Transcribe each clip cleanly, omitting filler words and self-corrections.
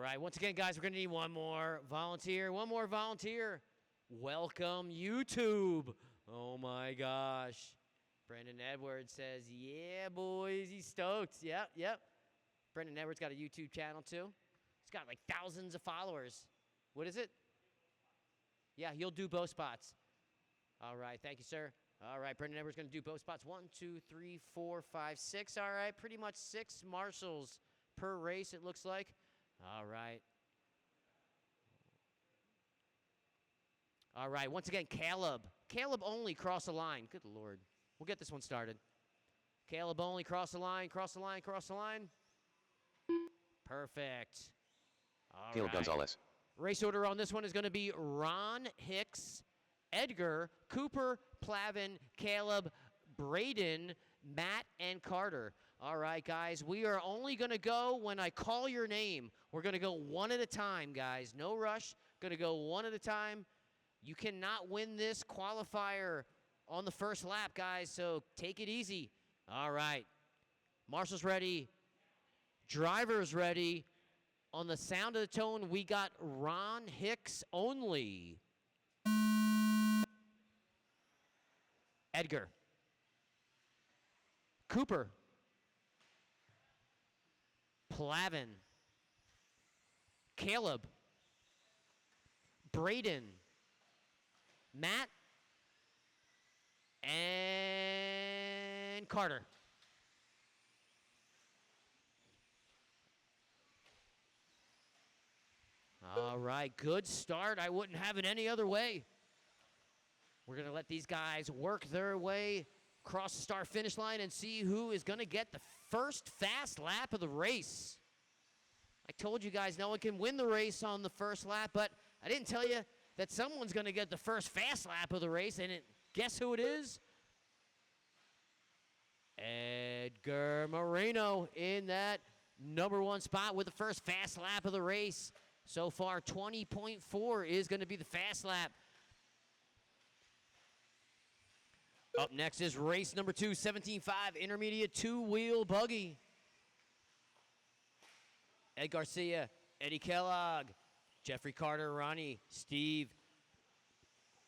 right, once again, guys, we're going to need one more volunteer. Welcome, YouTube. Oh, my gosh. Brendan Edwards says, yeah, boys, he's stoked. Yep. Brendan Edwards got a YouTube channel, too. He's got, like, thousands of followers. What is it? Yeah, he'll do both spots. All right, thank you, sir. All right, Brendan Edwards going to do both spots. 1, 2, 3, 4, 5, 6. All right, pretty much 6 marshals per race, it looks like. All right. All right, once again, Caleb. Caleb only cross the line. Good Lord. We'll get this one started. Caleb only cross the line. Perfect. All Caleb right. Gonzalez. Race order on this one is going to be Ron Hicks, Edgar, Cooper, Plavin, Caleb, Braden, Matt, and Carter. All right, guys, we are only going to go when I call your name. We're going to go one at a time, guys. No rush. Going to go one at a time. You cannot win this qualifier on the first lap, guys, so take it easy. All right. Marshall's ready. Driver's ready. On the sound of the tone, we got Ron Hicks only. Edgar. Cooper. Plavin. Caleb. Braden. Matt. And Carter. All right, good start. I wouldn't have it any other way. We're going to let these guys work their way across the start-finish line and see who is going to get the first fast lap of the race. I told you guys no one can win the race on the first lap, but I didn't tell you that someone's going to get the first fast lap of the race, and guess who it is? Edgar Moreno in that #1 spot with the first fast lap of the race. So far, 20.4 is going to be the fast lap. Up next is race number 2, 17.5, intermediate 2-wheel buggy. Ed Garcia, Eddie Kellogg, Jeffrey Carter, Ronnie, Steve,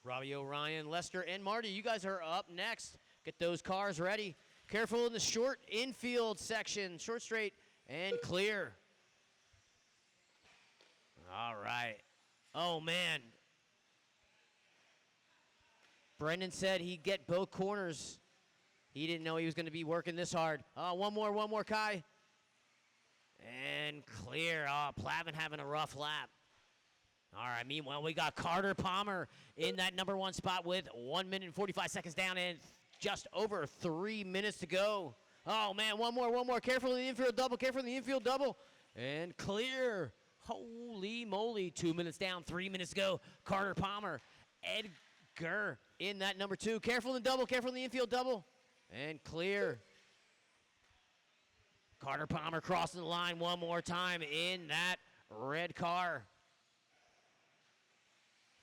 Robbie O'Ryan, Lester, and Marty. You guys are up next. Get those cars ready. Careful in the short infield section. Short, straight, and clear. All right. Oh, man. Brendan said he'd get both corners. He didn't know he was going to be working this hard. One more, Kai. And clear. Oh, Plavin having a rough lap. All right, meanwhile, we got Carter Palmer in that #1 spot with 1 minute and 45 seconds down and just over 3 minutes to go. Oh, man, one more. Careful in the infield double. And clear. Holy moly, 2 minutes down, 3 minutes to go. Carter Palmer, Edgar in that #2. Careful in the infield double. And clear. Carter Palmer crossing the line one more time in that red car.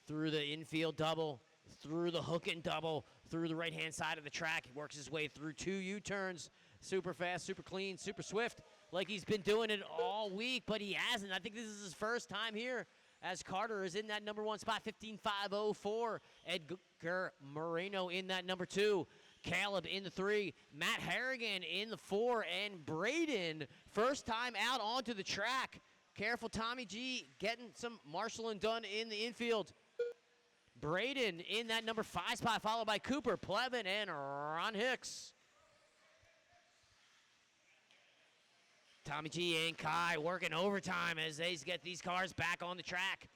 Through the infield double, through the hook and double, through the right-hand side of the track. He works his way through 2 U-turns. Super fast, super clean, super swift, like he's been doing it all week, but he hasn't. I think this is his first time here as Carter is in that #1 spot, 15.504. Edgar Moreno in that #2. Caleb in the 3. Matt Harrigan in the 4. And Braden, first time out onto the track. Careful, Tommy G, getting some marshalling done in the infield. Braden in that #5 spot, followed by Cooper, Plavin, and Ron Hicks. Tommy G and Kai working overtime as they get these cars back on the track.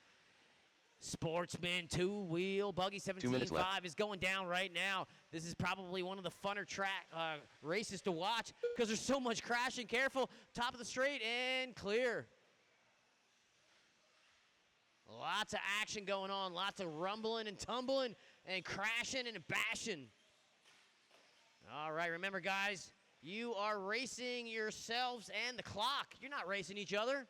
Sportsman 2-wheel buggy 17.5 is going down right now. This is probably one of the funner track races to watch because there's so much crashing. Careful, top of the straight and clear. Lots of action going on, lots of rumbling and tumbling and crashing and bashing. All right, remember, guys, you are racing yourselves and the clock. You're not racing each other.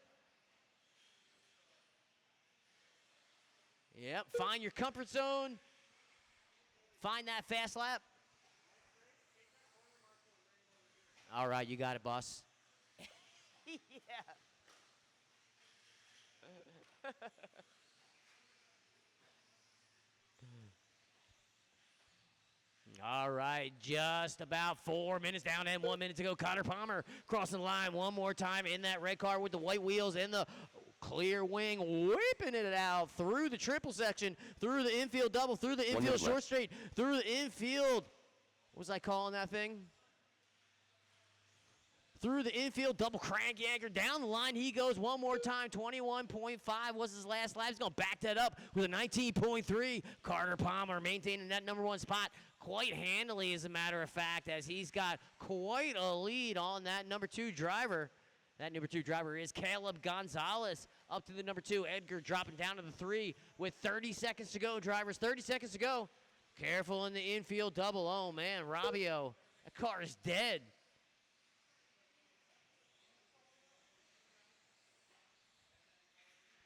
Yep, find your comfort zone. Find that fast lap. All right, you got it, boss. Yeah. All right, just about 4 minutes down and 1 minute to go. Connor Palmer crossing the line one more time in that red car with the white wheels and the clear wing, whipping it out through the triple section, through the infield double, through the infield short straight, through the infield. What was I calling that thing? Through the infield, double crank yanker. Down the line he goes one more time. 21.5 was his last lap. He's going to back that up with a 19.3. Carter Palmer maintaining that number one spot quite handily, as a matter of fact, as he's got quite a lead on that number two driver. That number two driver is Caleb Gonzalez. Up to the number two, Edgar dropping down to the three with 30 seconds to go, drivers. 30 seconds to go. Careful in the infield double. Oh, man, Robbio, that car is dead.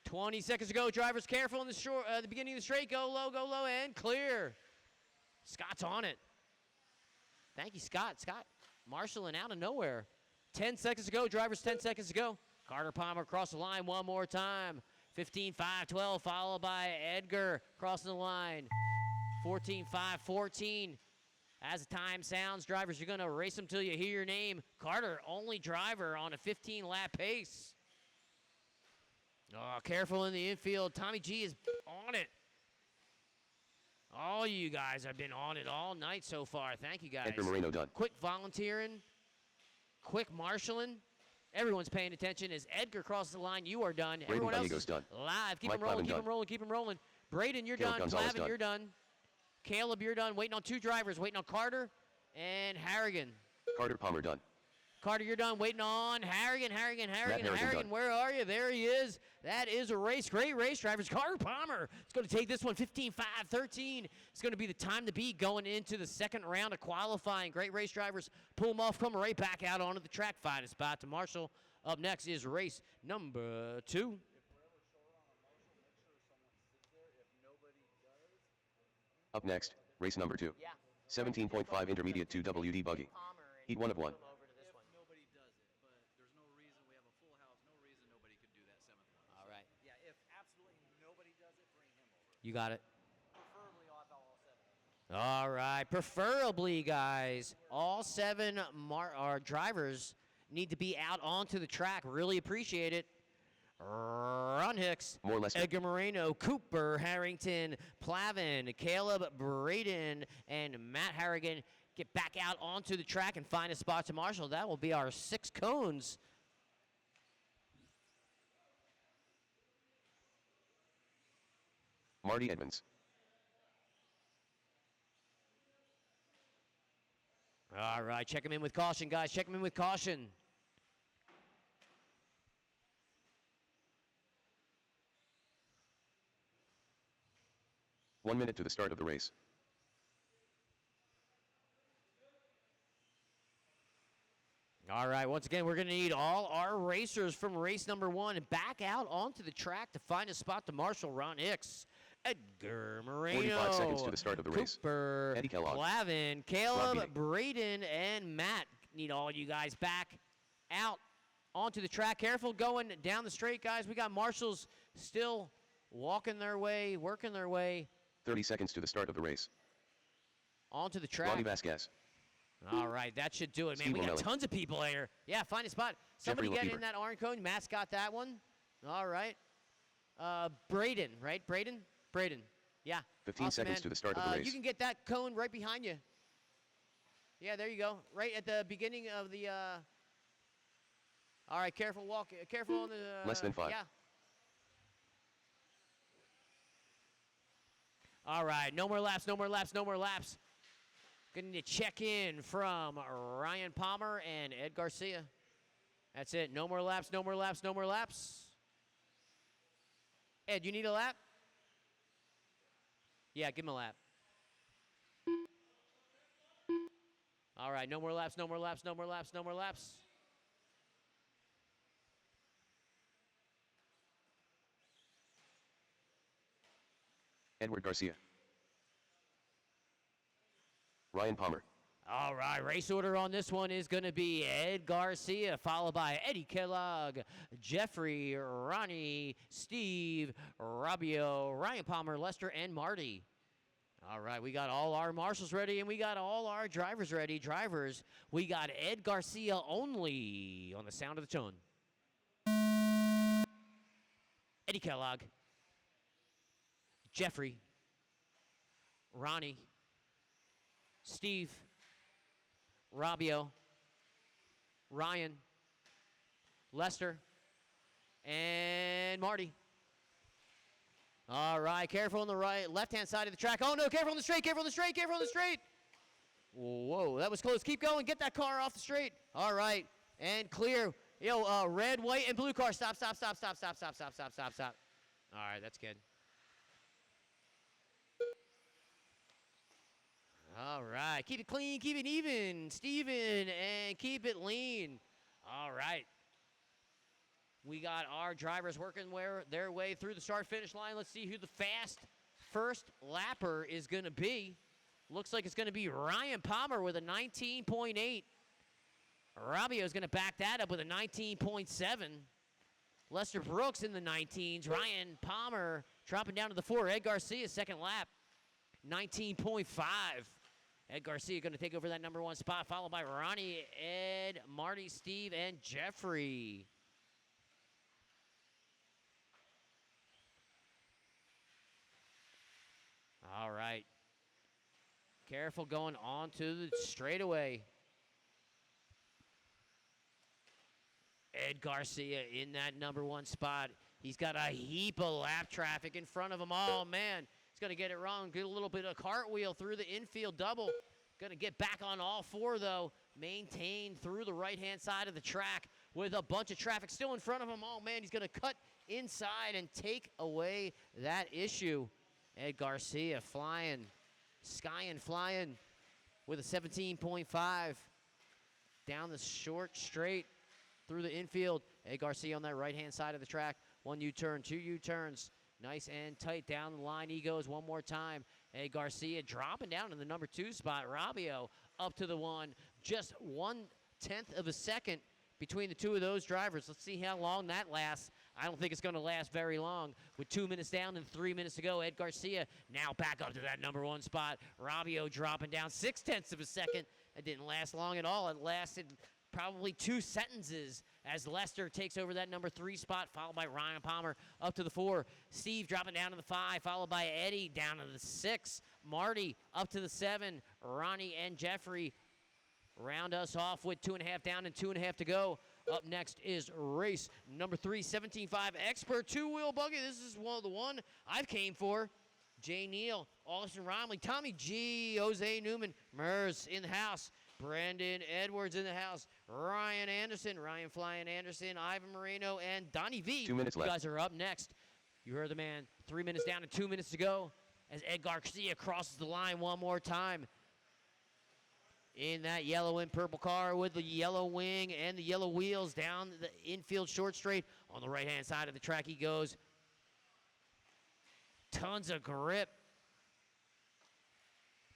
$20 seconds to go. Drivers careful in the beginning of the straight. Go low, and clear. Scott's on it. Thank you, Scott. Scott marshalling out of nowhere. 10 seconds to go. Drivers, 10 seconds to go. Carter Palmer across the line one more time. 15-5-12, followed by Edgar crossing the line. 14-5-14. As the time sounds, drivers, you're going to race them till you hear your name. Carter, only driver on a 15-lap pace. Oh, careful in the infield. Tommy G is on it. All you guys have been on it all night so far. Thank you, guys. Edgar Moreno done. Quick volunteering. Quick marshaling. Everyone's paying attention. As Edgar crosses the line, you are done. Braden Everyone else Gallegos is done. live. Keep Mike them rolling, Plavin keep done. them rolling, keep them rolling. Braden, you're Caleb done. Gonzalez Plavin, done. you're done. Caleb, you're done. Waiting on two drivers. Waiting on Carter and Harrigan. Carter Palmer done. Carter, you're done. Waiting on Harrigan. Harrigan done. Where are you? There he is. That is a race. Great race, drivers. Carter Palmer is going to take this one 15-5-13. It's going to be the time to beat going into the second round of qualifying. Great race, drivers. Pull them off, come right back out onto the track. Find a spot to Marshall. Up next is race number 2. Up next, race number 2. Yeah. 17.5 intermediate 2 WD buggy. Heat 1 of 1. Nobody does it, but there's no reason. We have a full house. No reason nobody could do that 7th one. All right. Yeah, if absolutely nobody does it, bring him over. You got it. Preferably all 7. All right. Preferably, guys, all 7 our drivers need to be out onto the track. Really appreciate it. Ron Hicks, More Lester. Edgar Moreno, Cooper, Harrington, Plavin, Caleb, Braden, and Matt Harrigan get back out onto the track and find a spot to Marshall. That will be our 6 cones. Marty Edmonds. All right, check him in with caution, guys. Check him in with caution. One minute to the start of the race. All right, once again, we're going to need all our racers from race number 1 back out onto the track to find a spot to Marshall. Ron Hicks, Edgar Moreno, 45 seconds to the start of the race. Cooper, Eddie Kellogg, Plavin, Caleb, Rob Braden, and Matt. Need all you guys back out onto the track. Careful going down the straight, guys. We got Marshalls still walking their way, working their way 30 seconds to the start of the race. onto the track. Ronnie Vasquez. All right, that should do it, man. Steve We got O'Malley. tons of people here. Yeah, find a spot. Somebody Jeffrey get Lefevre. in that orange cone. Matt's got that one. All right. Braden, right? Braden? Braden. Yeah. 15 Awesome, seconds man. to the start of the race. You can get that cone right behind you. Yeah, there you go. Right at the beginning of the... All right, careful walk. Careful on the... Less than 5. Yeah. All right, no more laps, no more laps, no more laps. Going to check in from Ryan Palmer and Ed Garcia. That's it. No more laps, no more laps, no more laps. Ed, you need a lap? Yeah, give him a lap. All right, no more laps, no more laps, no more laps, no more laps. Edward Garcia. Ryan Palmer. All right, race order on this one is going to be Ed Garcia, followed by Eddie Kellogg, Jeffrey, Ronnie, Steve, Rabio, Ryan Palmer, Lester, and Marty. All right, we got all our marshals ready, and we got all our drivers ready. Drivers, we got Ed Garcia only on the sound of the tone. Eddie Kellogg, Jeffrey, Ronnie, Steve, Rabio, Ryan, Lester, and Marty. All right, careful on the right, left-hand side of the track. Oh, no, careful on the straight, careful on the straight, careful on the straight. Whoa, that was close. Keep going. Get that car off the straight. All right, and clear. Yo, red, white, and blue car. Stop, stop, stop, stop, stop, stop, stop, stop, stop, stop. All right, that's good. All right, keep it clean, keep it even, Steven, and keep it lean. All right. We got our drivers working their way through the start-finish line. Let's see who the fast first lapper is going to be. Looks like it's going to be Ryan Palmer with a 19.8. Rabio is going to back that up with a 19.7. Lester Brooks in the 19s. Ryan Palmer dropping down to the 4. Ed Garcia, second lap, 19.5. Ed Garcia going to take over that number 1 spot, followed by Ronnie, Ed, Marty, Steve, and Jeffrey. All right. Careful going on to the straightaway. Ed Garcia in that number 1 spot. He's got a heap of lap traffic in front of him. Oh, man. He's going to get it wrong. Get a little bit of cartwheel through the infield double. Going to get back on all 4, though. Maintain through the right-hand side of the track with a bunch of traffic still in front of him. Oh, man, he's going to cut inside and take away that issue. Ed Garcia flying, skying, flying with a 17.5 down the short straight through the infield. Ed Garcia on that right-hand side of the track. 1 U-turn, 2 U-turns. Nice and tight down the line. He goes one more time. Ed Garcia dropping down to the number 2 spot. Rabio up to the 1. Just 1/10 of a second between the 2 of those drivers. Let's see how long that lasts. I don't think it's going to last very long. With 2 minutes down and 3 minutes to go, Ed Garcia now back up to that number 1 spot. Rabio dropping down 0.6 of a second. It didn't last long at all. It lasted probably 2 sentences as Lester takes over that number 3 spot, followed by Ryan Palmer up to the 4. Steve dropping down to the 5, followed by Eddie down to the 6. Marty up to the 7. Ronnie and Jeffrey round us off with 2.5 down and 2.5 to go. Up next is race number 3, 17.5 Expert 2-wheel buggy. This is the one I've came for. Jay Neal, Austin Romley, Tommy G, Jose Newman, Mers in the house. Brandon Edwards in the house. Ryan Anderson, Ryan Flying Anderson, Ivan Moreno, and Donnie V. 2 minutes you left. guys are up next. You heard the man. 3 minutes down and 2 minutes to go as Ed Garcia crosses the line one more time. In that yellow and purple car with the yellow wing and the yellow wheels down the infield short straight. On the right-hand side of the track he goes. Tons of grip.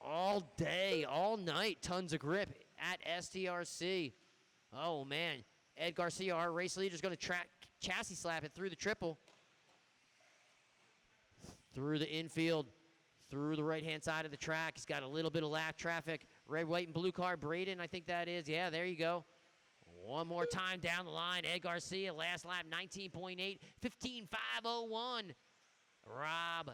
All day, all night, tons of grip at SDRC. Oh, man. Ed Garcia, our race leader, is going to chassis slap it through the triple. Through the infield, through the right-hand side of the track. He's got a little bit of lap traffic. Red, white, and blue car. Braden, I think that is. Yeah, there you go. One more time down the line. Ed Garcia, last lap, 19.8, 15.501. Rob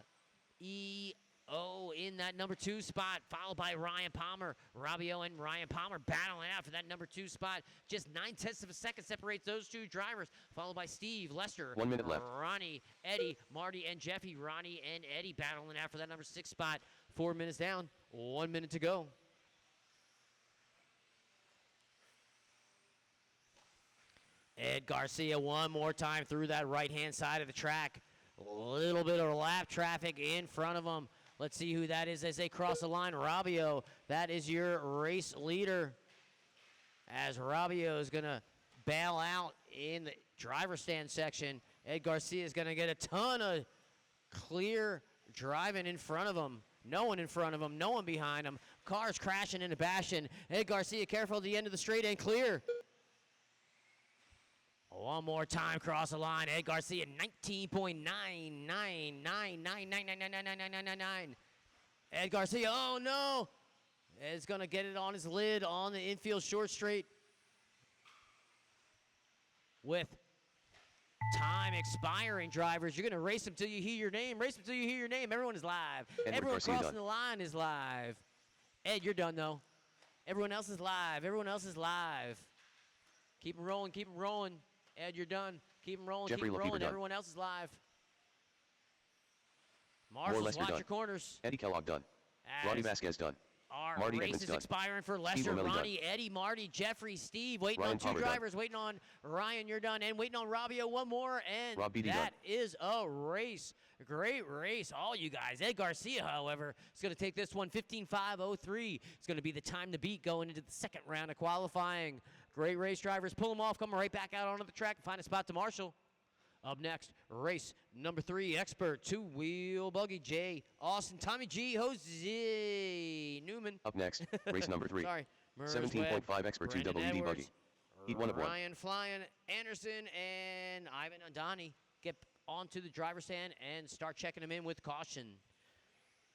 E.O. in that number 2 spot, followed by Ryan Palmer. Rabio and Ryan Palmer battling out for that number 2 spot. Just 9/10 of a second separates those 2 drivers, followed by Steve, Lester, 1 minute left. Ronnie, Eddie, Marty, and Jeffy. Ronnie and Eddie battling out for that number 6 spot. 4 minutes down, 1 minute to go. Ed Garcia one more time through that right-hand side of the track. A little bit of lap traffic in front of him. Let's see who that is as they cross the line. Rabio, that is your race leader. As Rabio is going to bail out in the driver stand section. Ed Garcia is going to get a ton of clear driving in front of him. No one in front of him, no one behind him. Cars crashing into bashing. Ed Garcia careful at the end of the straight and clear. One more time, cross the line. Ed Garcia, 19.99999999999. Ed Garcia, oh no. Ed's going to get it on his lid on the infield short straight. With time expiring, drivers, you're going to race them till you hear your name. Race them till you hear your name. Everyone is live. Edward Everyone Garcia crossing done. the line is live. Ed, you're done, though. Everyone else is live. Everyone else is live. Keep them rolling. Keep them rolling. Ed, you're done. Keep them rolling. Jeffrey Keep them Lefevre rolling. done. Everyone else is live. Marshals, Lester watch done. your corners. Eddie Kellogg done. As Ronnie Vasquez done. our Marty race Edmonds is done. expiring for Steve Lester, O'Malley Ronnie, done. Eddie, Marty, Jeffrey, Steve. Waiting Ryan on two Palmer done. drivers. Waiting on Ryan, you're done. And waiting on Robbio, one more. And Rob Beatty that is a race. A great race, all you guys. Ed Garcia, however, is going to take this one 15.503. It's going to be the time to beat going into the second round of qualifying. Great race, drivers. Pull them off, come right back out onto the track and find a spot to marshal. Up next, race number 3, expert two-wheel buggy, Jay Austin, Tommy G, Jose Newman. Up next, race number 3. Sorry. Merz 17.5 Webb, expert Brandon 2WD Edwards, buggy. Heat 1 of 1. Ryan Flyen, Anderson, and Ivan Andani get onto the driver's stand and start checking them in with caution.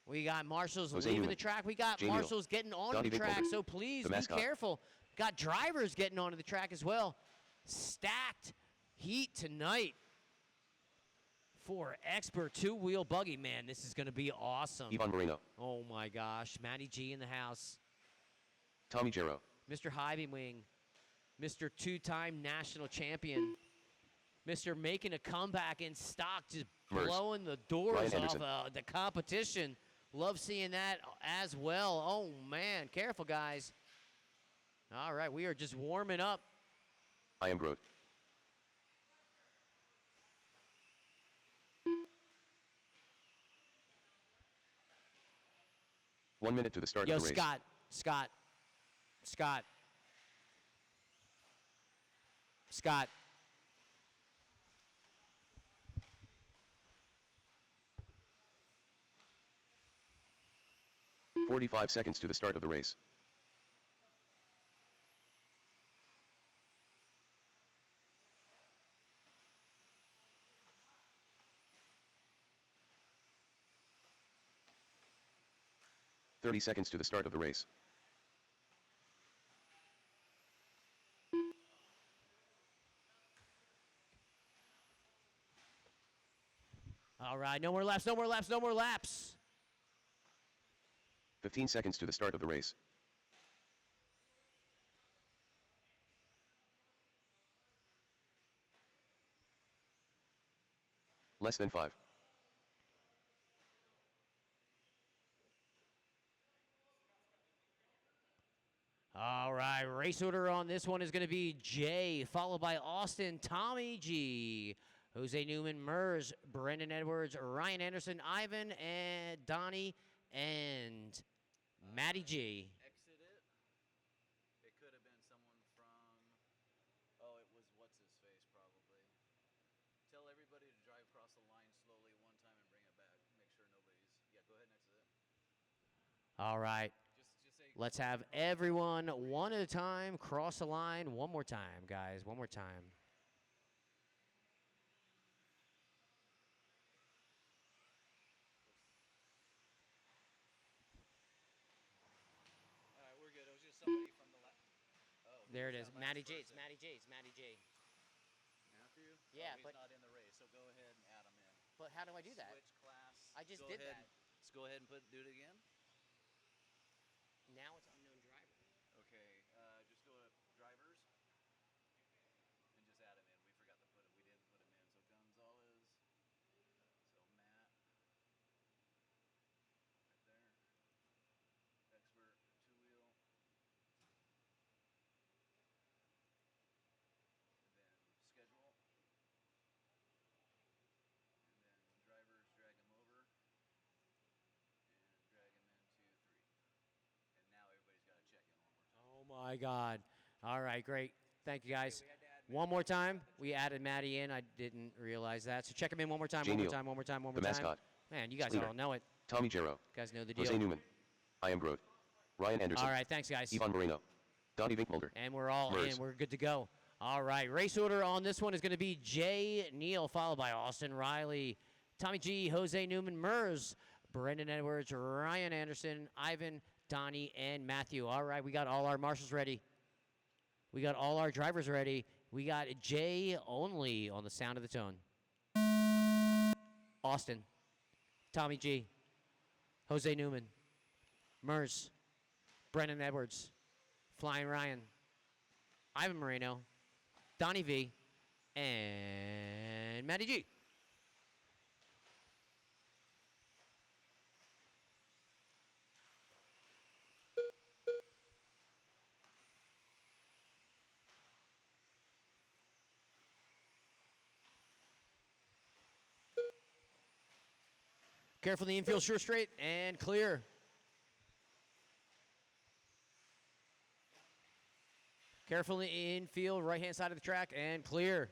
We got marshals Jose leaving Newman, the track. We got Jay Neal, marshals getting onto Donnie the track, Bickholder, so please the be mascot. careful. Got drivers getting onto the track as well. Stacked heat tonight for expert two-wheel buggy. Man, this is going to be awesome. Ivan Moreno, Oh, my gosh. Matty G in the house. Tommy Jarrow, Mr. Hivy Wing. Mr. two-time national champion. Mr. making a comeback in stock, just Merz, blowing the doors Ryan off Anderson. the competition. Love seeing that as well. Oh, man. Careful, guys. All right, we are just warming up. I am Groot. One minute to the start Yo, of the race. Scott. 45 seconds to the start of the race. Thirty seconds to the start of the race. All right, no more laps, no more laps, no more laps. 15 seconds to the start of the race. Less than 5. All right, race order on this one is going to be Jay, followed by Austin, Tommy G, Jose Newman, Merz, Brendan Edwards, Ryan Anderson, Ivan, and Donnie, and Matty G. Exit it. It could have been someone from. Oh, it was what's his face probably. Tell everybody to drive across the line slowly one time and bring it back. Make sure nobody's. Yeah, go ahead and exit it. All right, Just say. let's have everyone one at a time cross the line one more time, guys, one more time. All right, we're good. It was just somebody from the last. Oh. There it who's is, that Matty last J, it's person? Matty J, it's Matty J. Matthew? Yeah, oh, he's but- not in the race, so go ahead and add him in. But how do I do that? Switch class. I just Go did ahead, that. Let's go ahead and do it again. Now it's unknown driver. Okay, just go to drivers and just add him in. We forgot to put him. We didn't put him in. So Gonzalez. So Matt. Right there. Expert two-wheel. And then schedule. And then drivers, drag him over. And drag him into 3. And now everybody's got to check in one more time. Oh my God. All right, great. Thank you, guys. We had to add One more time. We added Matty in. I didn't realize that. So check him in one more time, Jay one more Neal, time, one more time, one the more time. mascot. Man, you guys Splitter. all know it. Tommy Jarrow, You guys know the deal. Jose Newman. I am Groot. Ryan Anderson. All right, thanks, guys. Ivan Moreno. Donnie Vinkmulder. And we're all Mers. in. We're good to go. All right, race order on this one is going to be Jay Neal, followed by Austin Riley, Tommy G, Jose Newman, Mers, Brendan Edwards, Ryan Anderson, Ivan, Donnie, and Matthew. All right, we got all our marshals ready. We got all our drivers ready. We got Jay only on the sound of the tone. Austin, Tommy G, Jose Newman, Mers, Brendan Edwards, Flying Ryan, Ivan Moreno, Donnie V, and Matty G. Careful in the infield, sure straight, and clear. Careful in the infield, right-hand side of the track, and clear.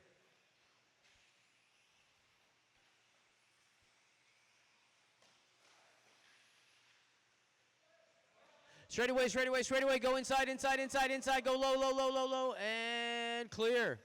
Straightaway, straightaway, straightaway, go inside, inside, inside, inside, go low, low, low, low, low, and clear.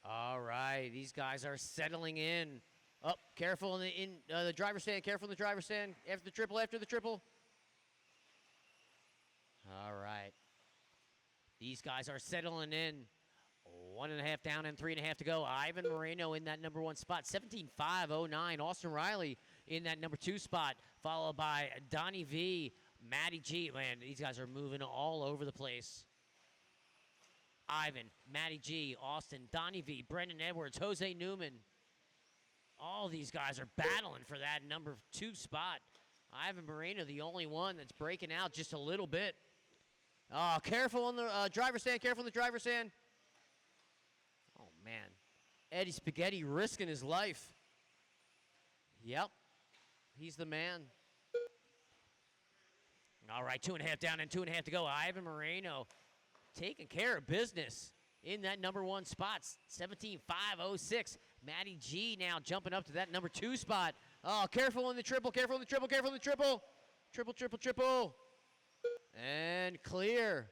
All right, these guys are settling in. Up, careful in the driver's stand. Careful in the driver's stand. After the triple, after the triple. All right. These guys are settling in. 1.5 down and 3.5 to go. Ivan Moreno in that number 1 spot. 17.509. Austin Riley in that number 2 spot. Followed by Donnie V, Matty G. Man, these guys are moving all over the place. Ivan, Matty G, Austin, Donnie V, Brendan Edwards, Jose Newman. All these guys are battling for that number 2 spot. Ivan Moreno, the only one that's breaking out just a little bit. Oh, careful on the driver's stand, careful on the driver's stand. Oh, man. Eddie Spaghetti risking his life. Yep, he's the man. All right, 2.5 down and 2.5 to go. Ivan Moreno taking care of business in that number 1 spot. 17.506. Matty G now jumping up to that number 2 spot. Oh, careful in the triple, careful in the triple, careful in the triple. Triple, triple, triple. And clear.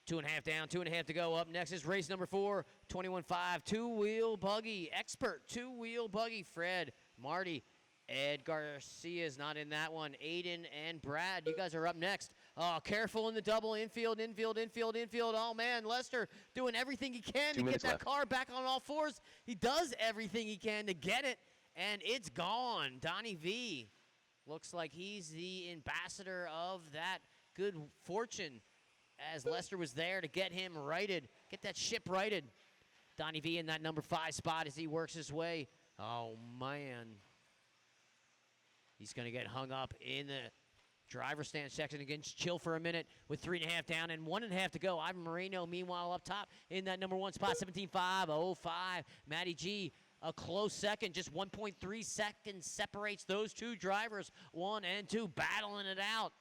2.5 down, 2.5 to go. Up next is race number 4, 21.5, two-wheel buggy. Expert two-wheel buggy. Fred, Marty, Ed Garcia is not in that one. Aiden and Brad, you guys are up next. Oh, careful in the double, infield, infield, infield, infield. Oh, man, Lester doing everything he can to get that car back on all fours. He does everything he can to get it, and it's gone. Donnie V looks like he's the ambassador of that good fortune, as Lester was there to get him righted, get that ship righted. Donnie V in that number 5 spot as he works his way. Oh, man. He's going to get hung up in the driver's stand section against chill for a minute with 3.5 down and 1.5 to go. Ivan Moreno, meanwhile, up top in that number 1 spot, 17.505. Matty G, a close second. Just 1.3 seconds separates those two drivers. 1 and 2 battling it out.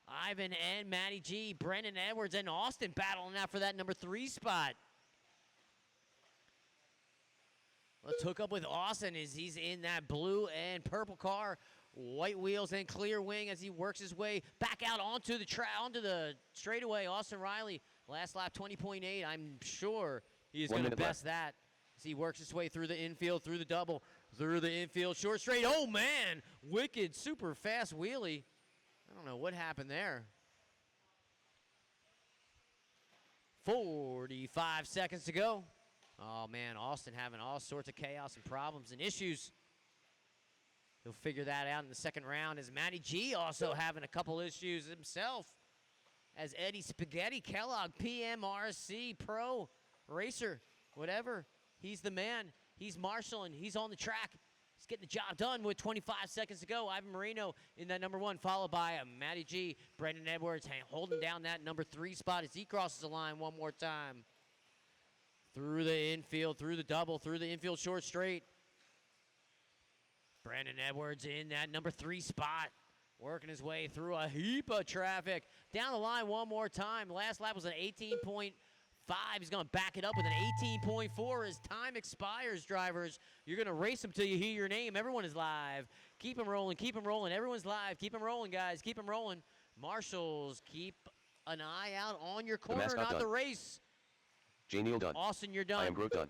Ivan and Matty G, Brendan Edwards and Austin battling out for that number 3 spot. Let's hook up with Austin as he's in that blue and purple car. White wheels and clear wing as he works his way back out onto the straightaway. Austin Riley, last lap 20.8. I'm sure he's going to best that as he works his way through the infield, through the double, through the infield, short straight. Oh, man, wicked, super fast wheelie. I don't know what happened there. 45 seconds to go. Oh, man, Austin having all sorts of chaos and problems and issues. He'll figure that out in the second round, as Matty G also having a couple issues himself. As Eddie Spaghetti Kellogg, PMRC Pro Racer, whatever. He's the man. He's marshaling. He's on the track. He's getting the job done with 25 seconds to go. Ivan Marino in that number 1, followed by Matty G. Brendan Edwards holding down that number 3 spot as he crosses the line one more time. Through the infield, through the double, through the infield short straight. Brandon Edwards in that number 3 spot, working his way through a heap of traffic. Down the line one more time. Last lap was an 18.5. He's going to back it up with an 18.4 as time expires, drivers. You're going to race them till you hear your name. Everyone is live. Keep them rolling, keep them rolling. Everyone's live. Keep them rolling, guys. Keep them rolling. Marshals, keep an eye out on your corner, not done. the race. J. Neal done. Austin, you're done. I am Grote done.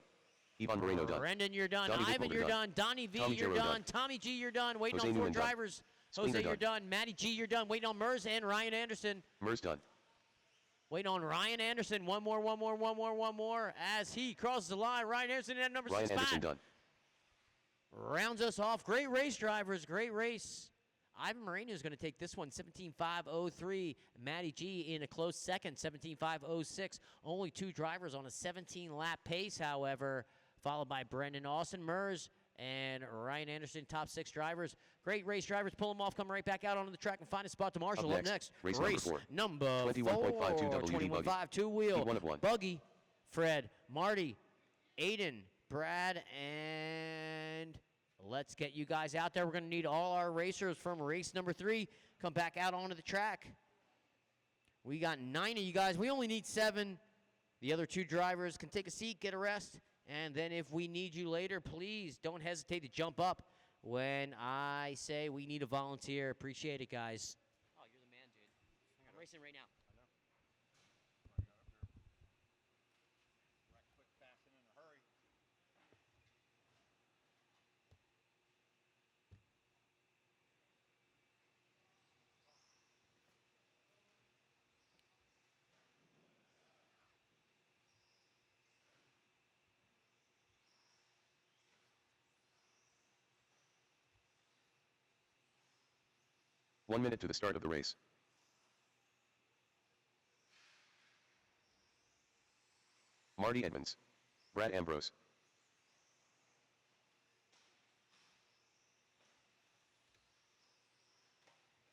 Ivan Moreno done. Brendan, you're done. Donnie Ivan, Dickmulder you're done. done. Donnie V, Tommy you're Giro done. done. Tommy G, you're done. Waiting Jose on 4 Newman done. drivers. Springer Jose, you're done. done. Matty G, you're done. Waiting on Mers and Ryan Anderson. Mers done. Waiting on Ryan Anderson. One more. As he crosses the line, Ryan Anderson in that number 6 Ryan spot. Anderson done. Rounds us off. Great race, drivers. Great race. Ivan Moreno is going to take this one, 17.503. Matty G in a close second, 17.506. Only 2 drivers on a 17-lap pace, however, followed by Brendan Austin, Mers, and Ryan Anderson, top 6 drivers. Great race, drivers. Pull them off, come right back out onto the track and find a spot to marshal. Up next, race number 4. 21.52 WD 21.5 two-wheel. Heat 1 of 1. Buggy, Fred, Marty, Aiden, Brad, and let's get you guys out there. We're going to need all our racers from race number 3 come back out onto the track. We got 9 of you guys. We only need 7. The other 2 drivers can take a seat, get a rest, and then if we need you later, please don't hesitate to jump up when I say we need a volunteer. Appreciate it, guys. Oh, you're the man, dude. I'm racing right now. One minute to the start of the race. Marty Edmonds. Brad Ambrose.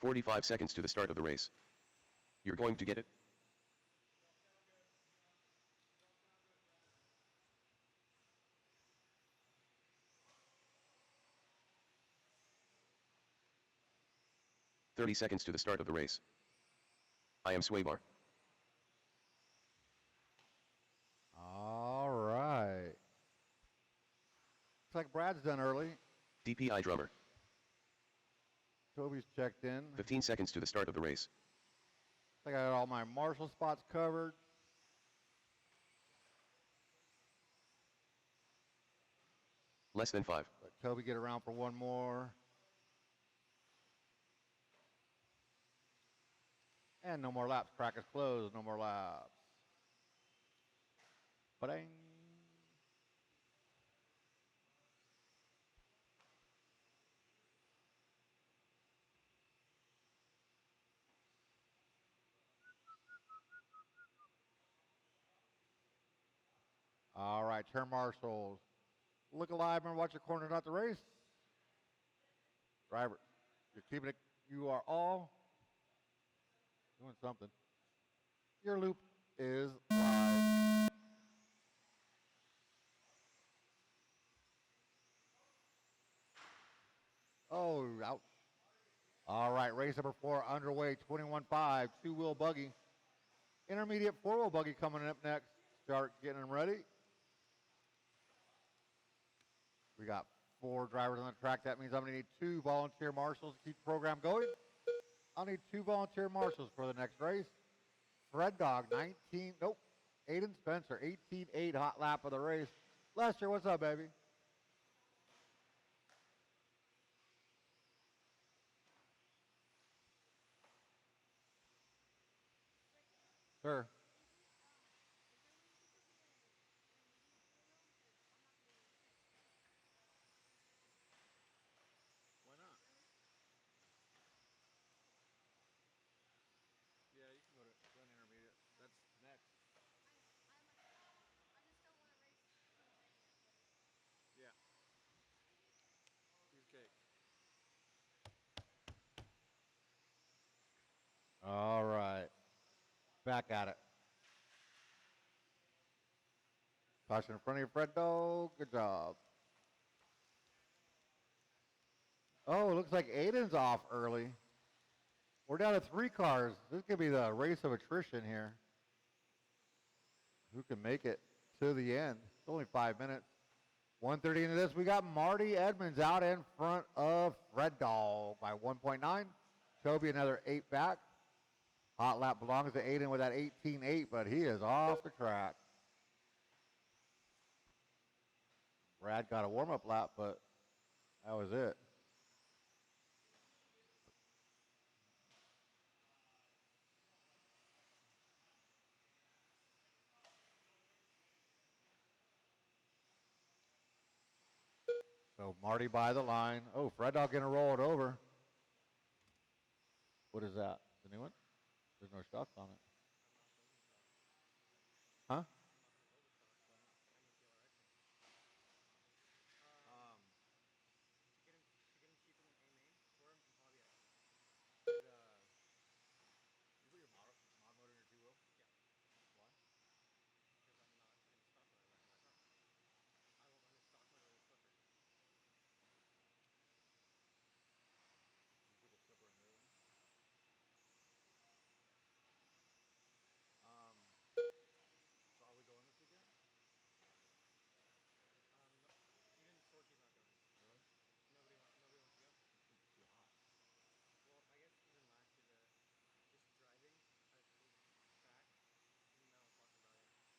"45 seconds to the start of the race. You're going to get it? "30 seconds to the start of the race. I am Swaybar. All right. Looks like Brad's done early. DPI drummer. Toby's checked in. 15 seconds to the start of the race. I got all my marshal spots covered. Less than 5. Let Toby get around for one more. And no more laps. Track is closed. No more laps. Ba-dang. All right, turn marshals. Look alive and watch your corner, not the race. Driver, you're keeping it. You are all doing something. Your loop is live. Oh, ouch. All right, race number 4 underway, 21.5, 2-wheel buggy. Intermediate 4-wheel buggy coming up next. Start getting them ready. We got 4 drivers on the track. That means I'm going to need 2 volunteer marshals to keep the program going. I'll need 2 volunteer marshals for the next race. Fred Dog, Aiden Spencer, 18.8 hot lap of the race. Lester, what's up, baby? Sir. Why not? Yeah, you can go to run intermediate. That's next. Yeah. back at it. Caution in front of you, Fred Dog. Good job. Oh, it looks like Aiden's off early. We're down to 3 cars. This could be the race of attrition here. Who can make it to the end? It's only 5 minutes. 1:30 into this. We got Marty Edmonds out in front of Fred Dog by 1.9. Toby another 8 back. Hot lap belongs to Aiden with that 18.8, but he is off the track. Brad got a warm-up lap, but that was it. So Marty by the line. Oh, Fred Dog gonna roll it over. What is that? The new one? There's no shocks on it. Huh?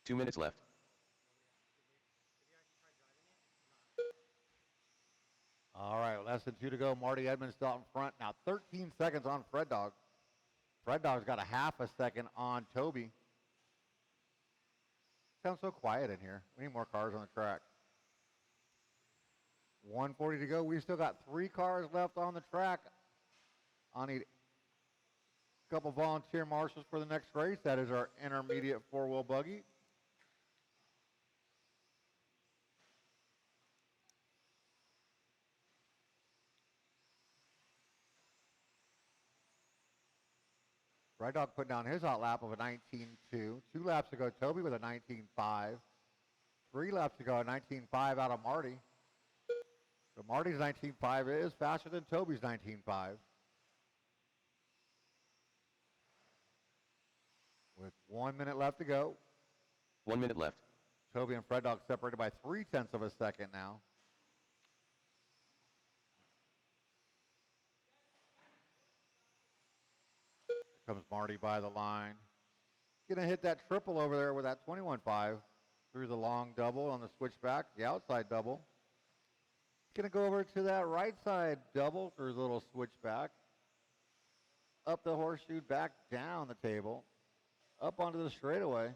Two minutes left. All right, less than 2 to go. Marty Edmonds still out in front. Now 13 seconds on Fred Dog. Fred Dog's got a half a second on Toby. Sounds so quiet in here. We need more cars on the track. 1:40 to go. We've still got 3 cars left on the track. I need a couple volunteer marshals for the next race. That is our intermediate 4-wheel buggy. Red Dog put down his hot lap of a 19.2. 2 laps ago, Toby with a 19.5. 3 laps ago, a 19.5 out of Marty. So Marty's 19.5 is faster than Toby's 19.5. With 1 minute left to go. 1 minute left. Toby and Fred Dog separated by 0.3 of a second now. Comes Marty by the line. Gonna hit that triple over there with that 21.5 through the long double on the switchback, the outside double. Gonna go over to that right side double through the little switchback. Up the horseshoe, back down the table. Up onto the straightaway.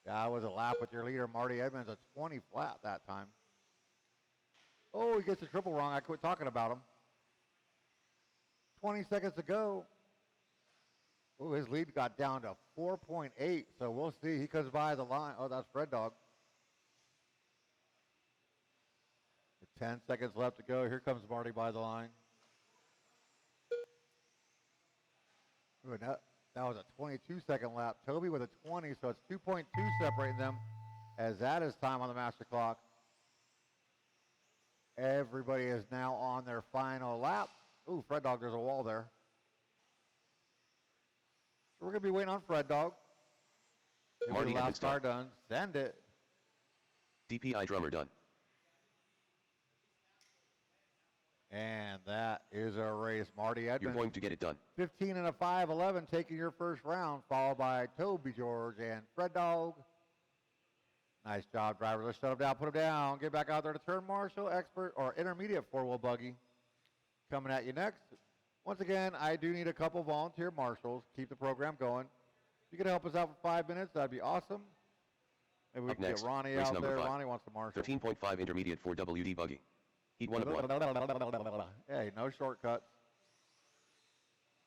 That was a lap with your leader, Marty Edmonds, a 20 flat that time. Oh, he gets the triple wrong. I quit talking about him. 20 seconds to go. Oh, his lead got down to 4.8, so we'll see. He comes by the line. Oh, that's Fred Dog. 10 seconds left to go. Here comes Marty by the line. Ooh, that was a 22-second lap. Toby with a 20, so it's 2.2 separating them as that is time on the master clock. Everybody is now on their final lap. Ooh, Fred Dog, there's a wall there. So we're going to be waiting on Fred Dog. Marty the last Edmonds car done. done. Send it. DPI drummer done. And that is a race. Marty You're Edmonds, going to get it done. 15 and a 5.11, taking your first round, followed by Toby George and Fred Dog. Nice job, driver. Let's shut him down, put him down. Get back out there to turn marshal, expert, or intermediate 4-wheel buggy. Coming at you next. Once again, I do need a couple volunteer marshals. Keep the program going. If you could help us out for 5 minutes, that'd be awesome. Maybe we Up can next, get Ronnie race out number there. 5. Ronnie wants to marshal. 13.5 intermediate for WD buggy. Heat 1 of 1. Hey, no shortcuts.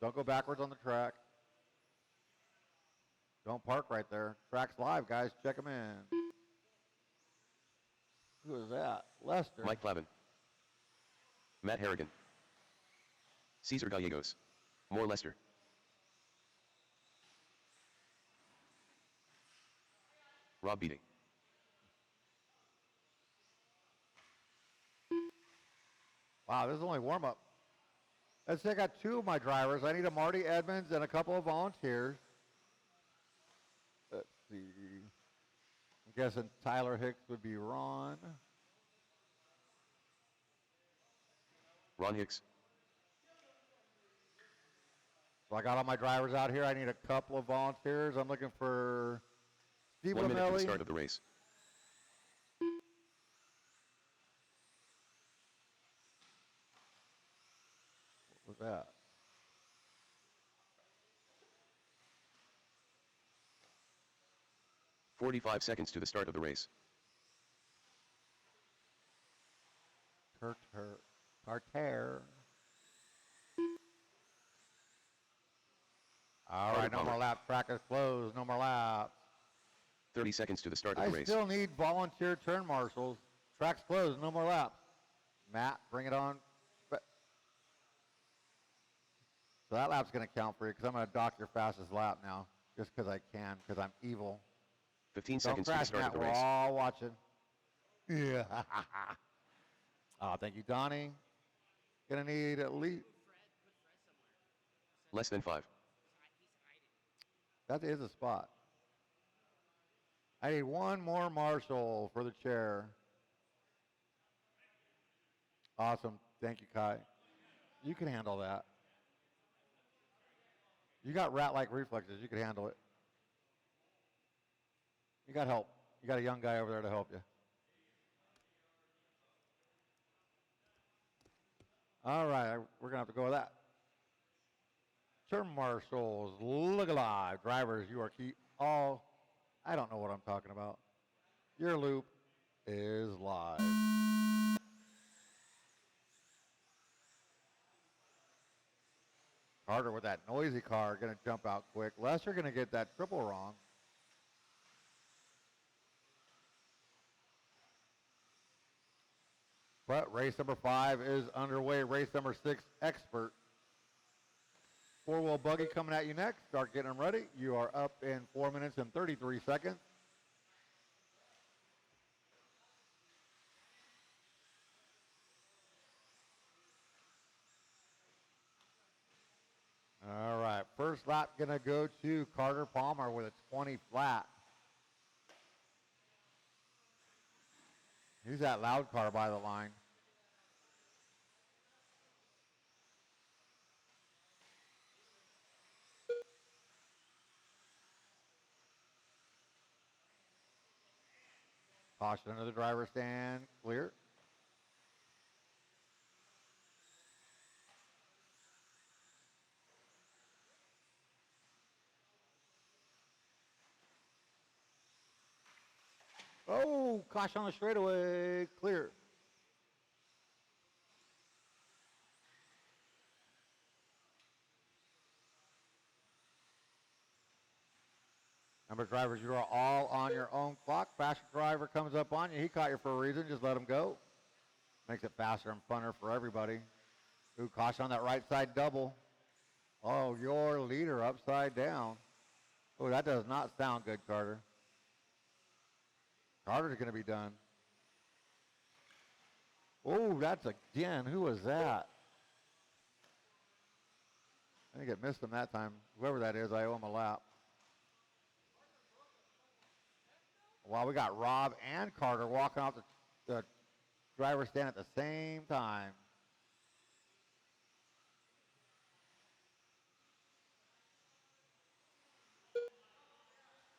Don't go backwards on the track. Don't park right there. Track's live, guys. Check them in. Who is that? Lester. Mike Clavin. Matt Harrigan. Cesar Gallegos. More Lester. Rob beating. Wow, this is only warm-up. Let's say I got 2 of my drivers. I need a Marty Edmonds and a couple of volunteers. Let's see. I'm guessing Tyler Hicks would be Ron. Ron Hicks. So I got all my drivers out here. I need a couple of volunteers. I'm looking for Steve 1 minute to the Lamelli. start of the race. What was that? "45 seconds to the start of the race. Tartar. All Carter right, no Palmer. more laps. Track is closed. No more laps. 30 seconds to the start of I the race. still need volunteer turn marshals. Track's closed. No more laps. Matt, bring it on. So that lap's going to count for you because I'm going to dock your fastest lap now just because I can, because I'm evil. 15 Don't seconds to the crash, start Matt. of the We're race. all watching. Yeah. Oh, thank you, Donnie. Going to need at least. Less than 5. That is a spot. I need one more marshal for the chair. Awesome. Thank you, Kai. You can handle that. You got rat-like reflexes. You can handle it. You got help. You got a young guy over there to help you. All right. We're going to have to go with that. Turn marshals, look alive. Drivers, you are key. Oh, I don't know what I'm talking about. Your loop is live. Carter with that noisy car going to jump out quick. Lester going to get that triple wrong. But race number 5 is underway. Race number 6, Expert. 4-wheel buggy coming at you next. Start getting them ready. You are up in 4 minutes and 33 seconds. All right, first lap going to go to Carter Palmer with a 20 flat. He's that loud car by the line. Caution under the driver's stand, clear. Oh, caution on the straightaway, clear. Number of drivers, you are all on your own clock. Faster driver comes up on you. He caught you for a reason. Just let him go. Makes it faster and funner for everybody. Ooh, caution on that right side double. Oh, your leader upside down. Oh, that does not sound good, Carter. Carter's going to be done. Oh, that's again. Who was that? I think it missed him that time. Whoever that is, I owe him a lap. Wow, we got Rob and Carter walking off the driver's stand at the same time.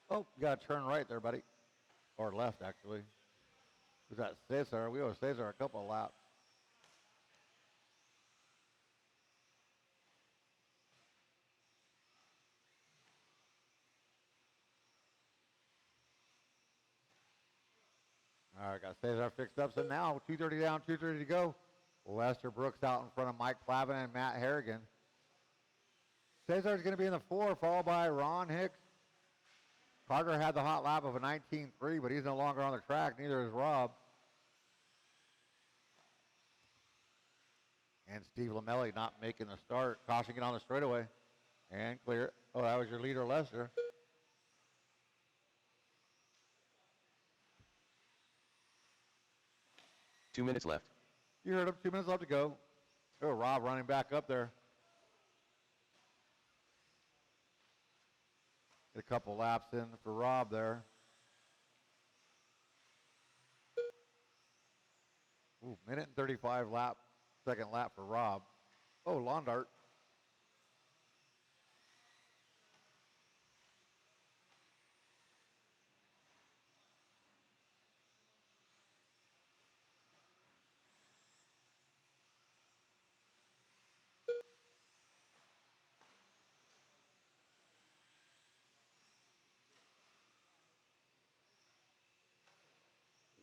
Oh, you got to turn right there, buddy. Or left, actually. Who's that? Cesar. We owe Cesar a couple of laps. All right, got Cesar fixed up. So now 2:30 down, 2:30 to go. Lester Brooks out in front of Mike Clavin and Matt Harrigan. Cesar's going to be in the 4, followed by Ron Hicks. Carter had the hot lap of a 19.3, but he's no longer on the track. Neither is Rob. And Steve Lamelli not making the start. Caution it on the straightaway. And clear. Oh, that was your leader, Lester. 2 minutes left. You heard him. 2 minutes left to go. Oh, Rob running back up there. Get a couple laps in for Rob there. Ooh, minute and 35 lap, second lap for Rob. Oh, lawn dart.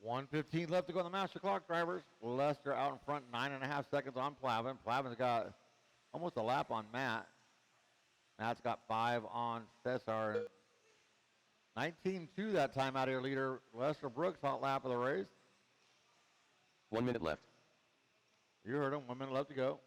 .115 left to go on the master clock, drivers. Lester out in front, 9.5 seconds on Plavin. Plavin's got almost a lap on Matt. Matt's got 5 on Cesar. 19-2 that time out here, leader Lester Brooks, hot lap of the race. 1 minute left. You heard him, 1 minute left to go.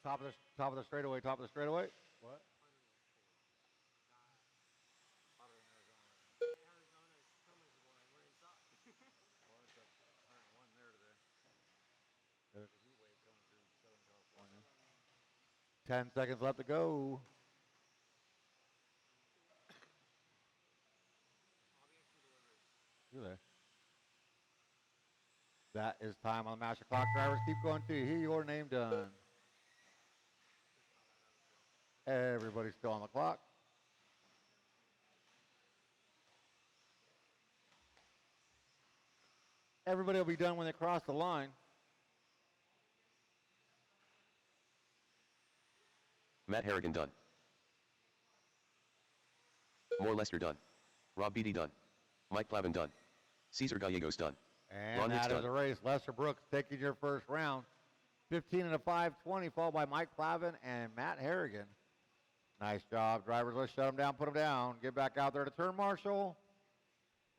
Top of the straightaway, top of the straightaway. What? There's a heat wave coming through Southern California. 10 seconds left to go. You're there. That is time on the master clock. Drivers, keep going till you hear your name done. Everybody's still on the clock. Everybody will be done when they cross the line. Matt Harrigan done. More Lester done. Rob Beatty done. Mike Plavin done. Cesar Gallegos done. And Ron Hicks that is done. the race. Lester Brooks taking your first round. 15 and a 5:20, followed by Mike Plavin and Matt Harrigan. Nice job, drivers. Let's shut them down, put them down. Get back out there to turn marshal.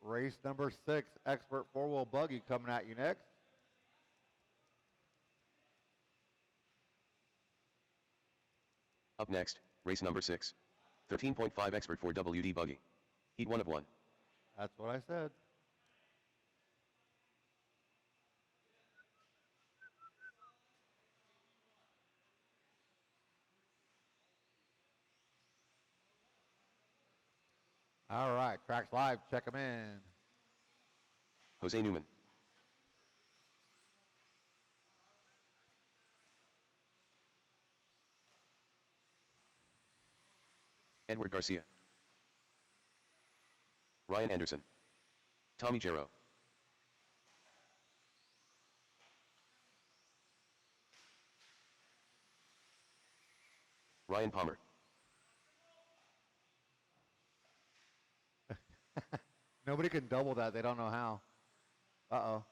Race number 6, expert four-wheel buggy coming at you next. Up next, race number 6. 13.5 expert for WD buggy. Heat 1 of 1. That's what I said. All right, tracks live. Check them in. Jose Newman. Edward Garcia. Ryan Anderson. Tommy Jarrow. Ryan Palmer. Nobody can double that. They don't know how. Uh-oh.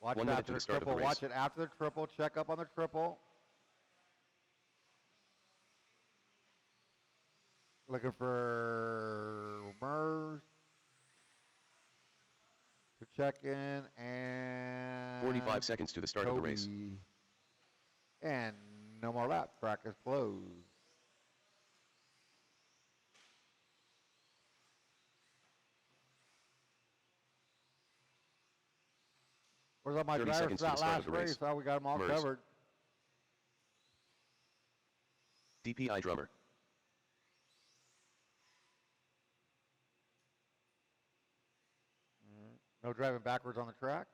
Watch 1 it minute after to the the start of the triple. race. Watch it after the triple. Check up on the triple. Looking for Mers to check in, and 45 seconds to the start of the race. Toby. And no more laps. Track is closed. Where's all my 30 drivers seconds for to the that start last of the race. race? Oh, we got them all Mers. covered. DPI drummer. No driving backwards on the track.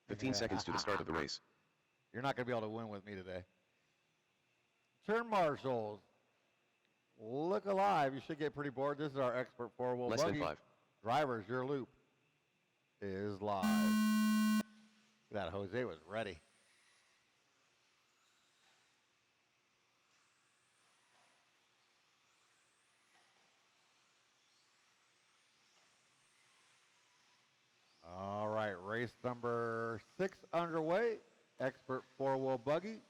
15 seconds to the start of the race. You're not going to be able to win with me today. Turn marshals. Look alive. You should get pretty bored. This is our expert four-wheel Less buggy. than 5. Drivers, your loop is live. That Jose was ready. race number 6 underway. Expert four-wheel buggy.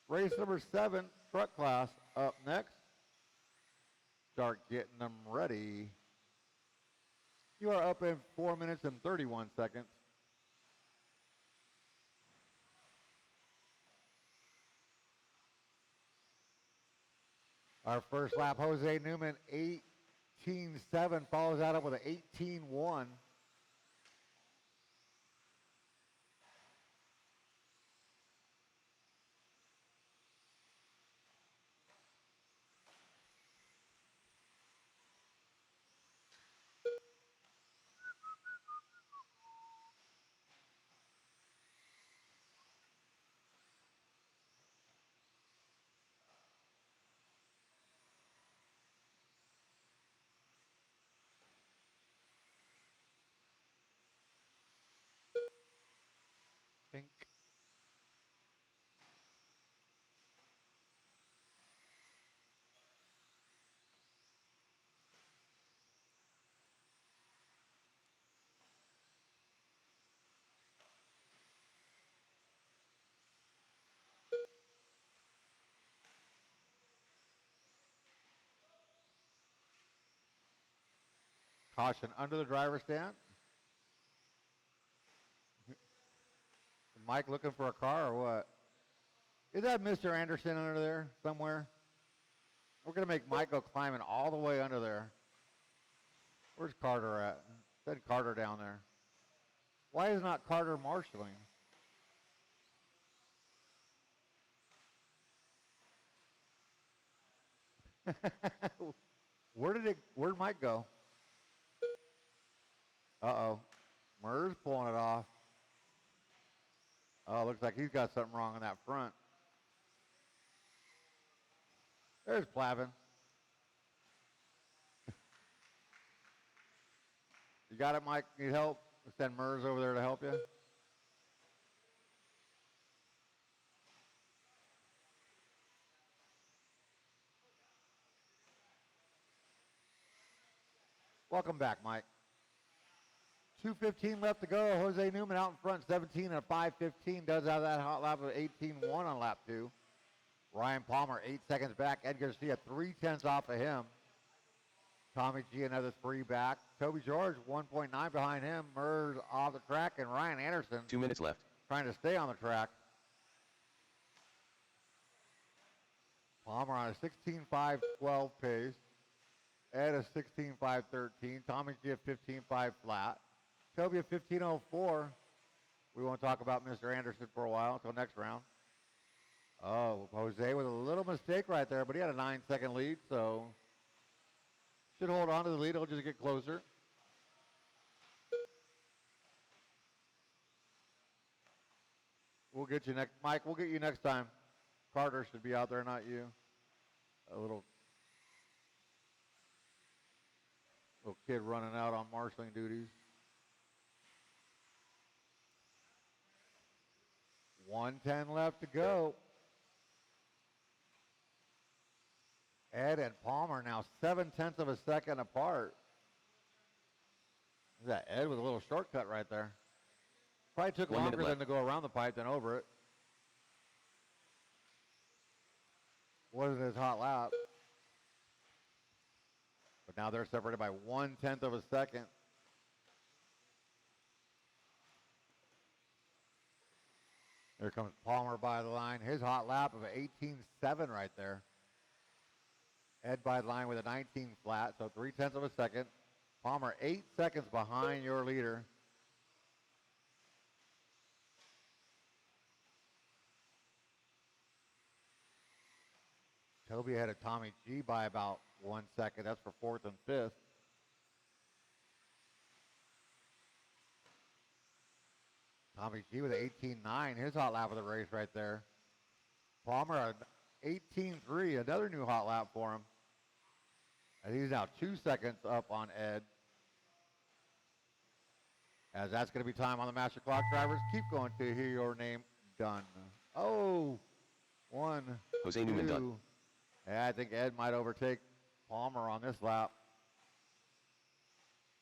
Race number 7, truck class, up next. Start getting them ready. You are up in 4 minutes and 31 seconds. Our first lap, Jose Newman, 18.7, follows that up with an 18.1. Pink. Caution under the driver's stand. Mike looking for a car or what? Is that Mr. Anderson under there somewhere? We're going to make Mike go climbing all the way under there. Where's Carter at? Said Carter down there. Why is not Carter marshaling? Where'd Mike go? Uh-oh. Murs pulling it off. Oh, looks like he's got something wrong in that front. There's Plavin. You got it, Mike? Need help? We'll send Murs over there to help you. Welcome back, Mike. 2:15 left to go. Jose Newman out in front, 17 and a 5:15. Does have that hot lap of 18.1 on lap 2. Ryan Palmer, 8 seconds back. Ed Garcia, 3/10 off of him. Tommy G, another 3 back. Toby George, 1.9 behind him. Murs off the track, and Ryan Anderson 2 minutes left. trying to stay on the track. Palmer on a 16.5-12 pace. Ed a 16.5-13. Tommy G a 15.5 flat. Toby a 15.04. We won't talk about Mr. Anderson for a while until next round. Oh, Jose with a little mistake right there, but he had a 9-second lead, so should hold on to the lead. He'll just get closer. We'll get you next, Mike. We'll get you next time. Carter should be out there, not you. A little kid running out on marshaling duties. 1:10 left to go. Ed and Palmer now 0.7 of a second apart. Is that Ed with a little shortcut right there? Probably took 1 minute longer than left. to go around the pipe than over it. Wasn't his hot lap. But now they're separated by 1/10 of a second. Here comes Palmer by the line. His hot lap of 18.7 right there. Ed by the line with a 19 flat, so 0.3 of a second. Palmer 8 seconds behind your leader. Toby ahead of Tommy G by about 1 second. That's for 4th and 5th. Tommy G with 18.9. His hot lap of the race right there. Palmer 18.3. Another new hot lap for him. And he's now 2 seconds up on Ed. As that's going to be time on the master clock. Drivers, keep going to hear your name done. Oh, 1, Jose Newman done. 2. Yeah, I think Ed might overtake Palmer on this lap.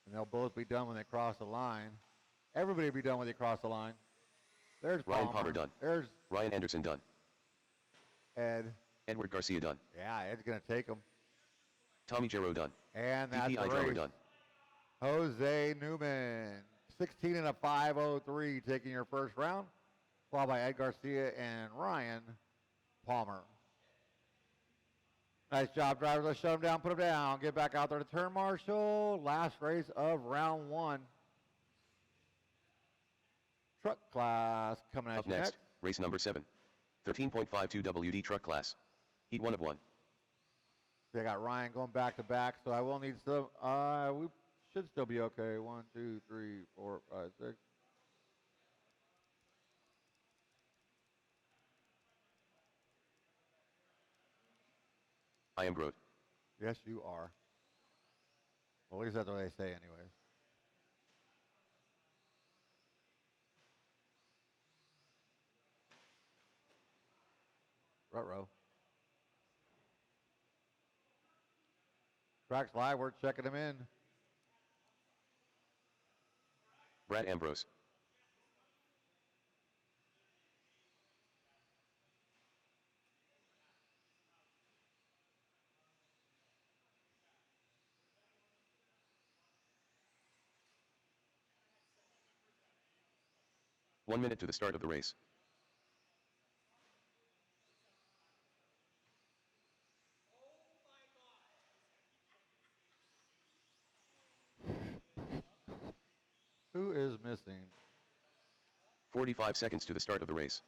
And they'll both be done when they cross the line. Everybody be done with you across the line. There's Ryan Palmer done. There's Ryan Anderson done. Ed. Edward Garcia done. Yeah, Ed's going to take him. Tommy Jarrow done. And that's DPI the Drummer race. done. Jose Newman, 16 and a 5:03, taking your first round, followed by Ed Garcia and Ryan Palmer. Nice job, drivers. Let's shut them down, put them down. Get back out there to turn marshal. Last race of round one. Truck class coming at Up you next, next. race number 7. 13.52 WD truck class. Heat 1 of 1. They got Ryan going back to back, so I will need some. We should still be okay. 1, 2, 3, 4, 5, 6. I am Groot. Yes, you are. Well, at least that's what they say, anyways. Ruh-roh. Tracks live. We're checking them in. Brad Ambrose. One minute to the start of the race. Who is missing? 45 seconds to the start of the race.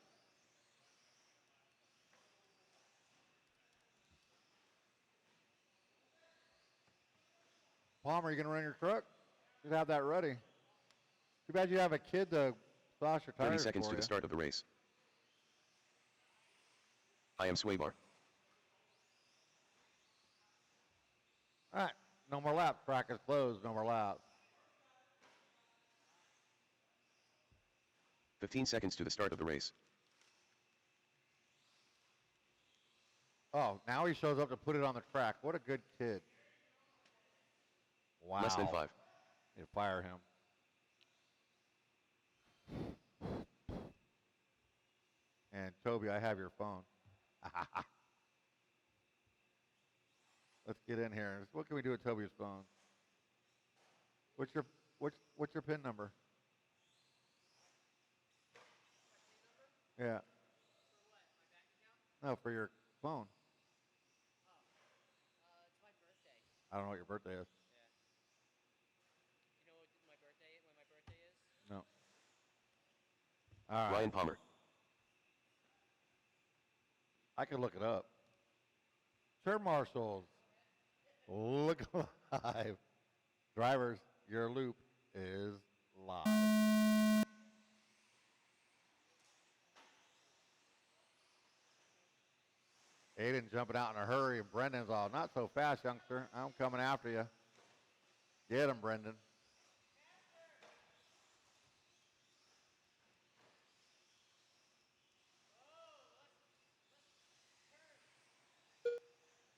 Palmer, you going to run your truck? Should have that ready. Too bad you have a kid to slash your tires 30 seconds for to you. the start of the race. I am Swaybar. All right. No more laps. Track is closed. No more laps. 15 seconds to the start of the race. Oh, now he shows up to put it on the track. What a good kid. Wow. Less than 5. You fire him. And Toby, I have your phone. Let's get in here. What can we do with Toby's phone? What's your PIN number? Yeah. No, for your phone. It's my birthday. I don't know what your birthday is. You know when my birthday is? No. All right. Ryan Palmer. I can look it up. Turn marshals. Look live. Drivers, your loop is live. Aiden jumping out in a hurry, and Brendan's all, not so fast, youngster. I'm coming after you. Get him, Brendan.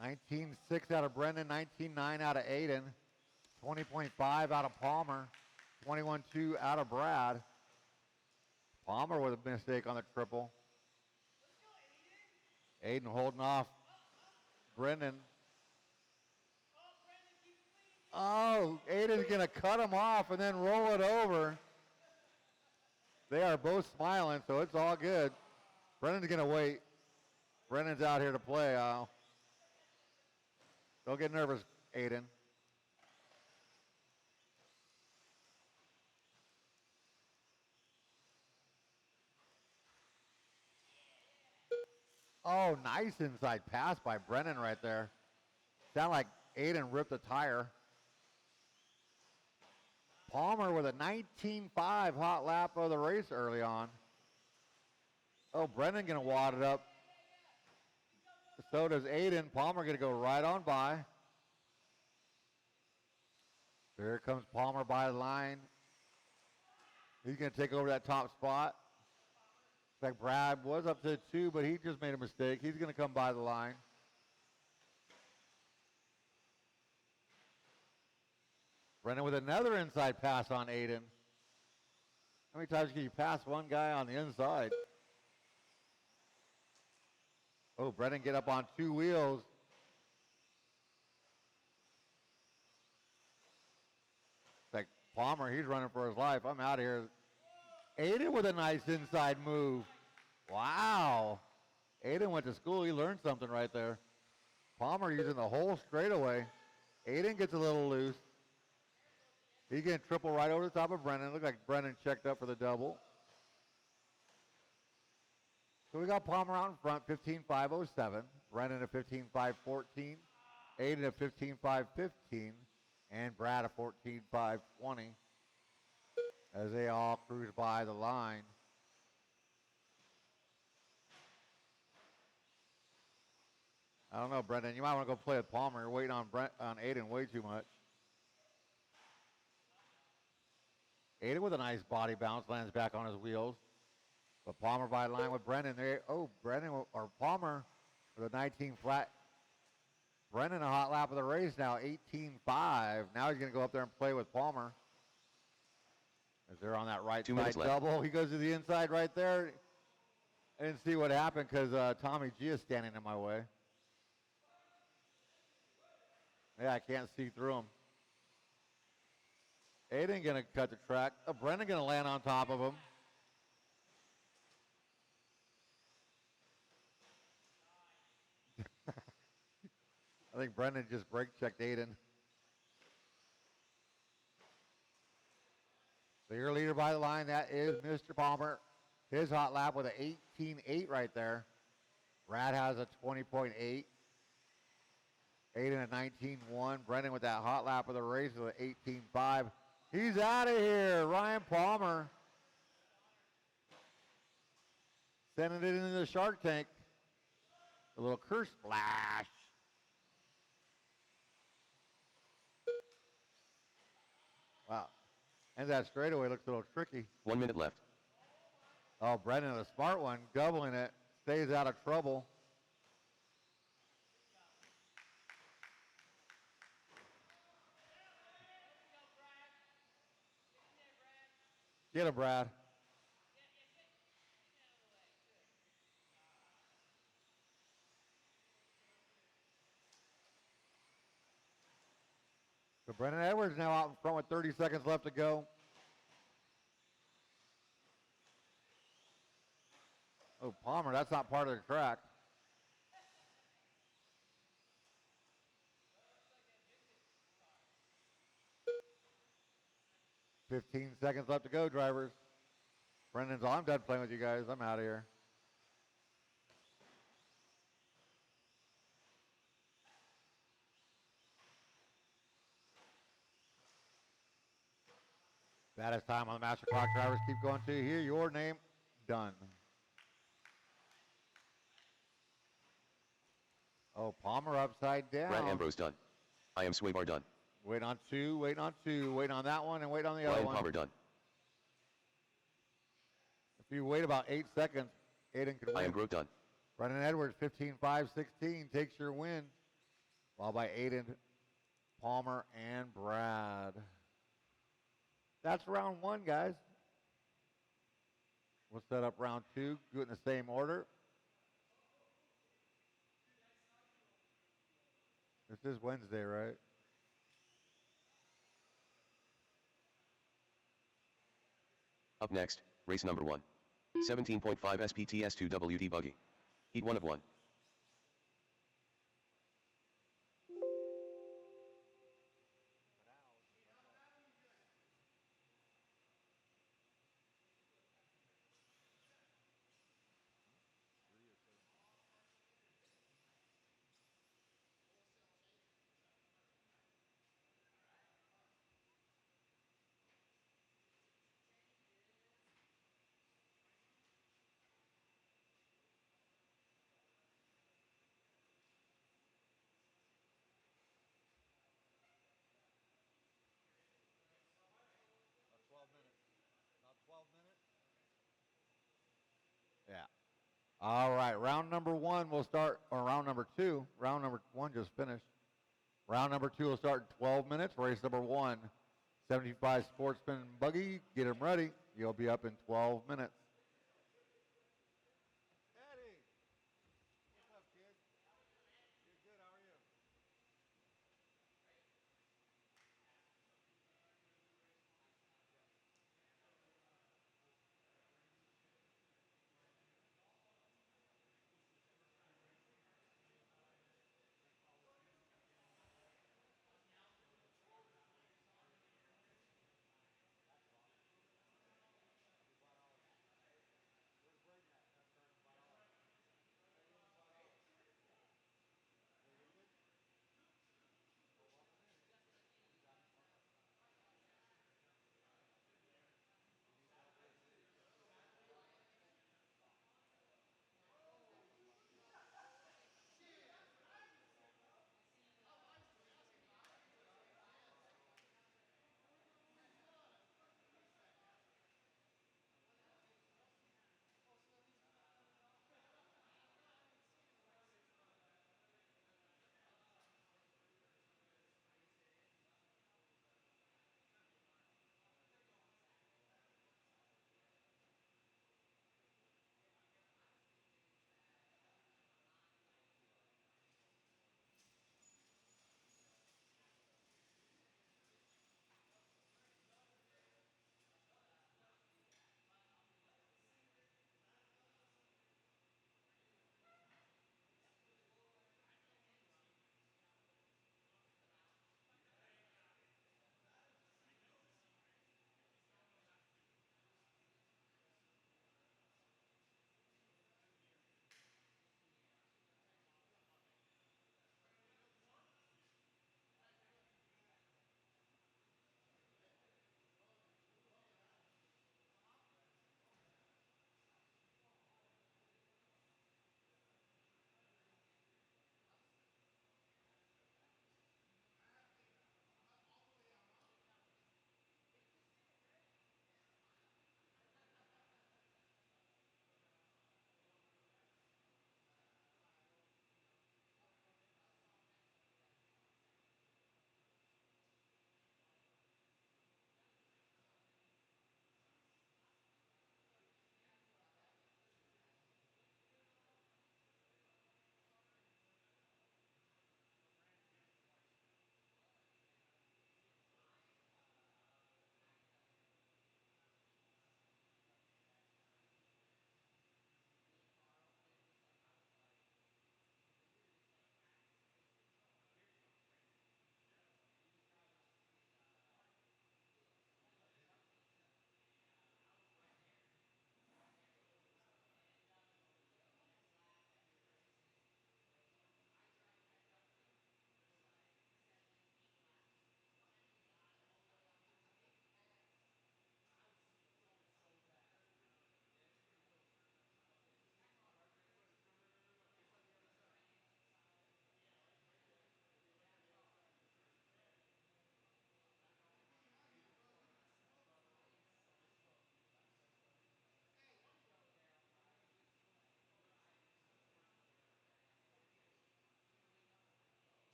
$19.6 out of Brendan, $19.9 out of Aiden, $20.5 out of Palmer, $21.2 out of Brad. Palmer with a mistake on the triple. Aiden holding off Brendan. Oh, Aiden's going to cut him off and then roll it over. They are both smiling, so it's all good. Brendan's going to wait. Brendan's out here to play. Don't get nervous, Aiden. Oh, nice inside pass by Brennan right there. Sound like Aiden ripped a tire. Palmer with a 19.5 hot lap of the race early on. Oh, Brennan going to wad it up. So does Aiden. Palmer going to go right on by. There comes Palmer by the line. He's going to take over that top spot. In fact, Brad was up to 2, but he just made a mistake. He's going to come by the line. Brennan with another inside pass on Aiden. How many times can you pass one guy on the inside? Oh, Brennan get up on 2 wheels. It's like Palmer, he's running for his life. I'm out of here. Aiden with a nice inside move. Wow. Aiden went to school. He learned something right there. Palmer using the whole straightaway. Aiden gets a little loose. He can triple right over the top of Brennan. Looked like Brennan checked up for the double. So we got Palmer out in front, 15.507. Brennan at 15.514. Aiden at 15.515. And Brad at 14.520. As they all cruise by the line. I don't know, Brendan. You might want to go play with Palmer. You're waiting on Aiden way too much. Aiden with a nice body bounce lands back on his wheels. But Palmer by line with Brendan. There. Oh, Brendan or Palmer with a 19 flat. Brendan a hot lap of the race now, 18.5. Now he's going to go up there and play with Palmer. As they're on that right 2 side minutes left. double. He goes to the inside right there. I didn't see what happened because Tommy G is standing in my way. Yeah, I can't see through him. Aiden going to cut the track. Oh, Brendan going to land on top of him. I think Brendan just brake checked Aiden. So your leader by the line, that is Mr. Palmer. His hot lap with an 18.8 right there. Brad has a 20.8. Aiden at 19.1. Brendan with that hot lap of the race with an 18.5. He's out of here. Ryan Palmer sending it into the shark tank. A little curse splash. Wow. And that straightaway looks a little tricky. 1 minute left. Oh, Brendan, the smart one, doubling it, stays out of trouble. Get him, Brad. So Brendan Edwards now out in front with 30 seconds left to go. Oh, Palmer, that's not part of the track. "15 seconds left to go, drivers." Brendan's, I'm done playing with you guys. I'm out of here. That is time on the master clock. Drivers, keep going to hear your name. Done. Oh, Palmer upside down. Brad Ambrose done. I am Swaybar done. Wait on two, wait on two, wait on that one, and wait on the other Ryan one. Palmer done. If you wait about 8 seconds, Aiden can win. I am Grote done. Brendan Edwards, 15.516, takes your win. Followed by Aiden, Palmer, and Brad. That's round one, guys. We'll set up round two, do it in the same order. This is Wednesday, right? Up next, race number 1. 17.5 SPTS2 WD buggy. Heat 1 of 1. Yeah. All right, round number one will start, or round number two. Round number one just finished. Round number two will start in 12 minutes. Race number one, 75 Sportsman Buggy. Get them ready. You'll be up in 12 minutes. Eddie, what's up, kid? You're good. How are you?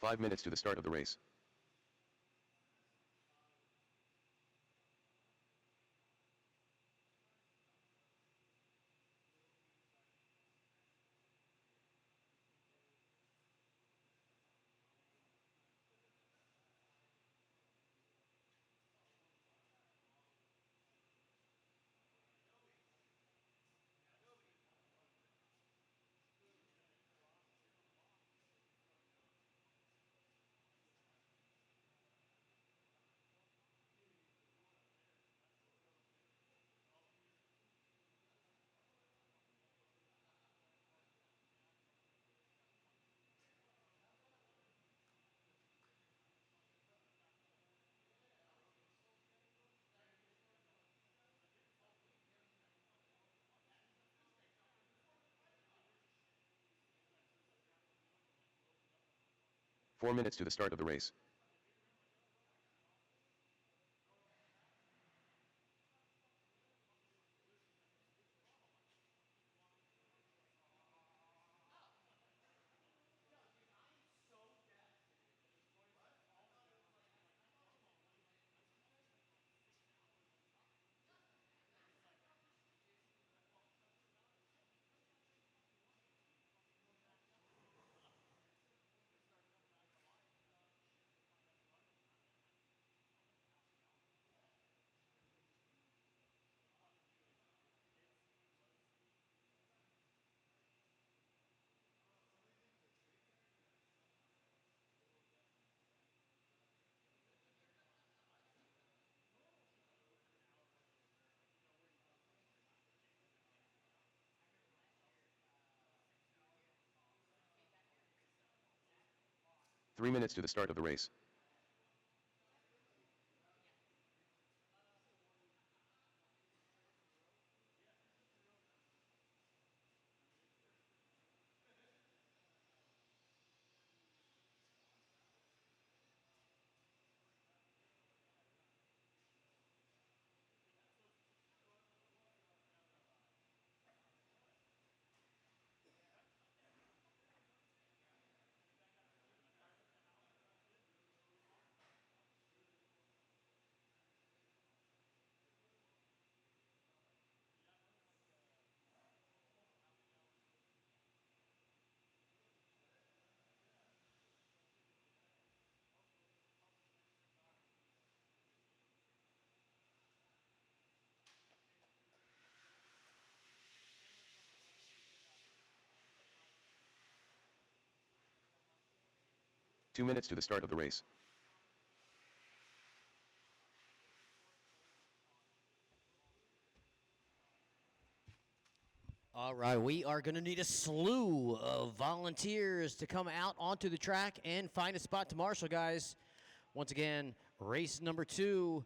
5 minutes to the start of the race. Four minutes to the start of the race. Three minutes to the start of the race. Two minutes to the start of the race. All right, we are going to need a slew of volunteers to come out onto the track and find a spot to marshal, guys. Once again, race number 2,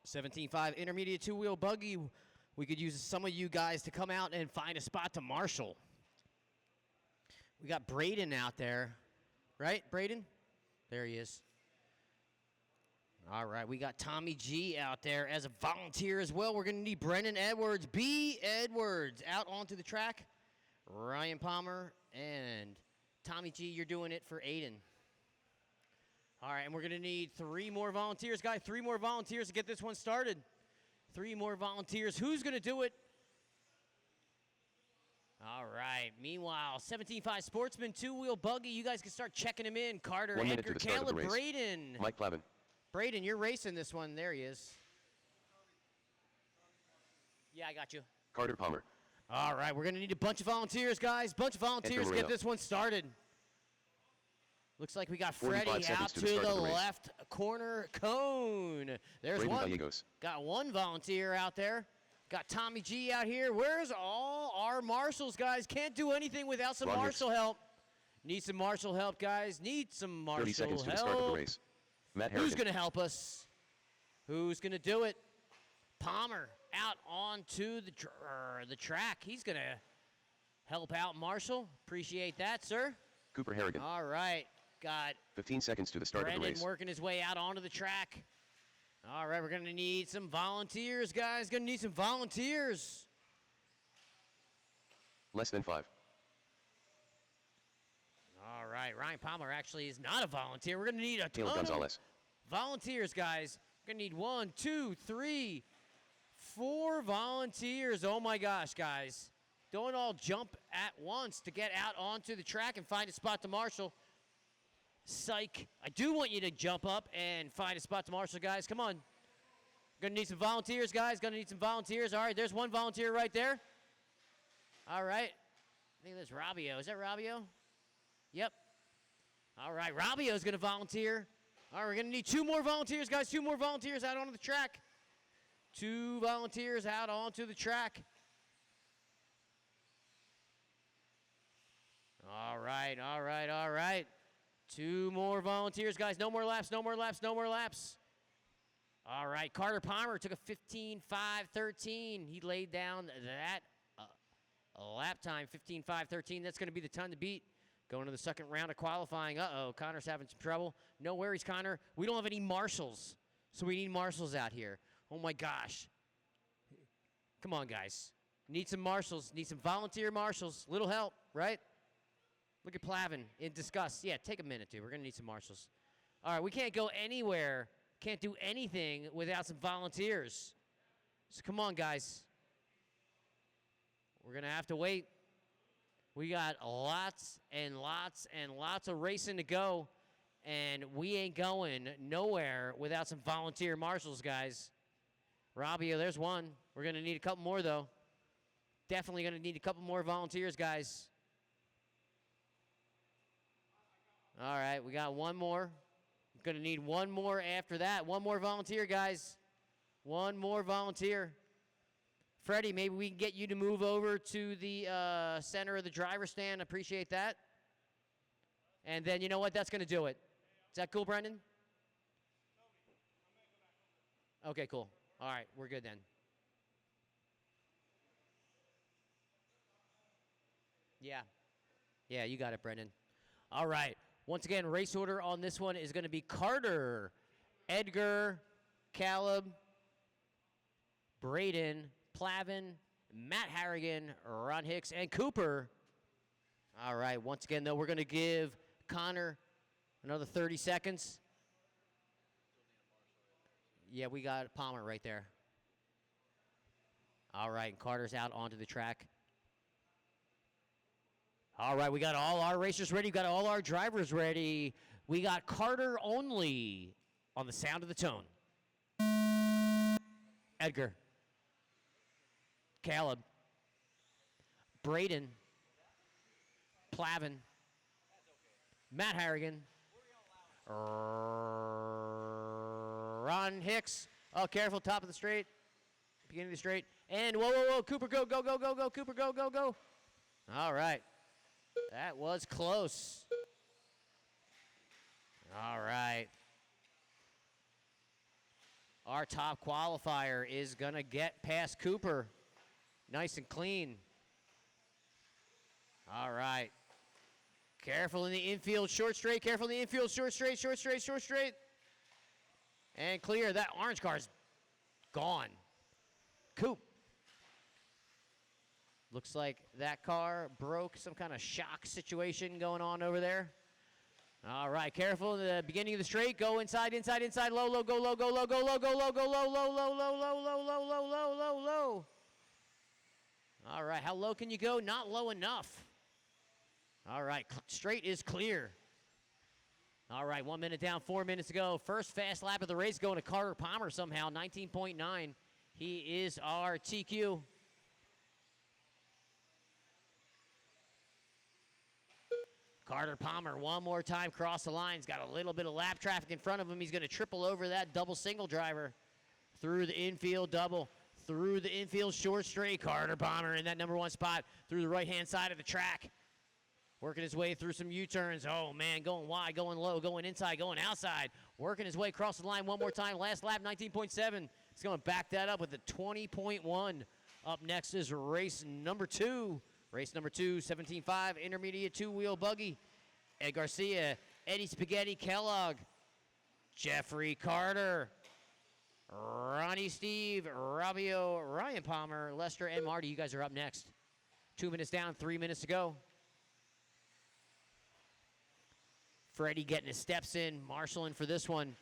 17.5 intermediate two-wheel buggy. We could use some of you guys to come out and find a spot to marshal. We got Braden out there, right, Braden? There he is. All right, we got Tommy G out there as a volunteer as well. We're going to need Brendan Edwards, B. Edwards, out onto the track. Ryan Palmer and Tommy G, you're doing it for Aiden. All right, and we're going to need 3 more volunteers, guys. 3 more volunteers to get this one started. 3 more volunteers. Who's going to do it? All right. Meanwhile, 17.5 Sportsman, two-wheel buggy. You guys can start checking him in. Carter, 1 minute Edgar, to the start of the Caleb, race. Braden. Mike Plavin. Braden, you're racing this one. There he is. Yeah, I got you. Carter Palmer. All right, we're going to need a bunch of volunteers, guys. Bunch of volunteers to get Moreno. this one started. Looks like we got 45 Freddie seconds out to to the start the of the race. left corner cone. There's Braden one. Gallegos. Got one volunteer out there. Got Tommy G out here. Where's all our marshals, guys? Can't do anything without some Ron marshal help. Need some marshal help, guys. Need some marshal 30 seconds to help. the start of the race. Matt Who's Harrigan. going to help us? Who's going to do it? Palmer out onto the track. He's going to help out Marshall. Appreciate that, sir. Cooper Harrigan. All right. Got 15 seconds to the start of the Brendan race. working his way out onto the track. All right, we're going to need some volunteers, guys. Going to need some volunteers. Less than 5. All right, Ryan Palmer actually is not a volunteer. We're going to need a Caleb ton of Gonzalez. volunteers, guys. We're going to need 1, 2, 3, 4 volunteers. Oh, my gosh, guys. Don't all jump at once to get out onto the track and find a spot to marshal. Psych. I do want you to jump up and find a spot to marshal, guys. Come on. Gonna need some volunteers, guys. Gonna need some volunteers. All right, there's one volunteer right there. All right. I think that's Rabio. Is that Rabio? Yep. All right, Rabio's gonna volunteer. All right, we're gonna need 2 more volunteers, guys. 2 more volunteers out onto the track. 2 volunteers out onto the track. All right, all right, all right. 2 more volunteers, guys. No more laps, no more laps, no more laps. All right, Carter Palmer took a 15.5.13. He laid down that lap time, 15.5.13. That's going to be the time to beat. Going to the second round of qualifying. Uh-oh, Connor's having some trouble. No worries, Connor. We don't have any marshals, so we need marshals out here. Oh, my gosh. Come on, guys. Need some marshals. Need some volunteer marshals. Little help, right? Look at Plavin in disgust. Yeah, take a minute, dude. We're going to need some marshals. All right, we can't go anywhere, can't do anything without some volunteers. So come on, guys. We're going to have to wait. We got lots and lots and lots of racing to go, and we ain't going nowhere without some volunteer marshals, guys. Rabio, there's one. We're going to need a couple more, though. Definitely going to need a couple more volunteers, guys. All right, we got one more. Going to need one more after that. One more volunteer, guys. One more volunteer. Freddie, maybe we can get you to move over to the center of the driver's stand. Appreciate that. And then, you know what? That's going to do it. Is that cool, Brendan? Okay, cool. All right, we're good then. Yeah. Yeah, you got it, Brendan. All right. Once again, race order on this one is going to be Carter, Edgar, Caleb, Braden, Plavin, Matt Harrigan, Ron Hicks, and Cooper. All right, once again, though, we're going to give Connor another 30 seconds. Yeah, we got Palmer right there. All right, Carter's out onto the track. All right, we got all our racers ready. We got all our drivers ready. We got Carter only on the sound of the tone. Edgar. Caleb. Braden. Plavin. Matt Harrigan. Ron Hicks. Oh, careful, top of the straight. Beginning of the straight. And whoa, whoa, whoa, Cooper, go, go, go, go, go, Cooper, go, go, go. All right. That was close. All right. Our top qualifier is going to get past Cooper. Nice and clean. All right. Careful in the infield, short straight. Careful in the infield, short straight, short straight, short straight. And clear. That orange car's gone. Coop. Looks like that car broke. Some kind of shock situation going on over there. All right, careful in the beginning of the straight. Go inside, inside, inside. Low, low, go, low, go, low, go, low, go, low, go, low, low, low, low, low, low, low, low, low, low, low. All right, how low can you go? Not low enough. All right, straight is clear. All right, 1 minute down, 4 minutes to go. First fast lap of the race going to Carter Palmer somehow, 19.9. He is our TQ. Carter Palmer, one more time, cross the line. He's got a little bit of lap traffic in front of him. He's going to triple over that double single driver through the infield double, through the infield short straight. Carter Palmer in that number 1 spot through the right-hand side of the track. Working his way through some U-turns. Oh, man, going wide, going low, going inside, going outside. Working his way across the line one more time. Last lap, 19.7. He's going to back that up with a 20.1. Up next is race number 2. Race number 2, 17.5, intermediate 2-wheel buggy. Ed Garcia, Eddie Spaghetti Kellogg, Jeffrey Carter, Ronnie Steve, Rabio, Ryan Palmer, Lester, and Marty. You guys are up next. 2 minutes down, 3 minutes to go. Freddie getting his steps in. Marshall in for this one.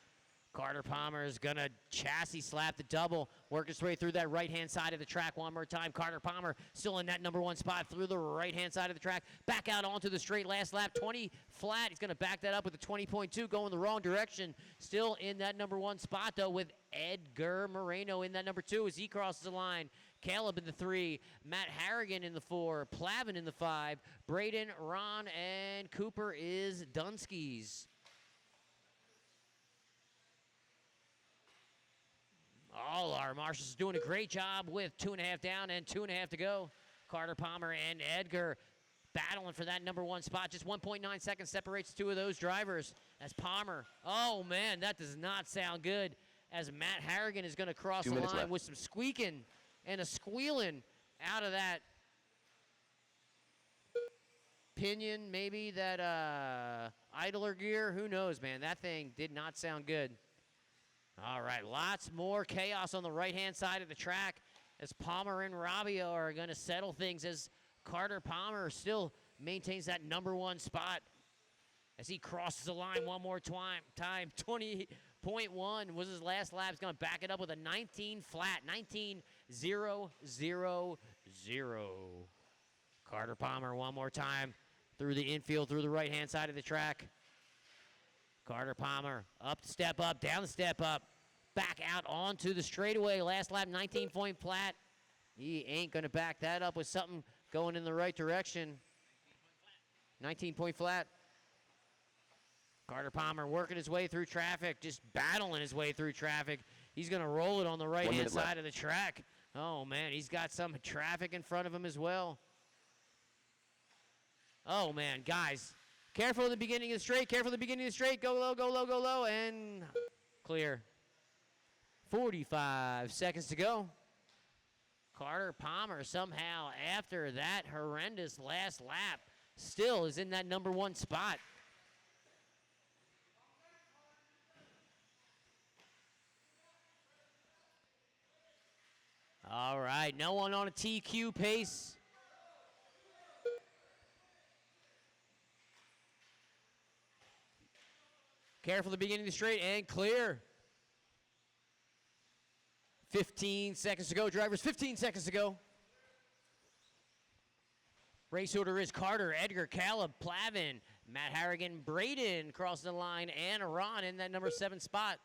Carter Palmer is going to chassis slap the double. Work his way through that right-hand side of the track one more time. Carter Palmer still in that number 1 spot through the right-hand side of the track. Back out onto the straight last lap. 20 flat. He's going to back that up with a 20.2 going the wrong direction. Still in that number 1 spot, though, with Edgar Moreno in that number 2 as he crosses the line. Caleb in the 3. Matt Harrigan in the 4. Plavin in the 5. Braden, Ron, and Cooper is Dunskies. All our marshals doing a great job with 2.5 down and 2.5 to go. Carter Palmer and Edgar battling for that number 1 spot. Just 1.9 seconds separates 2 of those drivers. As Palmer, oh man, that does not sound good. As Matt Harrigan is going to cross the line left. with some squeaking and a squealing out of that pinion, maybe that idler gear. Who knows, man? That thing did not sound good. All right, lots more chaos on the right-hand side of the track as Palmer and Rabio are going to settle things as Carter Palmer still maintains that number 1 spot as he crosses the line one more time. 20.1 was his last lap. He's going to back it up with a 19 flat, 19.000. Carter Palmer one more time through the infield, through the right-hand side of the track. Carter Palmer, up the step up, down the step up, back out onto the straightaway. Last lap, 19-point flat. He ain't going to back that up with something going in the right direction. 19-point flat. Carter Palmer working his way through traffic, just battling his way through traffic. He's going to roll it on the right-hand side of the track. Oh, man, he's got some traffic in front of him as well. Oh, man, guys. Careful at the beginning of the straight. Careful at the beginning of the straight. Go low, go low, go low, and clear. 45 seconds to go. Carter Palmer somehow, after that horrendous last lap, still is in that number 1 spot. All right, no one on a TQ pace. Careful at the beginning of the straight and clear. 15 seconds to go, drivers. 15 seconds to go. Race order is Carter, Edgar, Caleb, Plavin, Matt Harrigan, Braden crossing the line, and Ron in that number 7 spot.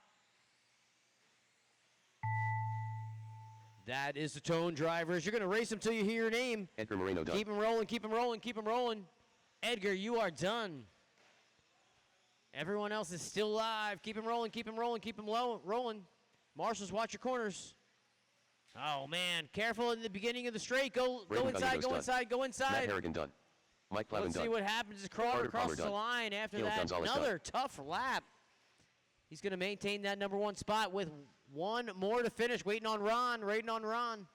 That is the tone, drivers. You're going to race them till you hear your name. Edgar Moreno done. Keep them rolling, keep them rolling, keep them rolling. Edgar, you are done. Everyone else is still live. Keep him rolling, keep him rolling, keep him rolling. Marshals, watch your corners. Oh, man. Careful in the beginning of the straight. Go inside, go inside, go inside. Matt Harrigan done. Mike Plavin Let's done. see what happens as Carter crosses the done. line after Caleb that. Gonzalez Another done. tough lap. He's going to maintain that number 1 spot with 1 more to finish. Waiting on Ron, waiting on Ron.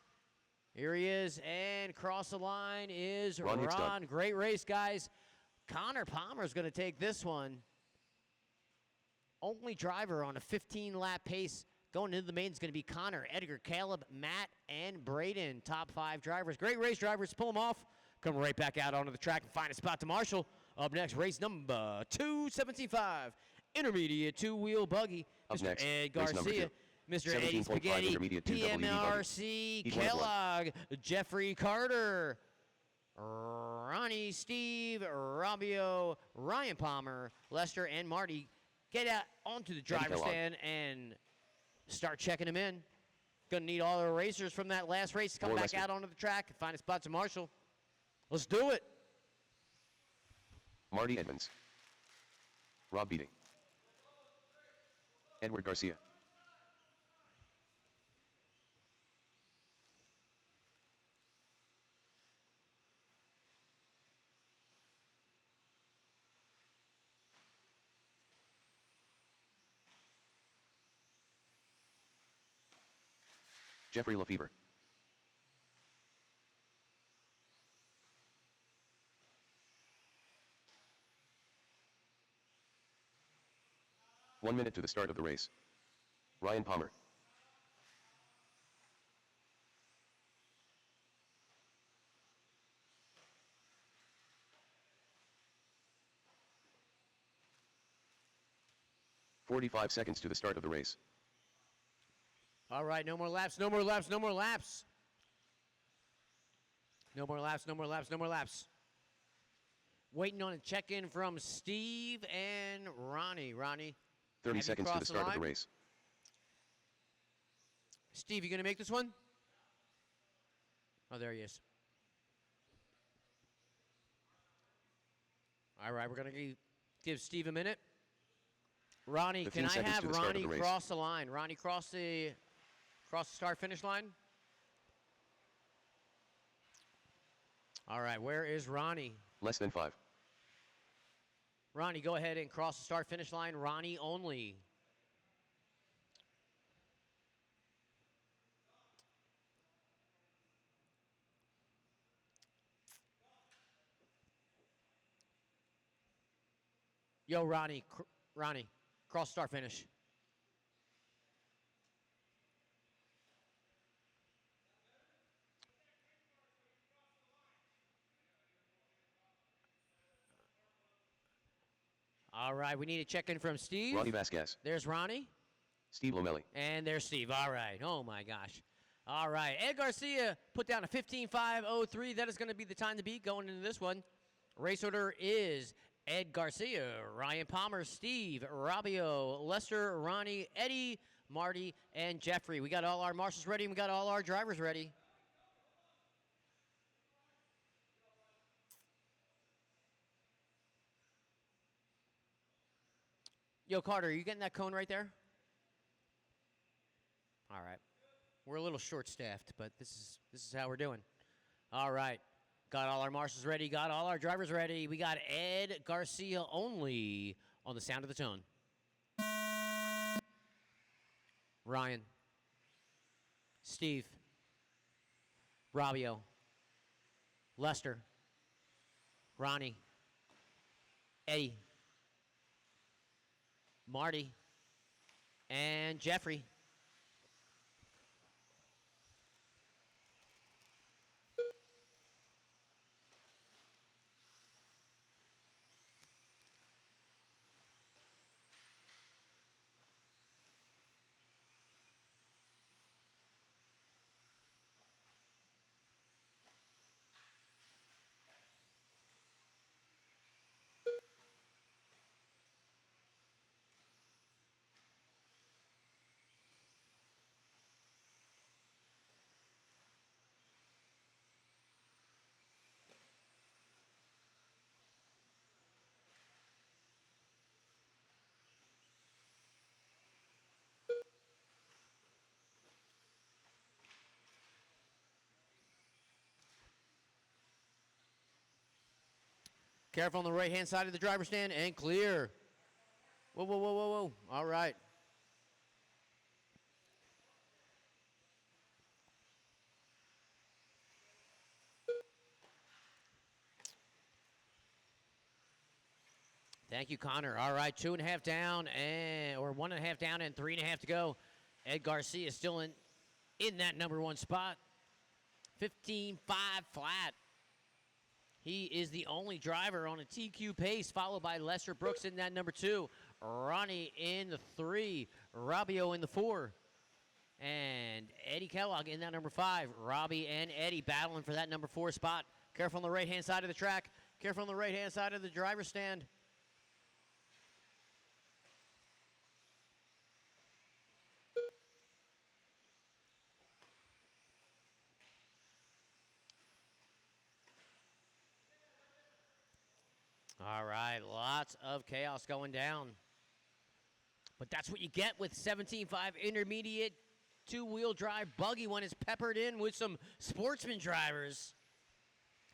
Here he is, and cross the line is Ron Hicks done. Great race, guys. Connor Palmer is going to take this one. Only driver on a 15-lap pace going into the main is going to be Connor, Edgar, Caleb, Matt, and Braden. Top 5 drivers. Great race, drivers. Pull them off. Come right back out onto the track and find a spot to marshal. Up next, race number 275. Intermediate 2-wheel buggy. Up Mr. next, Ed race number Garcia. 2. Mr. Eddie 17.5 Spaghetti. intermediate 2 WD buggy. PMRC Each one is one. Kellogg. Jeffrey Carter. Ronnie, Steve, Rabio, Ryan Palmer, Lester, and Marty. Get out onto the driver's Kellogg. stand and start checking them in. Gonna need all the racers from that last race to come back Lester. out onto the track and find a spot to marshal. Let's do it. Marty Edmonds. Rob Beating. Edward Garcia. Jeffrey Lefevre. One minute to the start of the race. Ryan Palmer. 45 seconds to the start of the race. All right, no more laps, no more laps, no more laps. No more laps, no more laps, no more laps. Waiting on a check-in from Steve and Ronnie. Ronnie, 30 have you seconds to the crossed start of the line? race. Steve, you going to make this one? Oh, there he is. All right, we're going to give Steve a minute. Ronnie, 15 can I seconds have to the start of Ronnie the race. cross the line? Ronnie, cross the start-finish line. All right, where is Ronnie? Less than 5. Ronnie, go ahead and cross the start-finish line. Ronnie only. Yo, Ronnie, Ronnie, cross start-finish. All right, we need a check-in from Steve. Ronnie Vasquez. There's Ronnie. Steve Lomelli. And there's Steve. All right. Oh, my gosh. All right. Ed Garcia put down a 15.503. That is going to be the time to beat going into this one. Race order is Ed Garcia, Ryan Palmer, Steve, Rabio, Lester, Ronnie, Eddie, Marty, and Jeffrey. We got all our marshals ready, and we got all our drivers ready. Yo, Carter, are you getting that cone right there? All right. We're a little short-staffed, but this is how we're doing. All right. Got all our marshals ready. Got all our drivers ready. We got Ed Garcia only on the sound of the tone. Ryan. Steve. Rabio. Lester. Ronnie. Eddie. Marty. And Jeffrey. Careful on the right-hand side of the driver's stand and clear. Whoa, whoa, whoa, whoa, whoa. All right. Thank you, Connor. All right, 2.5 down, or 1.5 down and 3.5 to go. Ed Garcia is still in that number one spot. 15.5 flat. He is the only driver on a TQ pace, followed by Lester Brooks in that number 2. Ronnie in the 3. Rabio in the 4. And Eddie Kellogg in that number 5. Robbie and Eddie battling for that number 4 spot. Careful on the right-hand side of the track. Careful on the right-hand side of the driver's stand. All right, lots of chaos going down. But that's what you get with 17.5 intermediate two-wheel drive buggy when it's peppered in with some sportsman drivers.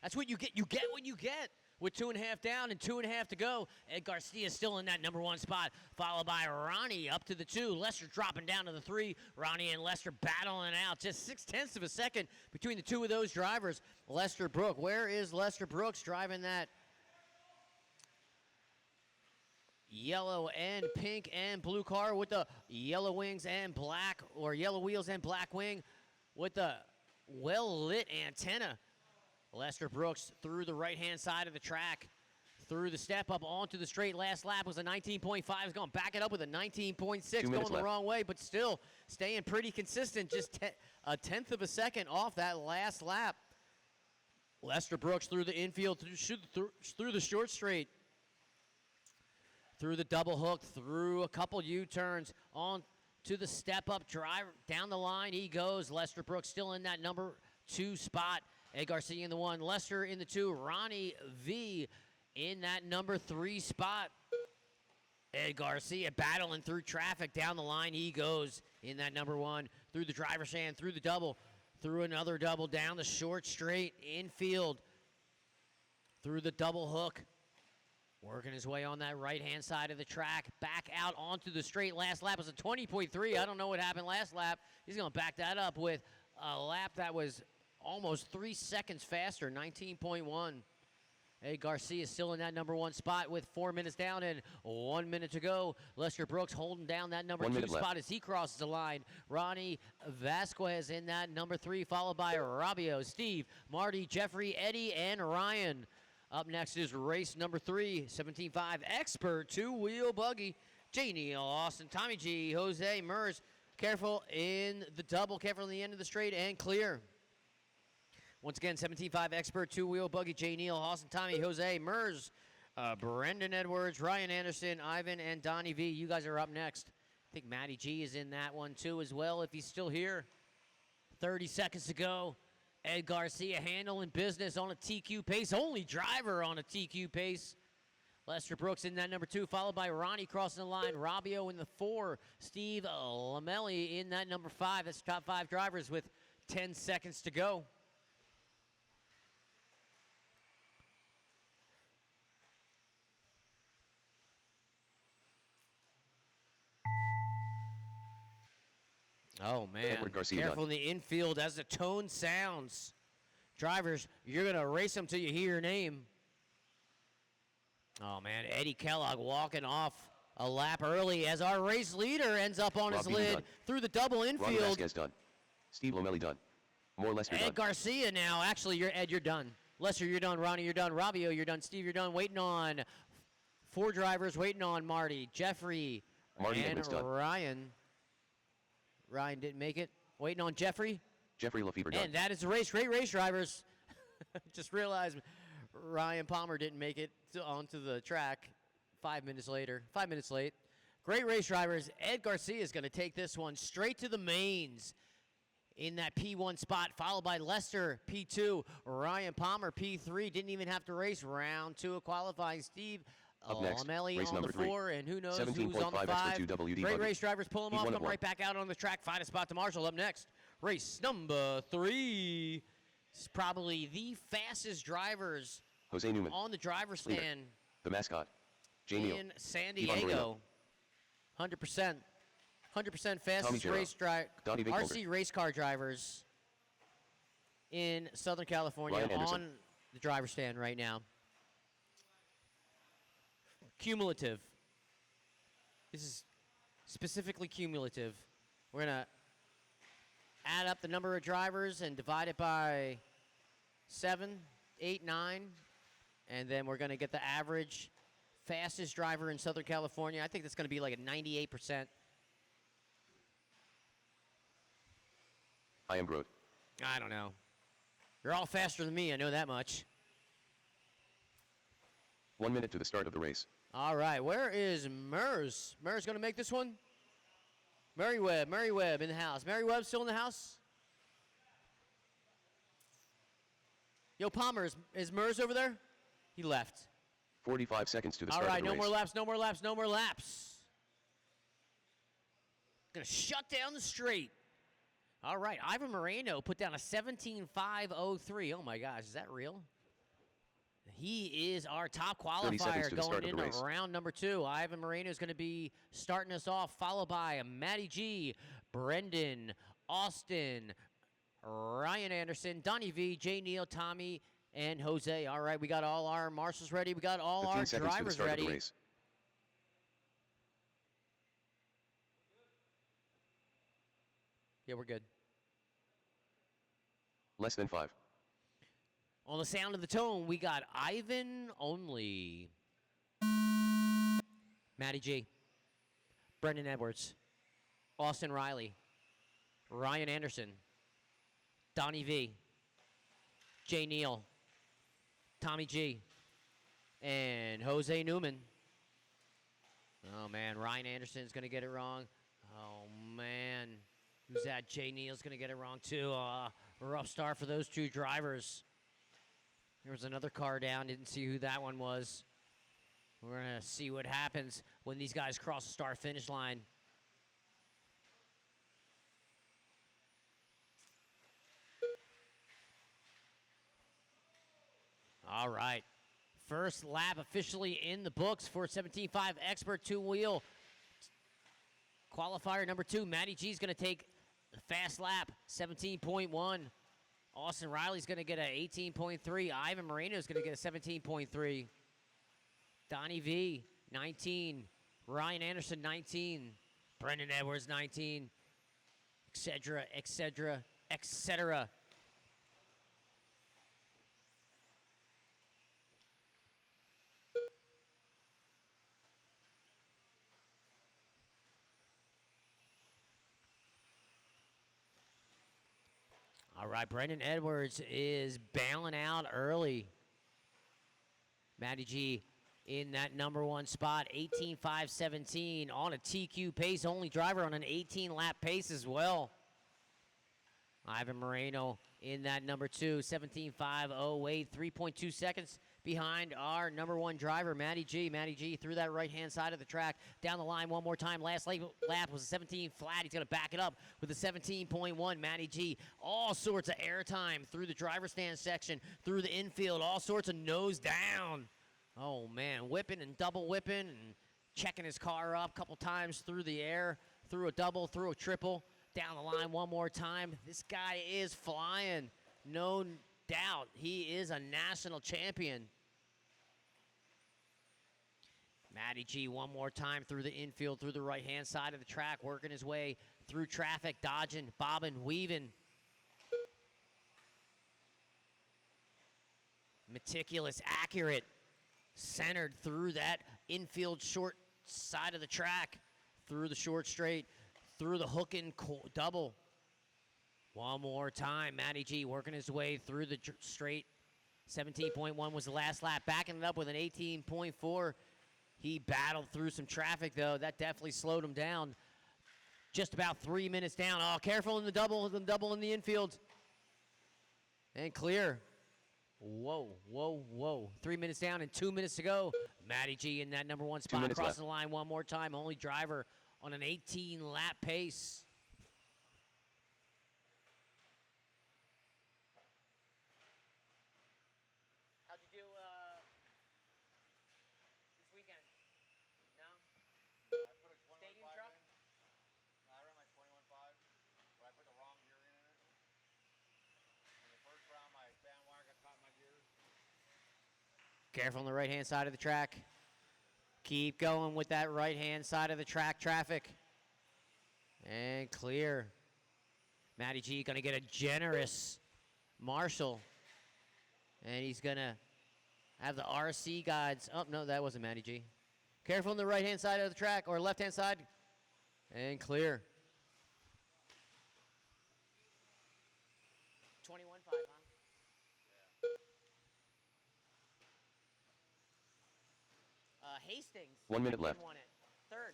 That's what you get. You get what you get with 2.5 down and 2.5 to go. Ed Garcia still in that number 1 spot, followed by Ronnie up to the 2. Lester dropping down to the 3. Ronnie and Lester battling out. Just 0.6 of a second between the two of those drivers. Lester Brooks. Where is Lester Brooks driving that yellow and pink and blue car with the yellow wings and black, or yellow wheels and black wing with the well-lit antenna? Lester Brooks through the right-hand side of the track, through the step up onto the straight. Last lap was a 19.5. He's going to back it up with a 19.6, 2 minutes going the left. wrong way, but still staying pretty consistent, just a tenth of a second off that last lap. Lester Brooks through the infield, through the short straight, through the double hook, through a couple U-turns, on to the step-up drive. Down the line he goes. Lester Brooks still in that number 2 spot. Ed Garcia in the 1, Lester in the 2, Ronnie V in that number 3 spot. Ed Garcia battling through traffic. Down the line he goes in that number 1, through the driver's stand, through the double, through another double, down the short straight, infield, through the double hook, working his way on that right-hand side of the track, back out onto the straight. Last lap was a 20.3. I don't know what happened last lap. He's going to back that up with a lap that was almost 3 seconds faster, 19.1. Hey, Garcia still in that number 1 spot with 4 minutes down and 1 minute to go. Lester Brooks holding down that number 2 spot as he crosses the line. Ronnie Vasquez in that number 3, followed by Rabio, Steve, Marty, Jeffrey, Eddie, and Ryan. Up next is race number 3, 17.5 Expert 2-wheel buggy. J. Neal, Austin, Tommy G, Jose, Mers. Careful in the double, careful in the end of the straight, and clear. Once again, 17.5 Expert 2-wheel buggy, J. Neal, Austin, Tommy, Jose, Mers, Brendan Edwards, Ryan Anderson, Ivan, and Donnie V. You guys are up next. I think Matty G is in that one too as well, if he's still here. 30 seconds to go. Ed Garcia handling business on a TQ pace. Only driver on a TQ pace. Lester Brooks in that number 2, followed by Ronnie crossing the line. Rabio in the 4. Steve Lamelli in that number 5. That's top 5 drivers with 10 seconds to go. Oh, man. Edward Garcia Careful done. in the infield as the tone sounds. Drivers, you're going to race them till you hear your name. Oh, man. Eddie Kellogg walking off a lap early as our race leader ends up on his Rob Beaton lid done. through the double Ronnie infield. Vasquez done. Steve Lomelli done. More Lester Ed done. Garcia now. Actually, Ed, you're done. Lester, you're done. Ronnie, you're done. Rabio, you're done. Steve, you're done. Waiting on 4 drivers. Waiting on Marty, Jeffrey, Marty and Edmonds done. Ryan. Ryan didn't make it. Waiting on Jeffrey. Jeffrey Lefebvre done. And that is the race. Great race, drivers. Just realized Ryan Palmer didn't make it onto the track 5 minutes later. 5 minutes late. Great race, drivers. Ed Garcia is going to take this one straight to the mains in that P1 spot, followed by Lester, P2. Ryan Palmer, P3. Didn't even have to race round 2 of qualifying. Steve Up next, Lamelli race on the number 3. 4, and who knows who's on the 17.5 5. Expert 2 WD Great buggy. race, drivers. Pull them He's off, one come at right back out on the track. Find a spot to Marshall. Up next, race number 3. This is probably the fastest drivers Jose Newman. on the driver's Leader. stand The mascot. J. Neal. in San Ivan Diego. 100%. 100% fastest Giro. race drive. Donnie Vinkholder. RC race car drivers in Southern California Ryan Anderson. on the driver's stand right now. Cumulative. This is specifically cumulative. We're going to add up the number of drivers and divide it by 7, 8, 9, and then we're going to get the average fastest driver in Southern California. I think that's going to be like a 98%. I am Groot. I don't know. You're all faster than me, I know that much. 1 minute to the start of the race. All right, where is Mers? Mers going to make this one? Murray Webb in the house. Murray Webb still in the house? Yo, Palmer, is Mers over there? He left. 45 seconds to the All start right, of the no race. more laps, no more laps, no more laps. Gonna shut down the straight. All right, Ivan Moreno put down a 17.503. Oh my gosh, is that real? He is our top 30 seconds qualifier to the start going of the into race. round number 2. Ivan Moreno is going to be starting us off, followed by Matty G, Brendan, Austin, Ryan Anderson, Donnie V, J. Neal, Tommy, and Jose. All right, we got all our marshals ready. We got all 15 our seconds to the drivers start of ready. the race. Yeah, we're good. Less than 5. On the sound of the tone, we got Ivan only. Matty G. Brendan Edwards. Austin Riley. Ryan Anderson. Donnie V. Jay Neal. Tommy G. And Jose Newman. Oh, man. Ryan Anderson's going to get it wrong. Oh, man. Who's that? Jay Neal's going to get it wrong, too. Rough start for those two drivers. There was another car down. Didn't see who that one was. We're going to see what happens when these guys cross the start-finish line. All right. First lap officially in the books for 17.5 Expert two-wheel. Qualifier number 2, Matty G's going to take the fast lap, 17.1. Austin Riley's going to get an 18.3. Ivan Moreno's going to get a 17.3. Donnie V, 19. Ryan Anderson, 19. Brendan Edwards, 19. Etc., etc., etc. All right, Brendan Edwards is bailing out early. Matty G in that number 1 spot, 18.517 on a TQ pace. Only driver on an 18-lap pace as well. Ivan Moreno in that number 2, 17.508, 3.2 seconds behind our number 1 driver, Matty G. Matty G through that right-hand side of the track. Down the line one more time. Last lap was a 17 flat. He's going to back it up with a 17.1. Matty G, all sorts of airtime through the driver's stand section, through the infield, all sorts of nose down. Oh, man, whipping and double whipping and checking his car up a couple times through the air, through a double, through a triple. Down the line one more time. This guy is flying. No doubt. He is a national champion. Matty G one more time through the infield, through the right-hand side of the track, working his way through traffic, dodging, bobbing, weaving. Meticulous, accurate, centered through that infield short side of the track, through the short straight, through the hook and double. One more time, Matty G working his way through the straight. 17.1 was the last lap, backing it up with an 18.4. He battled through some traffic, though. That definitely slowed him down. Just about 3 minutes down. Oh, careful in the double in the infield. And clear. Whoa, whoa, whoa. 3 minutes down and 2 minutes to go. Matty G in that number 1 spot, crossing the line one more time. Only driver on an 18-lap pace. How'd you do this weekend? No? I put a 21.5 Stadium truck? in. I ran my 21.5, but I put the wrong gear in it. In the first round, my fan wire got caught in my gears. Careful on the right-hand side of the track. Keep going with that right-hand side of the track traffic. And clear. Matty G going to get a generous Marshall. And he's going to have the RC guides. Oh, no, that wasn't Matty G. Careful on the right-hand side of the track, or left-hand side. And clear. 21.5, huh? Hastings. 1 minute left. Won it. Third.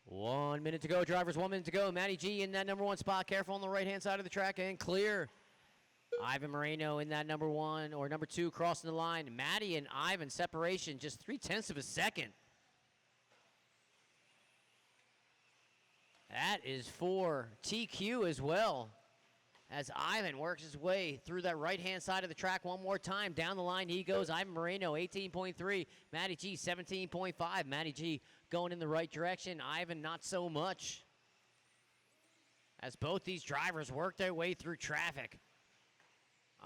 1 minute to go, drivers. 1 minute to go. Matty G in that number 1 spot. Careful on the right-hand side of the track and clear. Ivan Moreno in that number 1 or number 2 crossing the line. Matty and Ivan separation just 0.3 of a second. That is for TQ as well, as Ivan works his way through that right-hand side of the track one more time. Down the line he goes. Ivan Moreno, 18.3. Matty G, 17.5. Matty G going in the right direction. Ivan, not so much. As both these drivers work their way through traffic.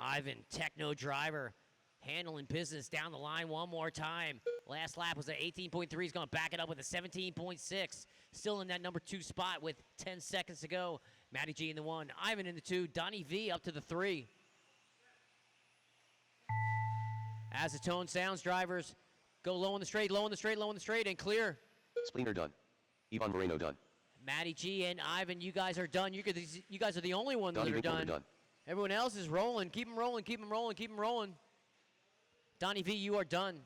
Ivan, techno driver, handling business down the line one more time. Last lap was at 18.3. He's going to back it up with a 17.6. Still in that number 2 spot with 10 seconds to go. Matty G in the 1, Ivan in the 2, Donnie V up to the 3. As the tone sounds, drivers, go low in the straight, low in the straight, low in the straight, and clear. Spleener done. Ivan Moreno done. Matty G and Ivan, you guys are done. You guys are the only ones Donnie that are Winkler done. Everyone else is rolling. Keep them rolling, keep them rolling, keep them rolling. Donnie V, you are done.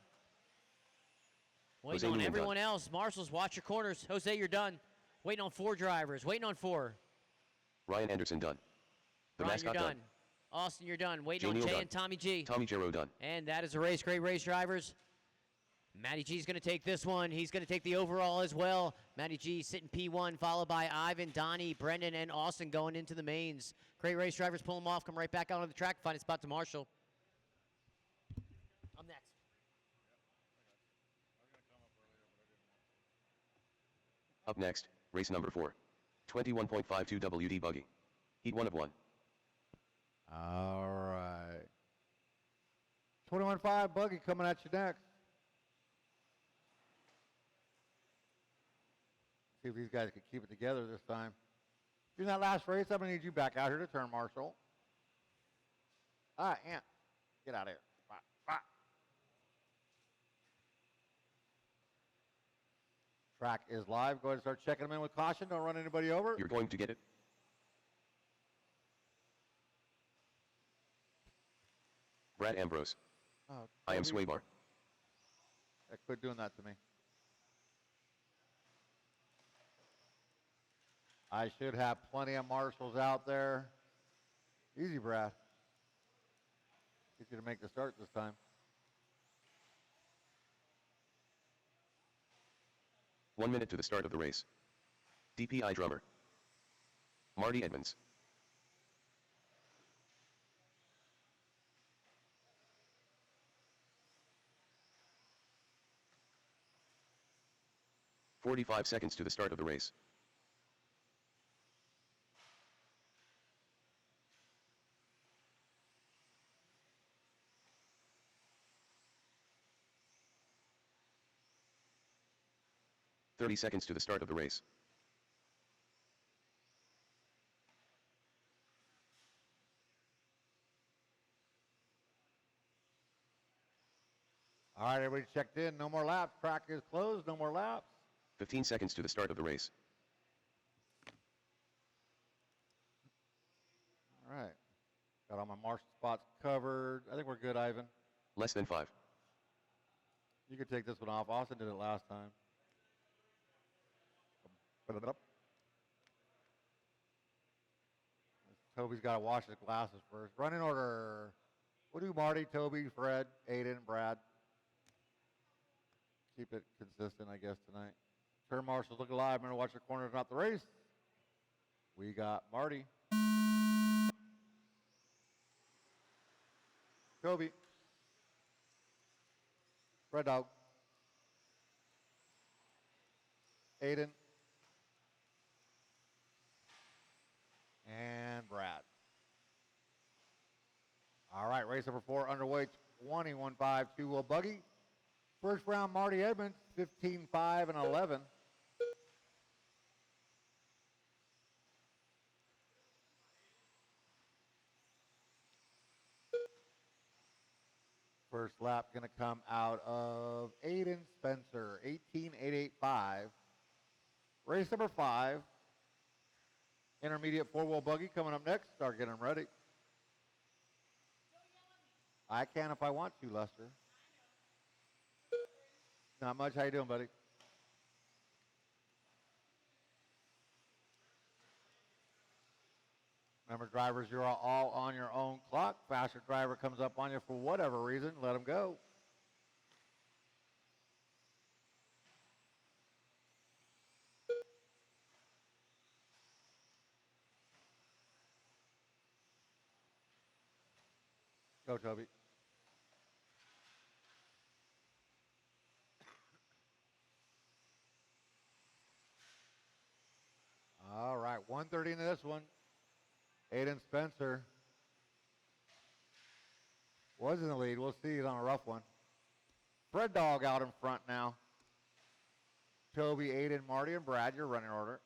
Waiting Jose on Newman everyone done. else. Marshals, watch your corners. Jose, you're done. Waiting on 4 drivers. Waiting on 4. Ryan Anderson done. The Ryan, mascot you're done. done. Austin, you're done. Waiting Jay on Neal Jay done. and Tommy G. Tommy Jarrow done. And that is a race. Great race, drivers. Matty G's going to take this one. He's going to take the overall as well. Matty G sitting P1, followed by Ivan, Donnie, Brendan, and Austin going into the mains. Great race, drivers. Pull them off. Come right back out on the track. Find a spot to marshal. I'm next. Up next, race number 4. 21.52 WD buggy. Heat 1 of 1. All right. 21.5 buggy coming at you next. See if these guys can keep it together this time. In that last race, I'm going to need you back out here to turn marshal. All right, Ant. Get out of here. Bye. Bye. Track is live. Go ahead and start checking them in with caution. Don't run anybody over. You're going to get it. Brad Ambrose. Oh, I am Toby. Swaybar. Quit doing that to me. I should have plenty of marshals out there. Easy, Brad. Get you to make the start this time. One minute to the start of the race. DPI drummer. Marty Edmonds. "45 seconds to the start of the race. "30 seconds to the start of the race. All right, everybody checked in. No more laps. Track is closed. No more laps. 15 seconds to the start of the race. All right. Got all my marshal spots covered. I think we're good, Ivan. Less than 5. You could take this one off. Austin did it last time. Put it up. Toby's got to wash his glasses first. Running order. We'll do Marty, Toby, Fred, Aiden, Brad. Keep it consistent, I guess, tonight. Turn marshals look alive. Remember to watch your corners, not the race. We got Marty. Toby. Red Dog. Aiden. And Brad. All right, race number 4 underway. 21.5 two-wheel buggy. First round, Marty Edmonds, 15.5 and 11. First lap going to come out of Aiden Spencer, 18.885. Race number 5. Intermediate 4-wheel buggy coming up next. Start getting them ready. I can if I want to, Lester. Not much. How you doing, buddy? Remember, drivers, you're all on your own clock. Faster driver comes up on you for whatever reason, let him go. Go, Toby. All right, 1:30 into this one. Aiden Spencer was in the lead. We'll see. He's on a rough one. Fred Dog out in front now. Toby, Aiden, Marty, and Brad, your running order.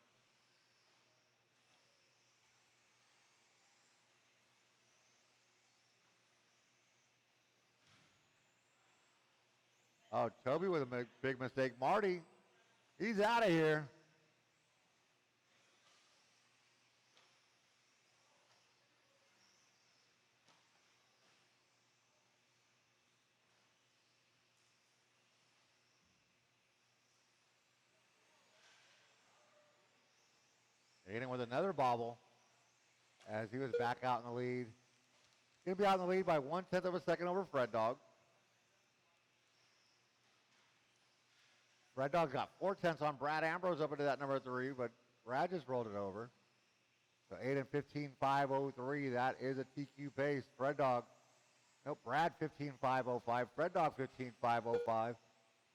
Oh, Toby with a big mistake. Marty, he's out of here. Aiden with another bobble as he was back out in the lead. Going to be out in the lead by 1/10 of a second over Fred Dog. Fred Dog's got 4/10 on Brad Ambrose up into that number 3, but Brad just rolled it over. So Aiden 15.503. That is a TQ pace. Fred Dog. Nope, Brad 15.505. Fred Dog 15.505.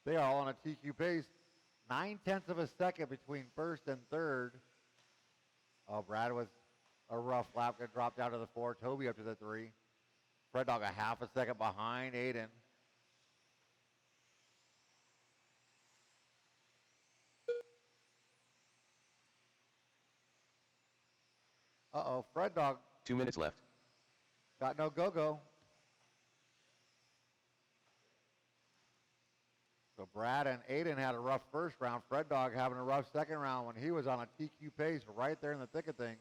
They are all on a TQ pace. 9/10 of a second between first and third. Oh, Brad with a rough lap. Got dropped out to the 4. Toby up to the 3. Fred Dog a half a second behind Aiden. Uh-oh, Fred Dog 2 minutes left. got no go-go. So Brad and Aiden had a rough first round. Fred Dog having a rough second round when he was on a TQ pace right there in the thick of things.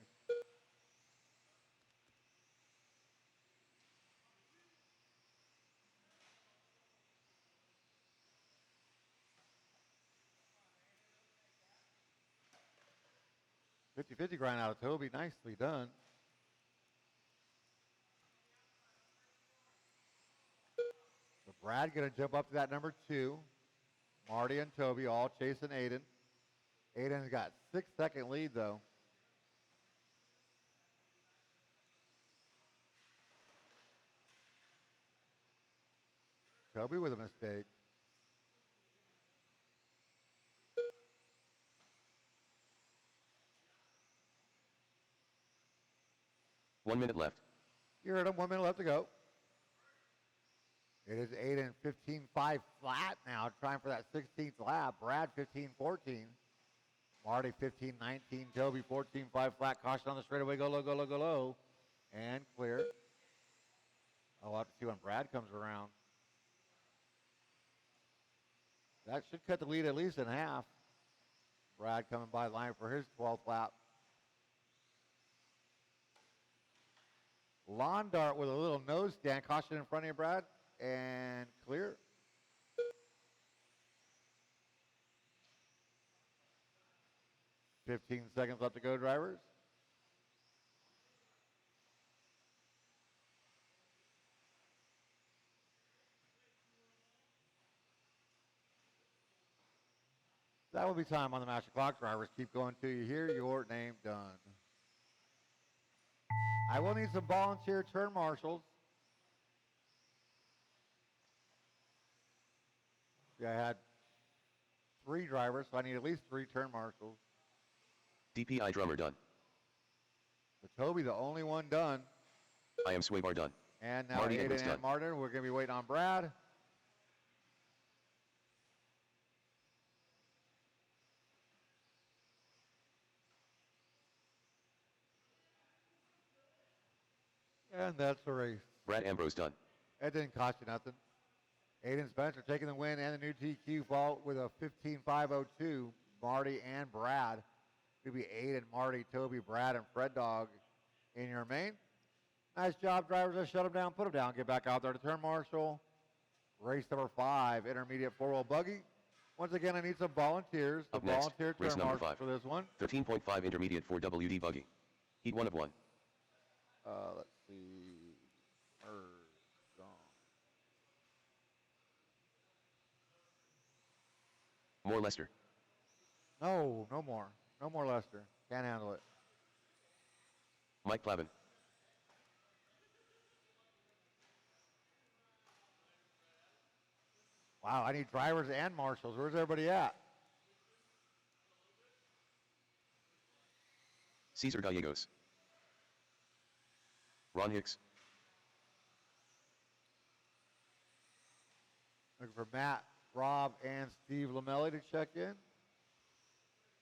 Fifty-fifty grind out of Toby. Nicely done. So Brad going to jump up to that number 2. Marty and Toby all chasing Aiden. Aiden's got 6-second lead, though. Toby with a mistake. One minute left. You heard him. 1 minute left to go. It is Aiden 15.5 flat now, trying for that 16th lap. Brad 15.14. Marty 15.19. Toby 14.5 flat. Caution on the straightaway. Go low, go low, go low. And clear. I'll have to see when Brad comes around. That should cut the lead at least in half. Brad coming by line for his 12th lap. Lawn dart with a little nose stand. Caution in front of you, Brad. And clear. "15 seconds left to go, drivers." That will be time on the master clock. Drivers, keep going till you hear your name done. I will need some volunteer turn marshals. Yeah, I had 3 drivers, so I need at least 3 turn marshals. DPI drummer done. So Toby, the only one done. I am Swaybar done. And now Marty Aiden Edwards and done. Martin. We're going to be waiting on Brad. And that's the race. Brad Ambrose done. That didn't cost you nothing. Aiden Spencer taking the win and the new TQ vault with a 15.502. Marty and Brad. It'll be Aiden, Marty, Toby, Brad, and Fred Dog in your main. Nice job, drivers. Let's shut them down, put them down, get back out there to turn marshal. Race number 5, intermediate 4-wheel buggy. Once again, I need some volunteers. Up next, Volunteer race turn number marshal 5. for this one. 13.5 intermediate 4WD buggy. Heat 1 of 1. Let's see. Gone. More Lester. No, no more. No more Lester. Can't handle it. Mike Plavin. Wow, I need drivers and marshals. Where's everybody at? Cesar Gallegos. Ron Hicks. Looking for Matt, Rob, and Steve Lamelli to check in.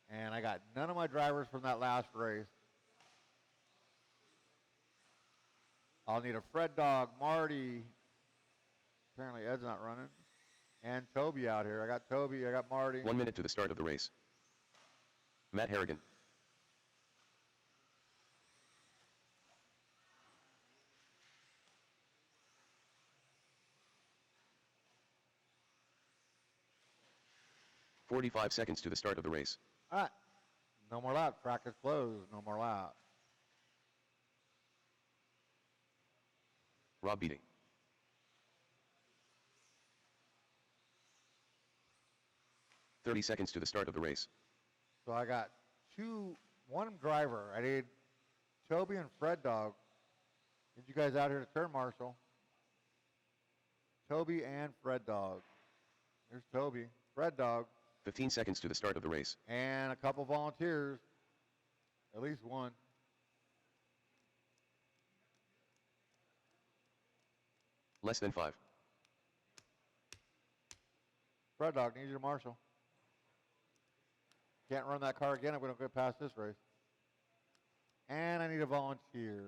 And I got none of my drivers from that last race. I'll need a Fred Dog, Marty. Apparently Ed's not running. and Toby out here. I got Toby, I got Marty. 1 minute to the start of the race. Matt Harrigan. "45 seconds to the start of the race. All right. No more laps. Track is closed. No more laps. Rob Beatty. "30 seconds to the start of the race. So I got one driver. I need Toby and Fred Dog. Get you guys out here to turn marshal. Toby and Fred Dog. There's Toby. Fred Dog. 15 seconds to the start of the race. And a couple volunteers. At least one. Less than 5. Fred Dog needs your marshal. Can't run that car again if we don't get past this race. And I need a volunteer.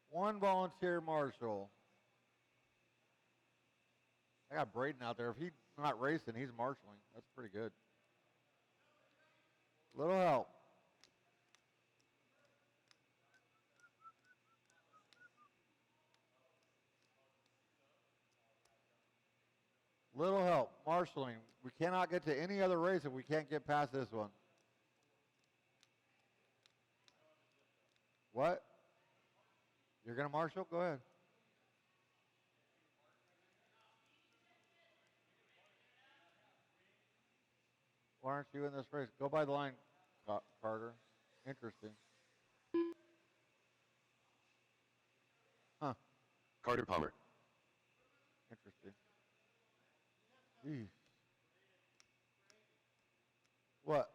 One volunteer marshal. I got Braden out there. If he's not racing, he's marshaling. That's pretty good. Little help. Little help. Marshaling. We cannot get to any other race if we can't get past this one. What? You're going to marshal? Go ahead. Why aren't you in this race? Go by the line, Carter. Interesting. Huh. Carter Palmer. Interesting. Eesh. What?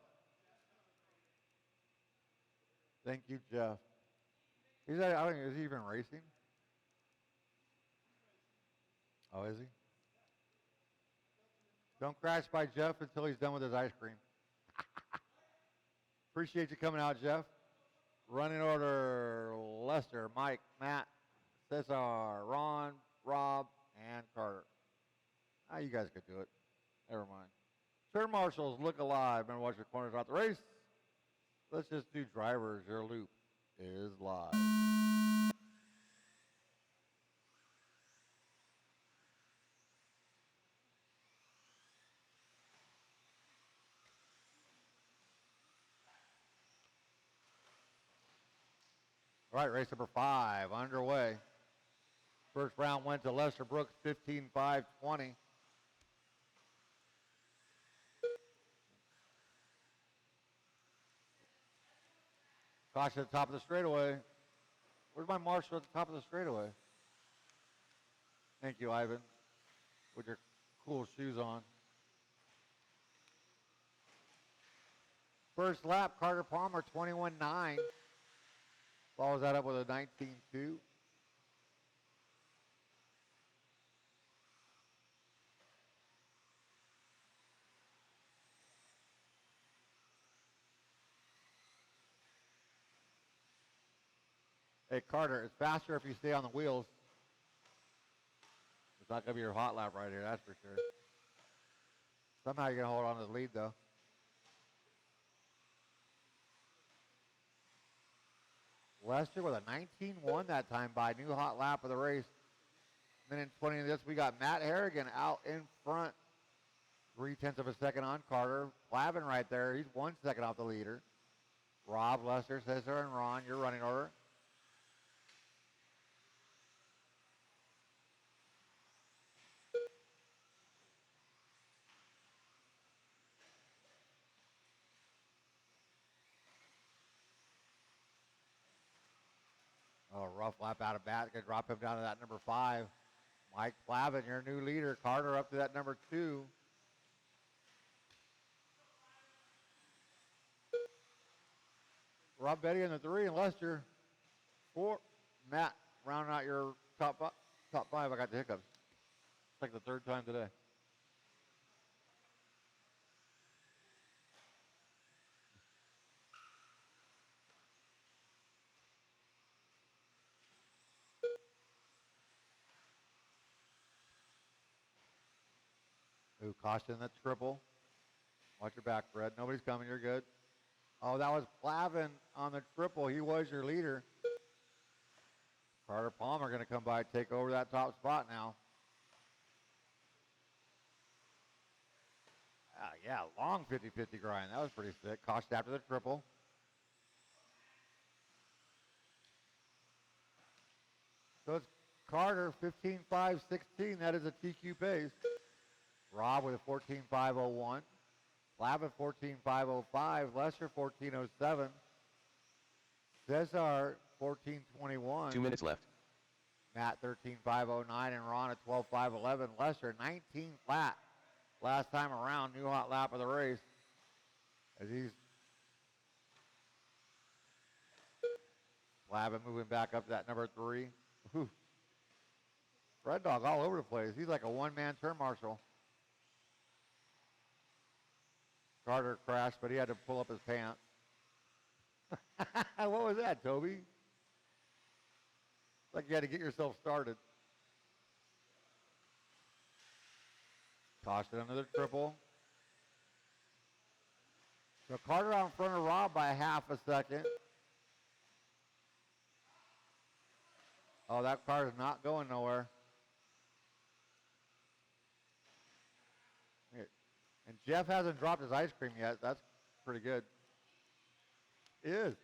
Thank you, Jeff. Is he even racing? Oh, is he? Don't crash by Jeff until he's done with his ice cream. Appreciate you coming out, Jeff. Running order: Lester, Mike, Matt, Cesar, Ron, Rob, and Carter. Ah, you guys could do it. Never mind. Turn marshals, look alive. Remember, watch your corners throughout the race. Let's just do drivers. Your loop is live. All right, race number 5 underway. First round went to Lester Brooks, 15-5-20. Caution at the top of the straightaway. Where's my marshal at the top of the straightaway? Thank you, Ivan, with your cool shoes on. First lap, Carter Palmer, 21-9. Follows that up with a 19-2. Hey, Carter, it's faster if you stay on the wheels. It's not going to be your hot lap right here, that's for sure. Somehow you're going to hold on to the lead, though. Lester with a 19-1 that time by new hot lap of the race. Minute 20 of this, we got Matt Harrigan out in front. 0.3 of a second on Carter. Flavin right there. He's 1 second off the leader. Rob, Lester, Cesar, and Ron, your running order. Oh, rough lap out of bat. Gonna drop him down to that number 5. Mike Flavin, your new leader. Carter up to that number 2. Rob Betty in the 3 and Lester 4. Matt, rounding out your top 5. I got the hiccups. It's like the 3rd time today. Ooh, caution that triple. Watch your back, Fred. Nobody's coming. You're good. Oh, that was Plavin on the triple. He was your leader. Carter Palmer going to come by and take over that top spot now. Yeah, long 50-50 grind. That was pretty sick. Caution after the triple. So it's Carter 15.5.16. That is a TQ pace. Rob with a 14.5.01. Plavin 14.5.05. Lester 14.07. Cesar 14.21. 2 minutes left. Matt 13.509 and Ron at 12.511. Lester 19 flat. Last time around, new hot lap of the race. As he's Plavin moving back up to that number 3. Whew. Red Dog all over the place. He's like a one-man turn marshal. Carter crashed, but he had to pull up his pants. What was that, Toby? Like you had to get yourself started. Caution another triple. So Carter out in front of Rob by half a second. Oh, that car is not going nowhere. And Jeff hasn't dropped his ice cream yet. That's pretty good. He is.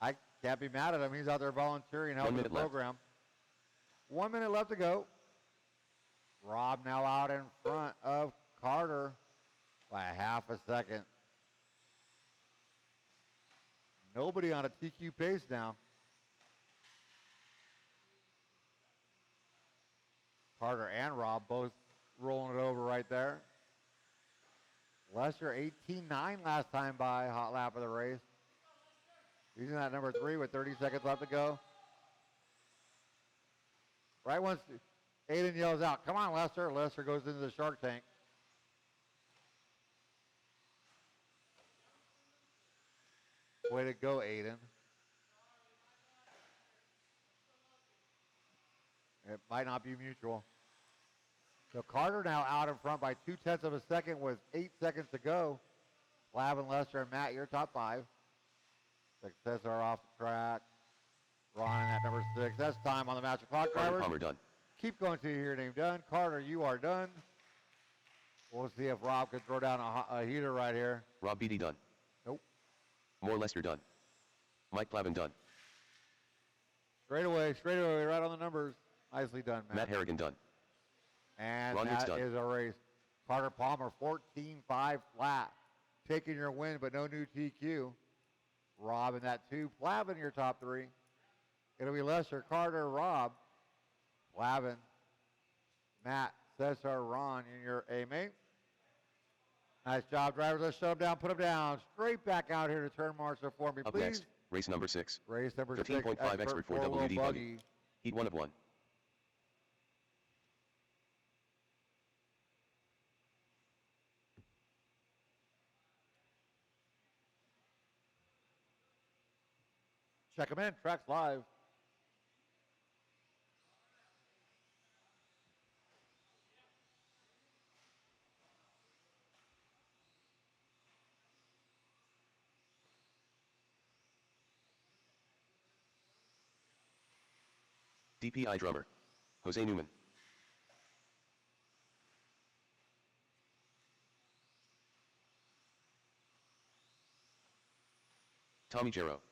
I can't be mad at him. He's out there volunteering, helping the program. 1 minute left to go. Rob now out in front of Carter by a half a second. Nobody on a TQ pace now. Carter and Rob both rolling it over right there. Lester 18.9 last time by, hot lap of the race. Using that number 3 with 30 seconds left to go. Right once Aiden yells out, "Come on, Lester." Lester goes into the shark tank. Way to go, Aiden. It might not be mutual. So Carter now out in front by 0.2 of a second with 8 seconds to go. Plavin, Lester, and Matt, your top 5. Cesar off the track. Ron in at number 6. That's time on the master clock, Carter drivers. Palmer done. Keep going till you hear your name done. Carter, you are done. We'll see if Rob can throw down a heater right here. Rob BD done. Nope. More Lester done. Mike Plavin done. Straight away, right on the numbers. Nicely done, Matt. Matt Harrigan done. And Ron Hicks that done. is a race. Carter Palmer, 14.5 flat. Taking your win, but no new TQ. Rob in that 2. Plavin, your top 3. It'll be Lester, Carter, Rob, Plavin, Matt, Cesar, Ron in your A main. Nice job, drivers. Let's shut them down, put them down. Straight back out here to turn marshal for me, Up please. next, race number 6. Race number 6. 13.5 expert for WD buggy. Heat 1 of 1. Check them in. Tracks live. DPI drummer. Jose Newman. Tommy Jarrow.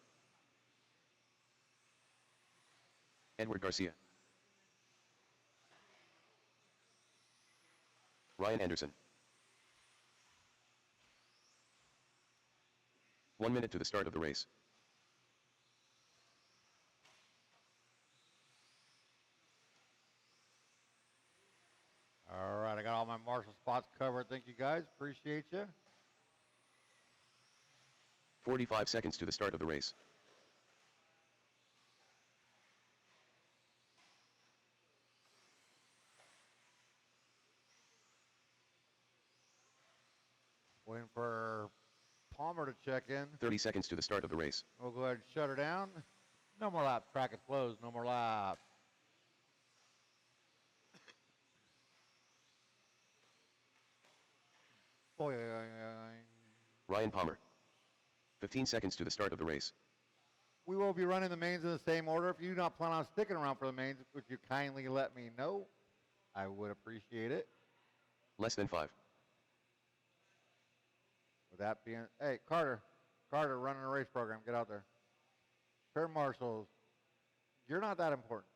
Edward Garcia. Ryan Anderson. 1 minute to the start of the race. All right, I got all my marshal spots covered. Thank you, guys. Appreciate you. 45 seconds to the start of the race. Waiting for Palmer to check in. 30 seconds to the start of the race. We'll go ahead and shut her down. No more laps. Track is closed. No more laps. Boy. Ryan Palmer. 15 seconds to the start of the race. We will be running the mains in the same order. If you do not plan on sticking around for the mains, would you kindly let me know? I would appreciate it. Less than 5. With that being, hey, Carter, running a race program. Get out there. Turn marshals. You're not that important.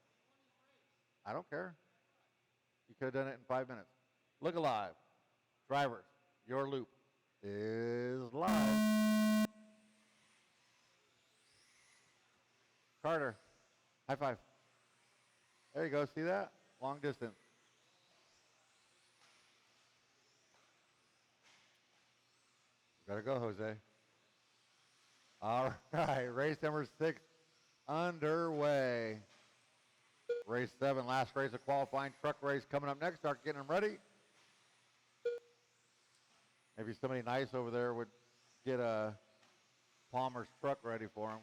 I don't care. You could have done it in 5 minutes. Look alive. Drivers, your loop is live. Carter, high five. There you go. See that? Long distance. Gotta go, Jose. All right, race number 6 underway. Race 7, last race of qualifying truck race coming up next. Start getting them ready. Maybe somebody nice over there would get a Palmer's truck ready for him.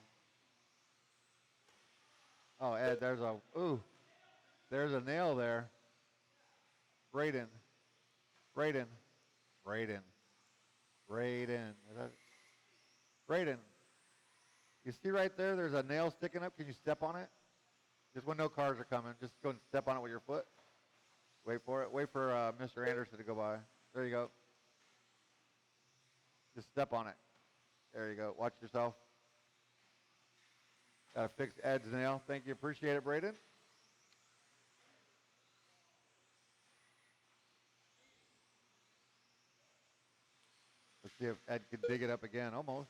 Oh, Ed, there's a nail there. Braden. You see right there, there's a nail sticking up. Can you step on it? Just when no cars are coming, just go and step on it with your foot. Wait for it. Wait for Mr. Anderson to go by. There you go. Just step on it. There you go. Watch yourself. Gotta fix Ed's nail. Thank you. Appreciate it, Braden. Let's see if Ed can dig it up again. Almost.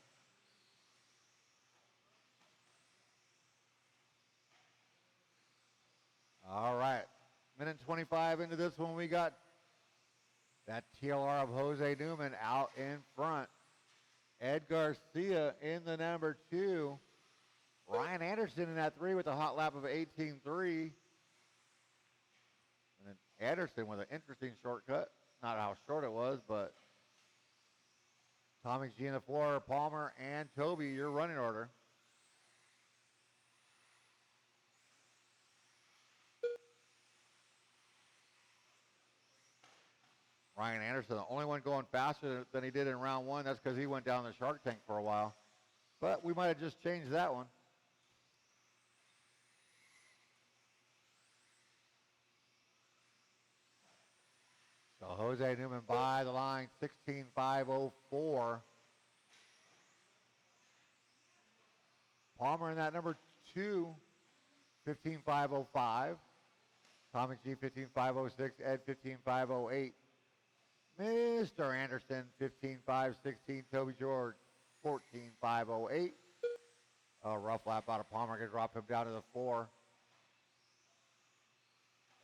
All right. Minute 25 into this one, we got that TLR of Jose Newman out in front. Ed Garcia in the number 2. Ryan Anderson in that 3 with a hot lap of 18.3. And then Anderson with an interesting shortcut. Not how short it was, but Tommy G in the 4, Palmer and Toby, your running order. Ryan Anderson, the only one going faster than he did in round 1. That's because he went down the shark tank for a while. But we might have just changed that one. So Jose Newman by the line, 16.504. Palmer in that number 2, 15.505. Tommy G, 15.506. Ed, 15.508. Mr. Anderson, 15.516. Toby George, 14.508. A rough lap out of Palmer. Going to drop him down to the 4.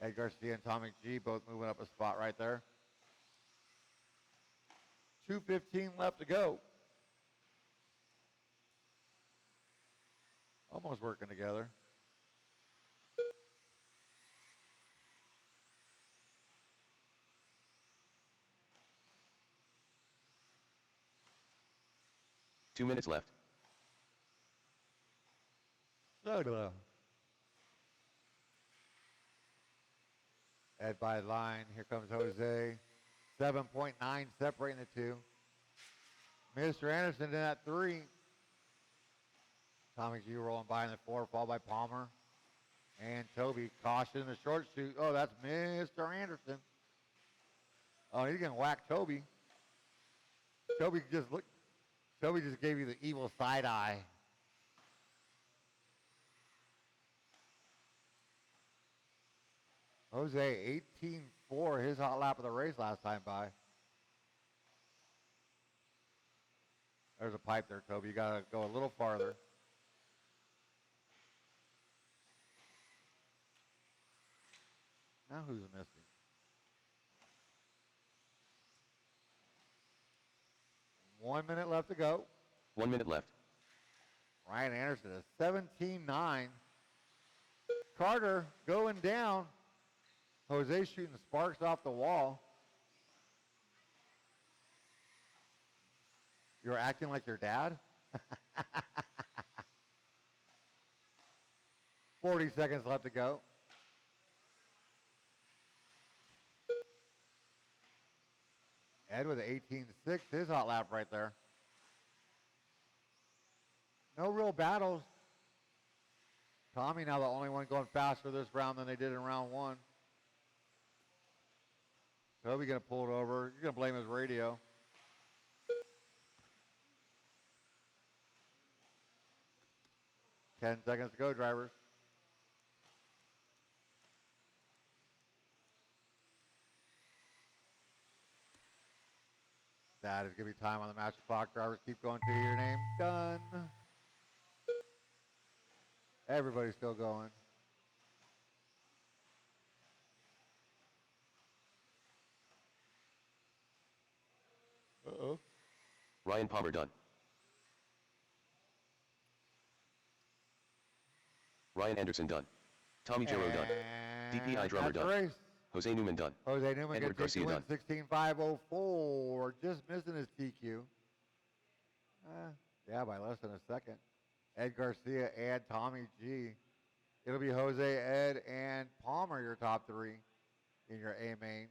Ed Garcia and Tommy G both moving up a spot right there. 2:15 left to go. Almost working together. Two minutes left. Ed by the line. Here comes Jose. 7.9 separating the two. Mr. Anderson in that 3. Tommy G rolling by in the 4, followed by Palmer. And Toby, caution in the short shoot. Oh, that's Mr. Anderson. Oh, he's going to whack Toby. Toby just gave you the evil side eye. Jose, 18.4, his hot lap of the race last time by. There's a pipe there, Toby. You got to go a little farther. Now who's missing? One minute left to go. 1 minute left. Ryan Anderson is 17.9. Carter going down. Jose shooting sparks off the wall. You're acting like your dad? 40 seconds left to go. Ed with 18.6, his hot lap right there. No real battles. Tommy now the only one going faster this round than they did in round one. Toby gonna pull it over. You're gonna blame his radio. Ten seconds to go, drivers. That is gonna be time on the master clock. Drivers keep going to your name. Done. Everybody's still going. Uh-oh. Ryan Palmer done. Ryan Anderson done. Tommy Jarrow done. DPI drummer That's done. the race. Jose Newman done. Jose Newman Edward gets the Garcia win, done. 16.504. Just missing his TQ. Yeah, by less than a second. Ed Garcia and Tommy G. It'll be Jose, Ed, and Palmer, your top three in your A main.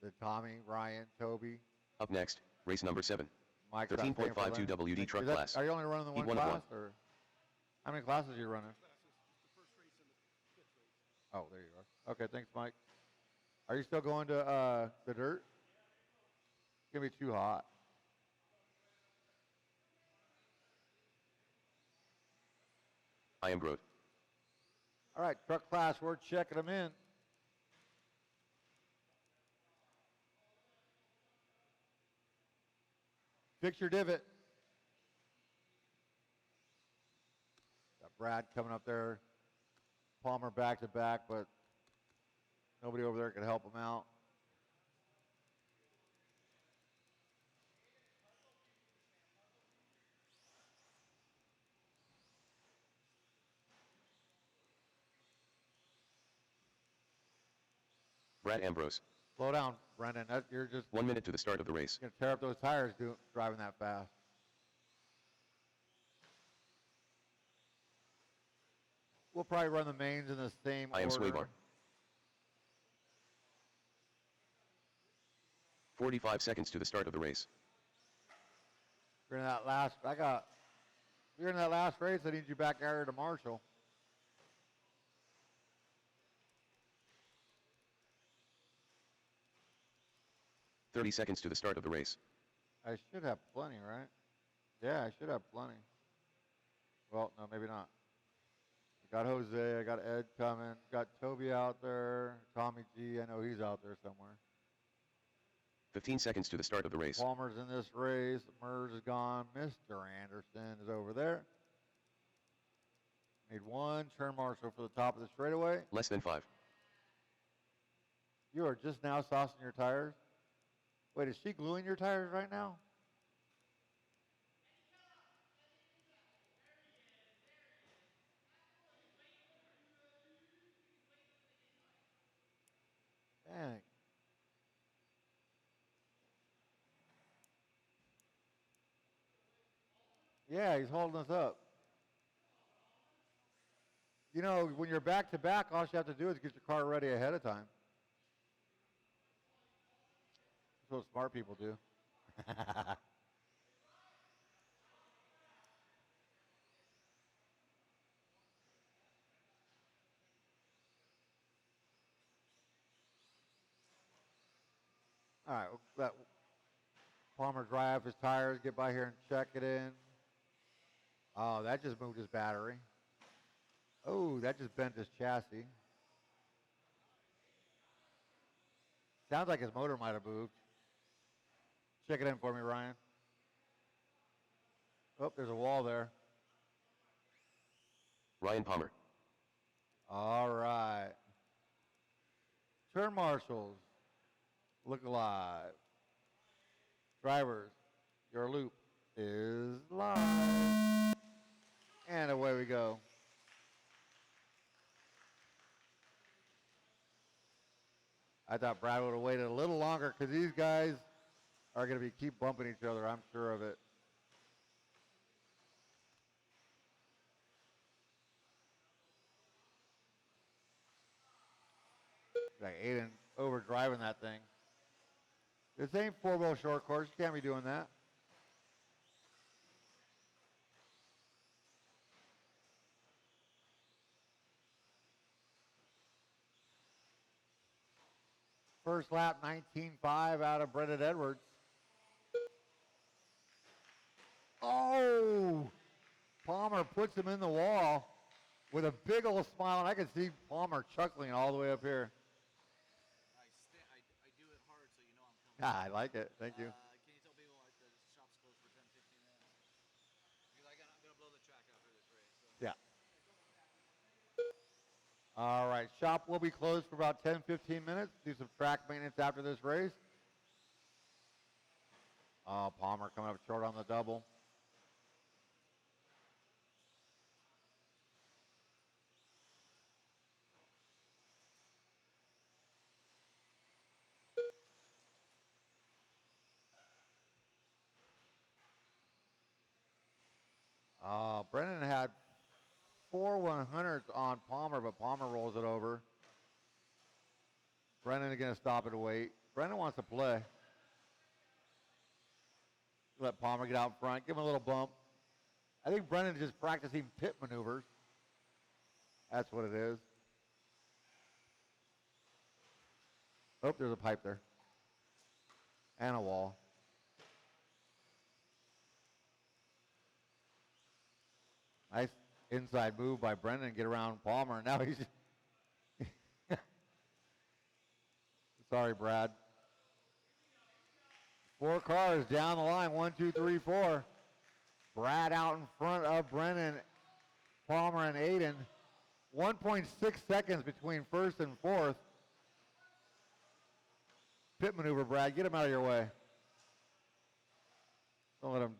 The Tommy, Ryan, Toby. Up next, race number 7. Mike's not staying for 13.52 that. WD truck Is that- class. Are you only running the one Heat 1 of class? 1. Or how many classes are you running? Oh, there you are. Okay, thanks, Mike. Are you still going to the dirt? It's going to be too hot. I am Groot. All right, truck class, we're checking them in. Fix your divot. Got Brad coming up there. Palmer back to back, but nobody over there can help him out. Brad Ambrose. Slow down, Brendan. You're just 1 minute to the start of the race. going to tear up those tires driving that fast. We'll probably run the mains in the same I am order. Swaybar. 45 seconds to the start of the race. You're in that last. You're in that last race. I need you back there to Marshall. .30 seconds to the start of the race. I should have plenty, right? Yeah, I should have plenty. Well, no, maybe not. I got Jose. I got Ed coming. Got Toby out there. Tommy G. I know he's out there somewhere. 15 seconds to the start of the race. Palmer's in this race. Mers is gone. Mr. Anderson is over there. Need one turn marshal for the top of the straightaway. Less than 5. You are just now saucing your tires. Wait, is she gluing your tires right now? Dang. Yeah, he's holding us up. You know, when you're back to back, all you have to do is get your car ready ahead of time. That's what smart people do. All right, let Palmer dry off his tires, get by here and check it in. Oh, that just moved his battery. Oh, that just bent his chassis. Sounds like his motor might have moved. Check it in for me, Ryan. Oh, there's a wall there. Ryan Palmer. All right. Turn marshals. Look alive. Drivers, your loop is live. And away we go. I thought Brad would have waited a little longer because these guys are going to keep bumping each other. I'm sure of it. Like Aiden over driving that thing. This ain't four-wheel short course. You can't be doing that. First lap, 19.5 out of Brendan Edwards. Oh! Palmer puts him in the wall with a big old smile, and I can see Palmer chuckling all the way up here. I do it hard so you know I'm coming. Ah, I like it. Thank you. Can you tell people like the shop's closed for 10, 15 minutes? Because I'm going to blow the track after this race. So. Yeah. All right, shop will be closed for about 10, 15 minutes. Do some track maintenance after this race. Palmer coming up short on the double. Brennan had 4 100s on Palmer, but Palmer rolls it over. Brennan is going to stop it to wait. Brennan wants to play. Let Palmer get out in front. Give him a little bump. I think Brennan is just practicing pit maneuvers. That's what it is. Oh, there's a pipe there. And a wall. Nice inside move by Brendan. Get around Palmer. Now he's... Sorry, Brad. 4 cars down the line. 1, 2, 3, 4. Brad out in front of Brennan, Palmer, and Aiden. 1.6 seconds between first and fourth. Pit maneuver, Brad. Get him out of your way. Don't let him.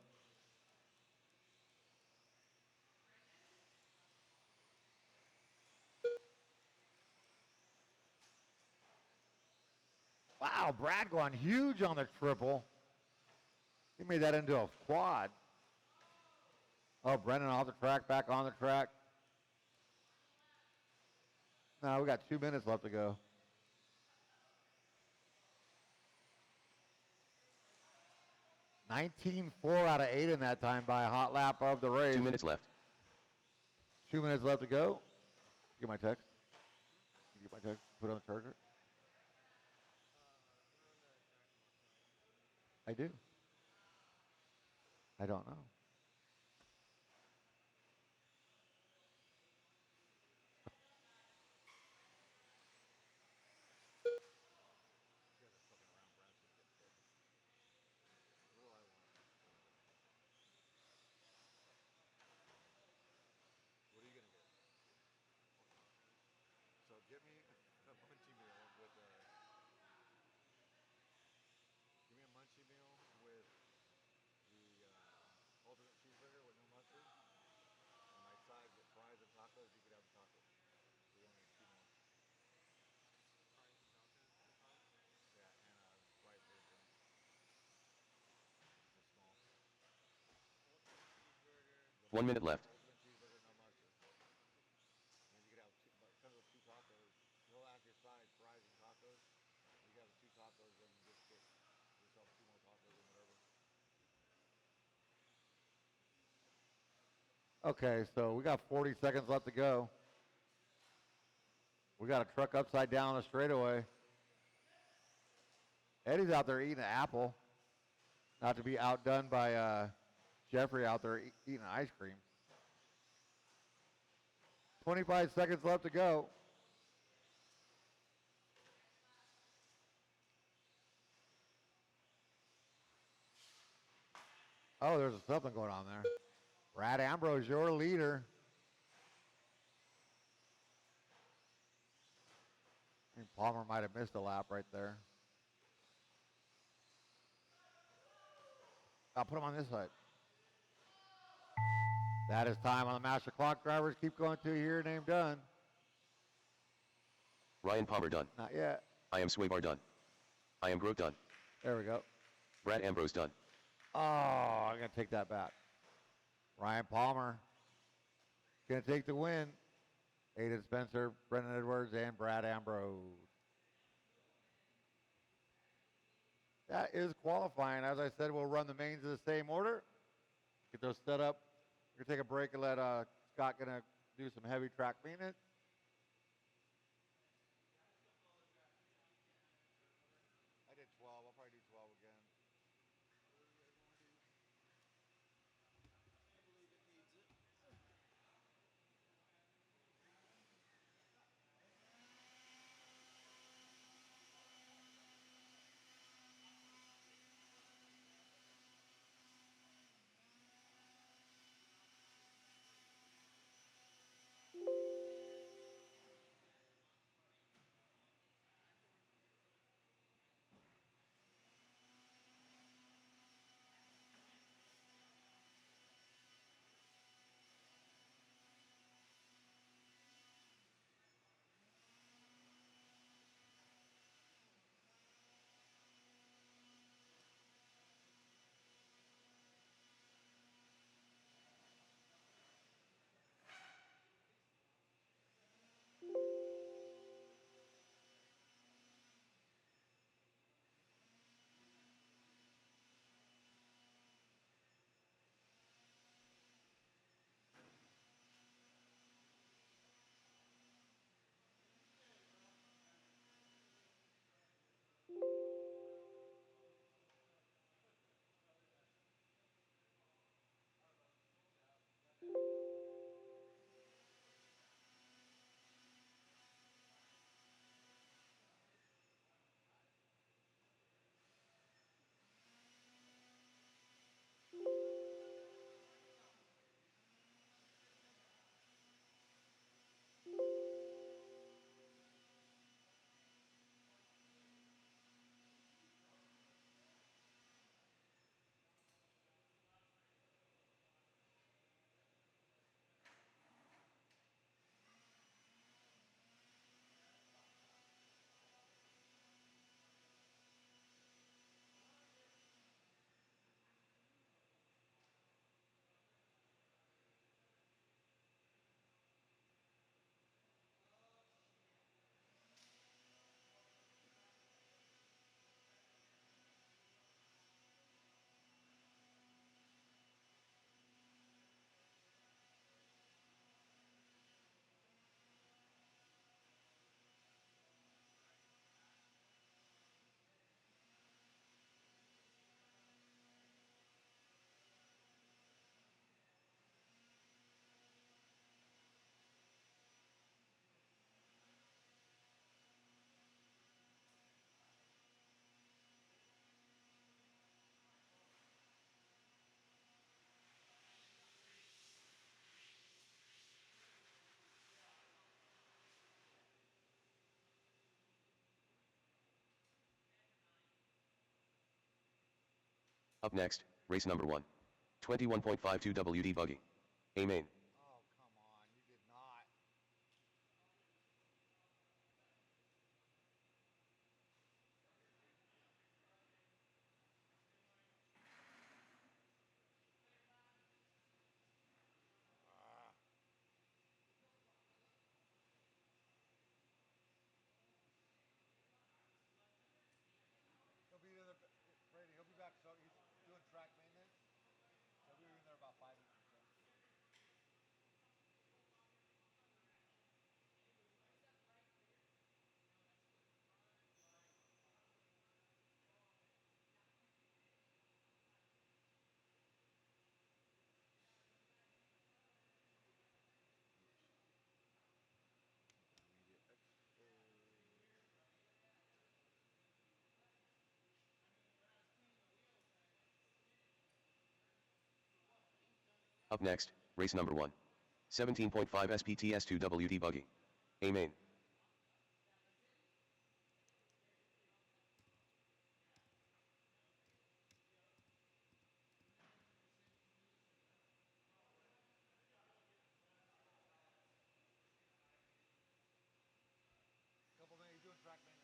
Wow, Brad going huge on the triple. He made that into a quad. Oh, Brennan off the track, back on the track. No, we got 2 minutes left to go. $19.4 out of 8 in that time by a hot lap of the race. 2 minutes left. 2 minutes left to go. Get my text. Get my text. Put it on the charger. I do. I don't know. What are you going to get? So get me a munchie meal with give me a munchie meal with the ultimate cheeseburger with no mustard. On my side, get fries and tacos. You could have the tacos. We only need 2 more. Yeah, and a Sprite for a drink. Just small. 1 minute left. Ultimate cheeseburger, no mustard. And you could have two, but because of 2 tacos, he'll have your side fries and tacos. You could have the 2 tacos, then you just get yourself 2 more tacos and whatever. Okay, so we got 40 seconds left to go. We got a truck upside down on the straightaway. Eddie's out there eating an apple. Not to be outdone by Jeffrey out there eating ice cream. 25 seconds left to go. Oh, there's something going on there. Brad Ambrose, your leader. I think Palmer might have missed a lap right there. I'll put him on this side. That is time on the master clock. Drivers keep going to here. Name done. Ryan Palmer done. Not yet. I am Swaybar done. I am Grote done. There we go. Brad Ambrose done. Oh, I'm going to take that back. Ryan Palmer going to take the win. Aiden Spencer, Brendan Edwards, and Brad Ambrose. That is qualifying. As I said, we'll run the mains in the same order. Get those set up. We're gonna take a break and let Scott gonna do some heavy track maintenance. I did 12. I'll probably do 12 again. Whatever you guys want to do. I believe it needs it. Up next, race number 1. 21.52 WD buggy. A main. Oh, come on. You did not. Ah. He'll be in there, Brady. He'll be back. So he's doing track maintenance. He'll be in there about 5 minutes or so. Intermediate expert. Up next, race number 1. 17.5 SPTS2 WD buggy. A main. Couple minutes. He's doing track maintenance.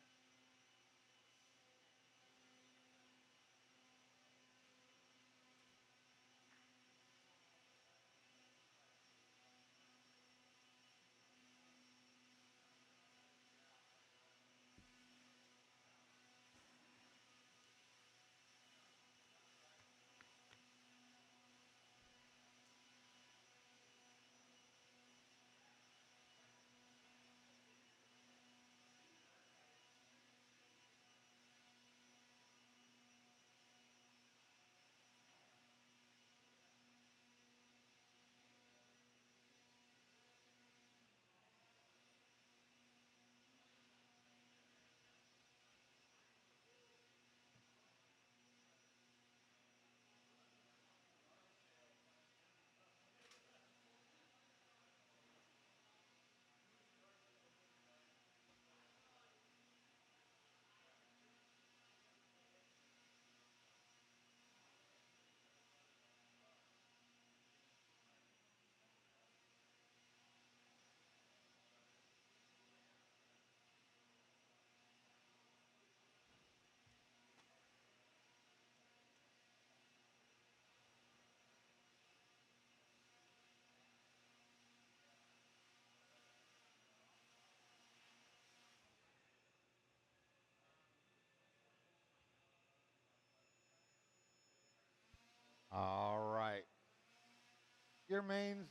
your mains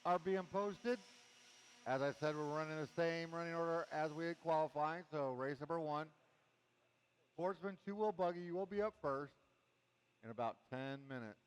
are being posted. As I said, we're running the same running order as we had qualifying. So race number 1, Sportsman 2-wheel buggy, you will be up first in about 10 minutes.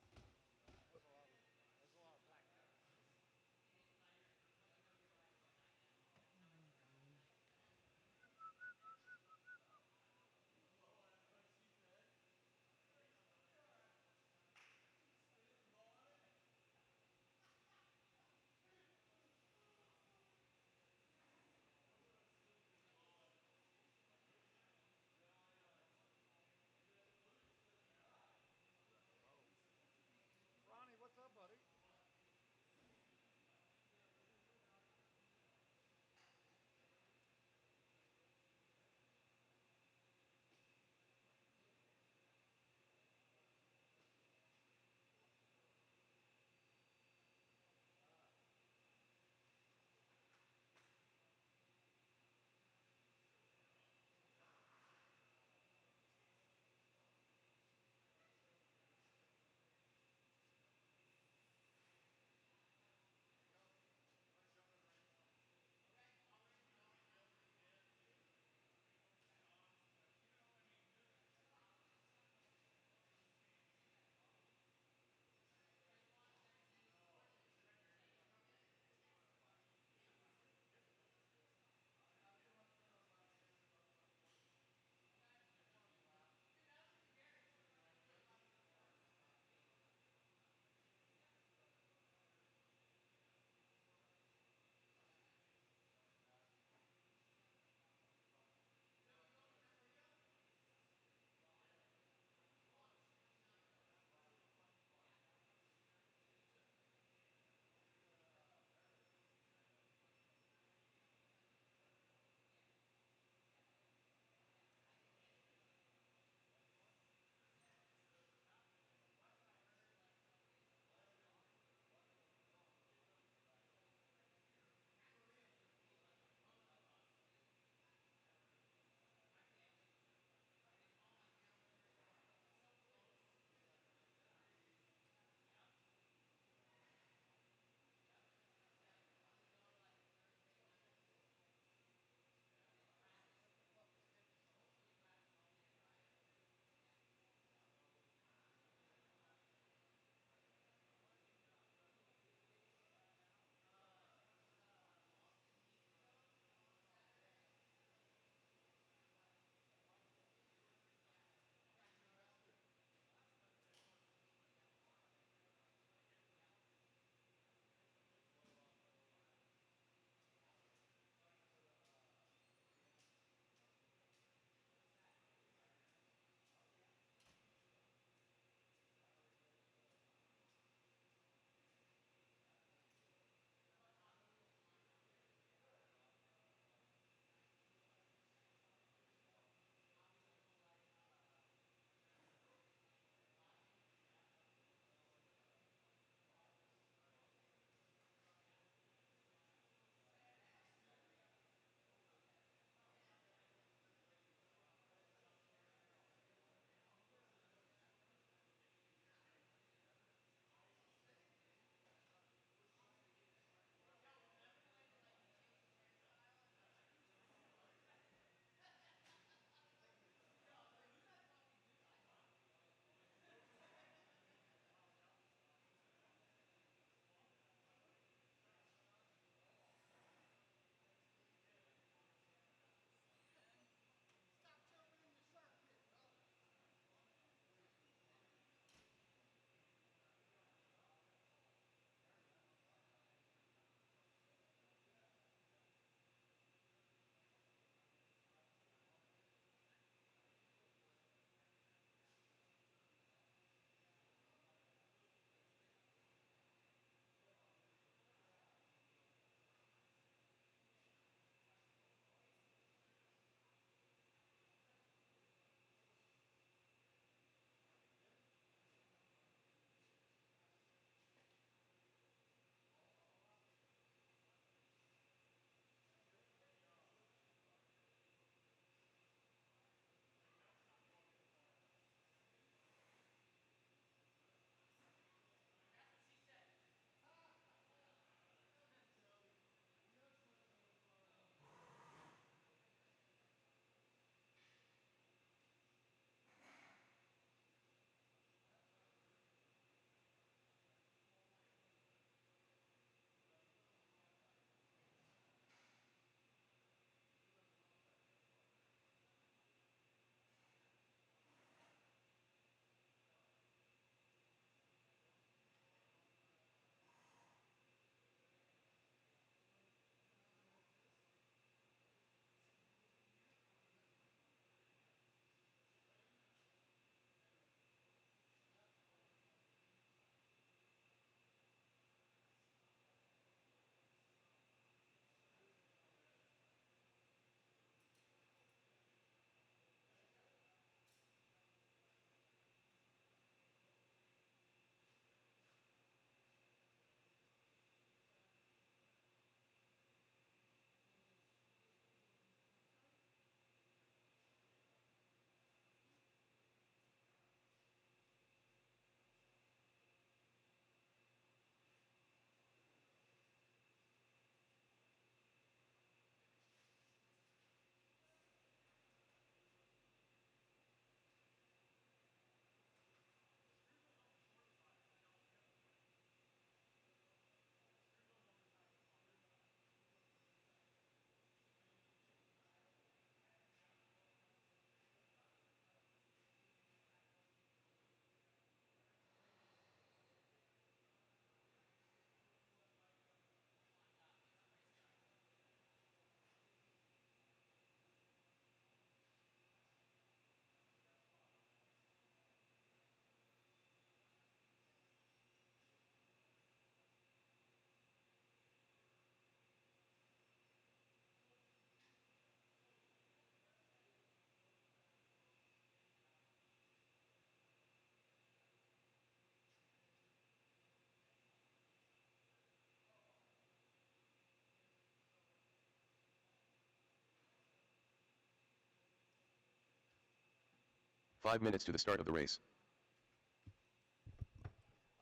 5 minutes to the start of the race.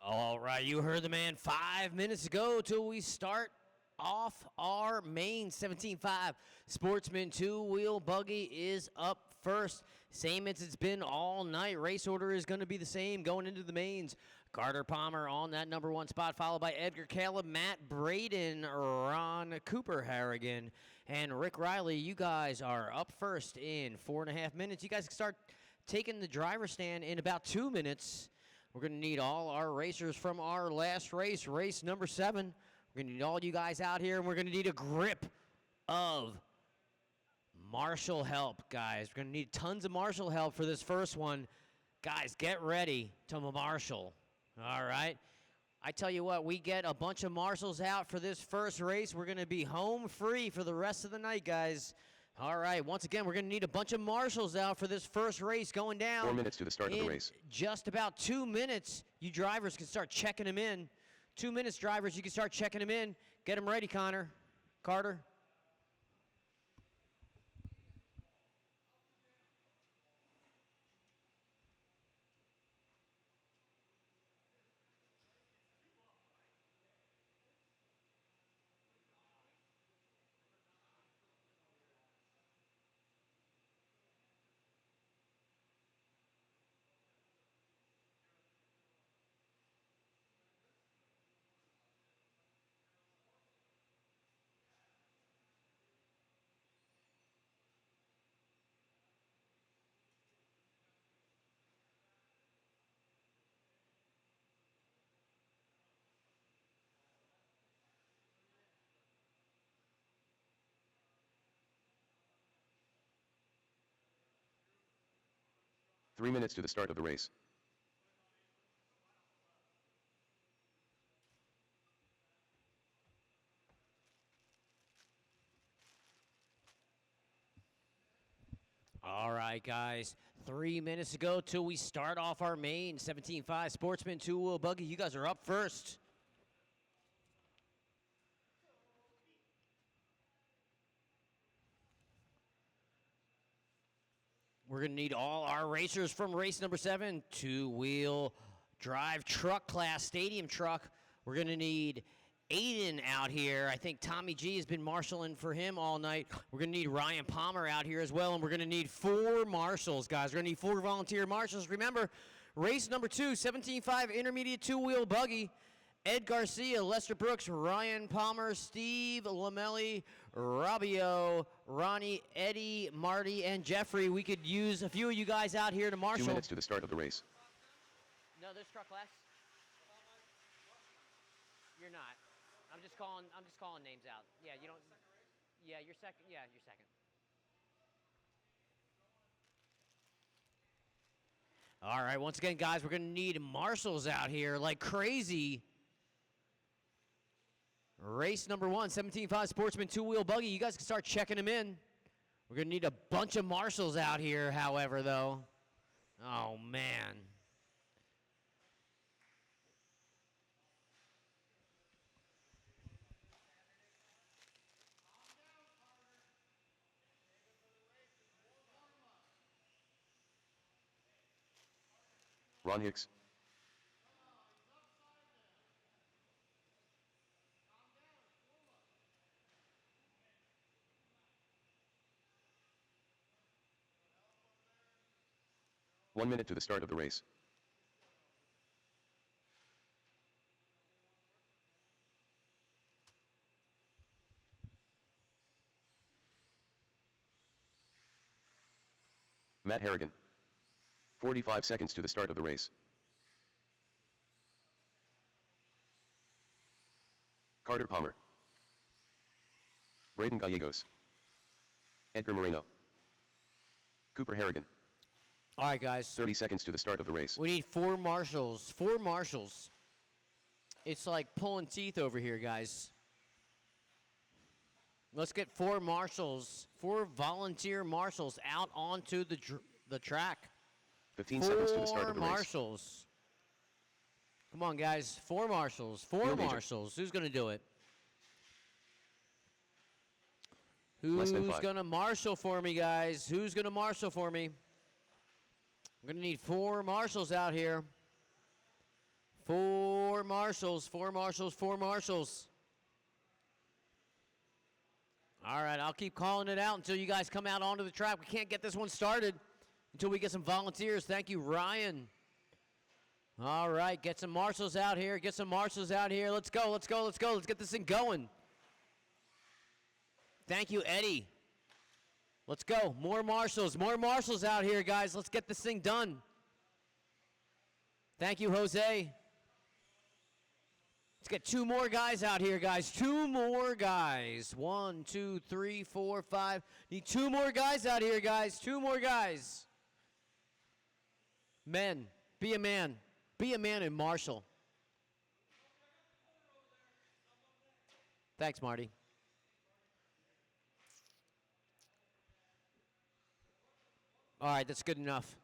All right, you heard the man. 5 minutes ago till we start off our main 17.5 Sportsman two-wheel buggy is up first. Same as it's been all night. Race order is going to be the same going into the mains. Carter Palmer on that number 1 spot, followed by Edgar Caleb, Matt Braden, Ron Cooper Harrigan, and Rick Riley. You guys are up first in 4.5 minutes. You guys can start taking the driver's stand in about 2 minutes. We're going to need all our racers from our last race, race number 7. We're going to need all you guys out here, and we're going to need a grip of marshal help, guys. We're going to need tons of marshal help for this first one. Guys, get ready to marshal. All right? I tell you what, we get a bunch of marshals out for this first race. We're going to be home free for the rest of the night, guys. All right, once again, we're going to need a bunch of marshals out for this first race going down. 4 minutes to the start of the race. Just about 2 minutes, you drivers can start checking them in. 2 minutes, drivers, you can start checking them in. Get them ready, Carter. 3 minutes to the start of the race. All right, guys. 3 minutes ago till we start off our main 17.5 Sportsman two-wheel buggy. You guys are up first. We're going to need all our racers from race number 7, two-wheel drive truck class, stadium truck. We're going to need Aiden out here. I think Tommy G has been marshaling for him all night. We're going to need Ryan Palmer out here as well, and we're going to need 4 marshals, guys. We're going to need 4 volunteer marshals. Remember, race number 2, 17.5 intermediate two-wheel buggy. Ed Garcia, Lester Brooks, Ryan Palmer, Steve Lamelli, Rabio, Ronnie, Eddie, Marty, and Jeffrey. We could use a few of you guys out here to marshal. 2 minutes to the start of the race. No, there's truck class. You're not. I'm just calling names out. Yeah, you don't. Yeah, you're second. Yeah, you're second. All right, once again, guys, we're going to need marshals out here like crazy. Race number 1, 17.5 Sportsman two-wheel buggy. You guys can start checking them in. We're going to need a bunch of marshals out here, however, though. Oh, man. Ron Hicks. One minute to the start of the race. Matt Harrigan. 45 seconds to the start of the race. Carter Palmer. Braden Gallegos. Edgar Moreno. Cooper Harrigan. All right, guys. 30 seconds to the start of the race. We need 4 marshals. 4 marshals. It's like pulling teeth over here, guys. Let's get 4 marshals, 4 volunteer marshals out onto the track. 15 seconds to the start of the race. 4 marshals. Come on, guys. 4 marshals. 4 Field agent. marshals. Who's going to do it? Less Who's than 5. going to marshal for me, guys? Who's going to marshal for me? We're going to need 4 marshals out here. 4 marshals, 4 marshals, 4 marshals. All right, I'll keep calling it out until you guys come out onto the track. We can't get this one started until we get some volunteers. Thank you, Ryan. All right, get some marshals out here. Get some marshals out here. Let's go, let's go, let's go. Let's get this thing going. Thank you, Eddie. Let's go. More marshals out here, guys. Let's get this thing done. Thank you, Jose. Let's get 2 more guys out here, guys. 2 more guys. 1, 2, 3, 4, 5. Need 2 more guys out here, guys. 2 more guys. Men, be a man. Be a man and marshal. Thanks, Marty. All right, that's good enough.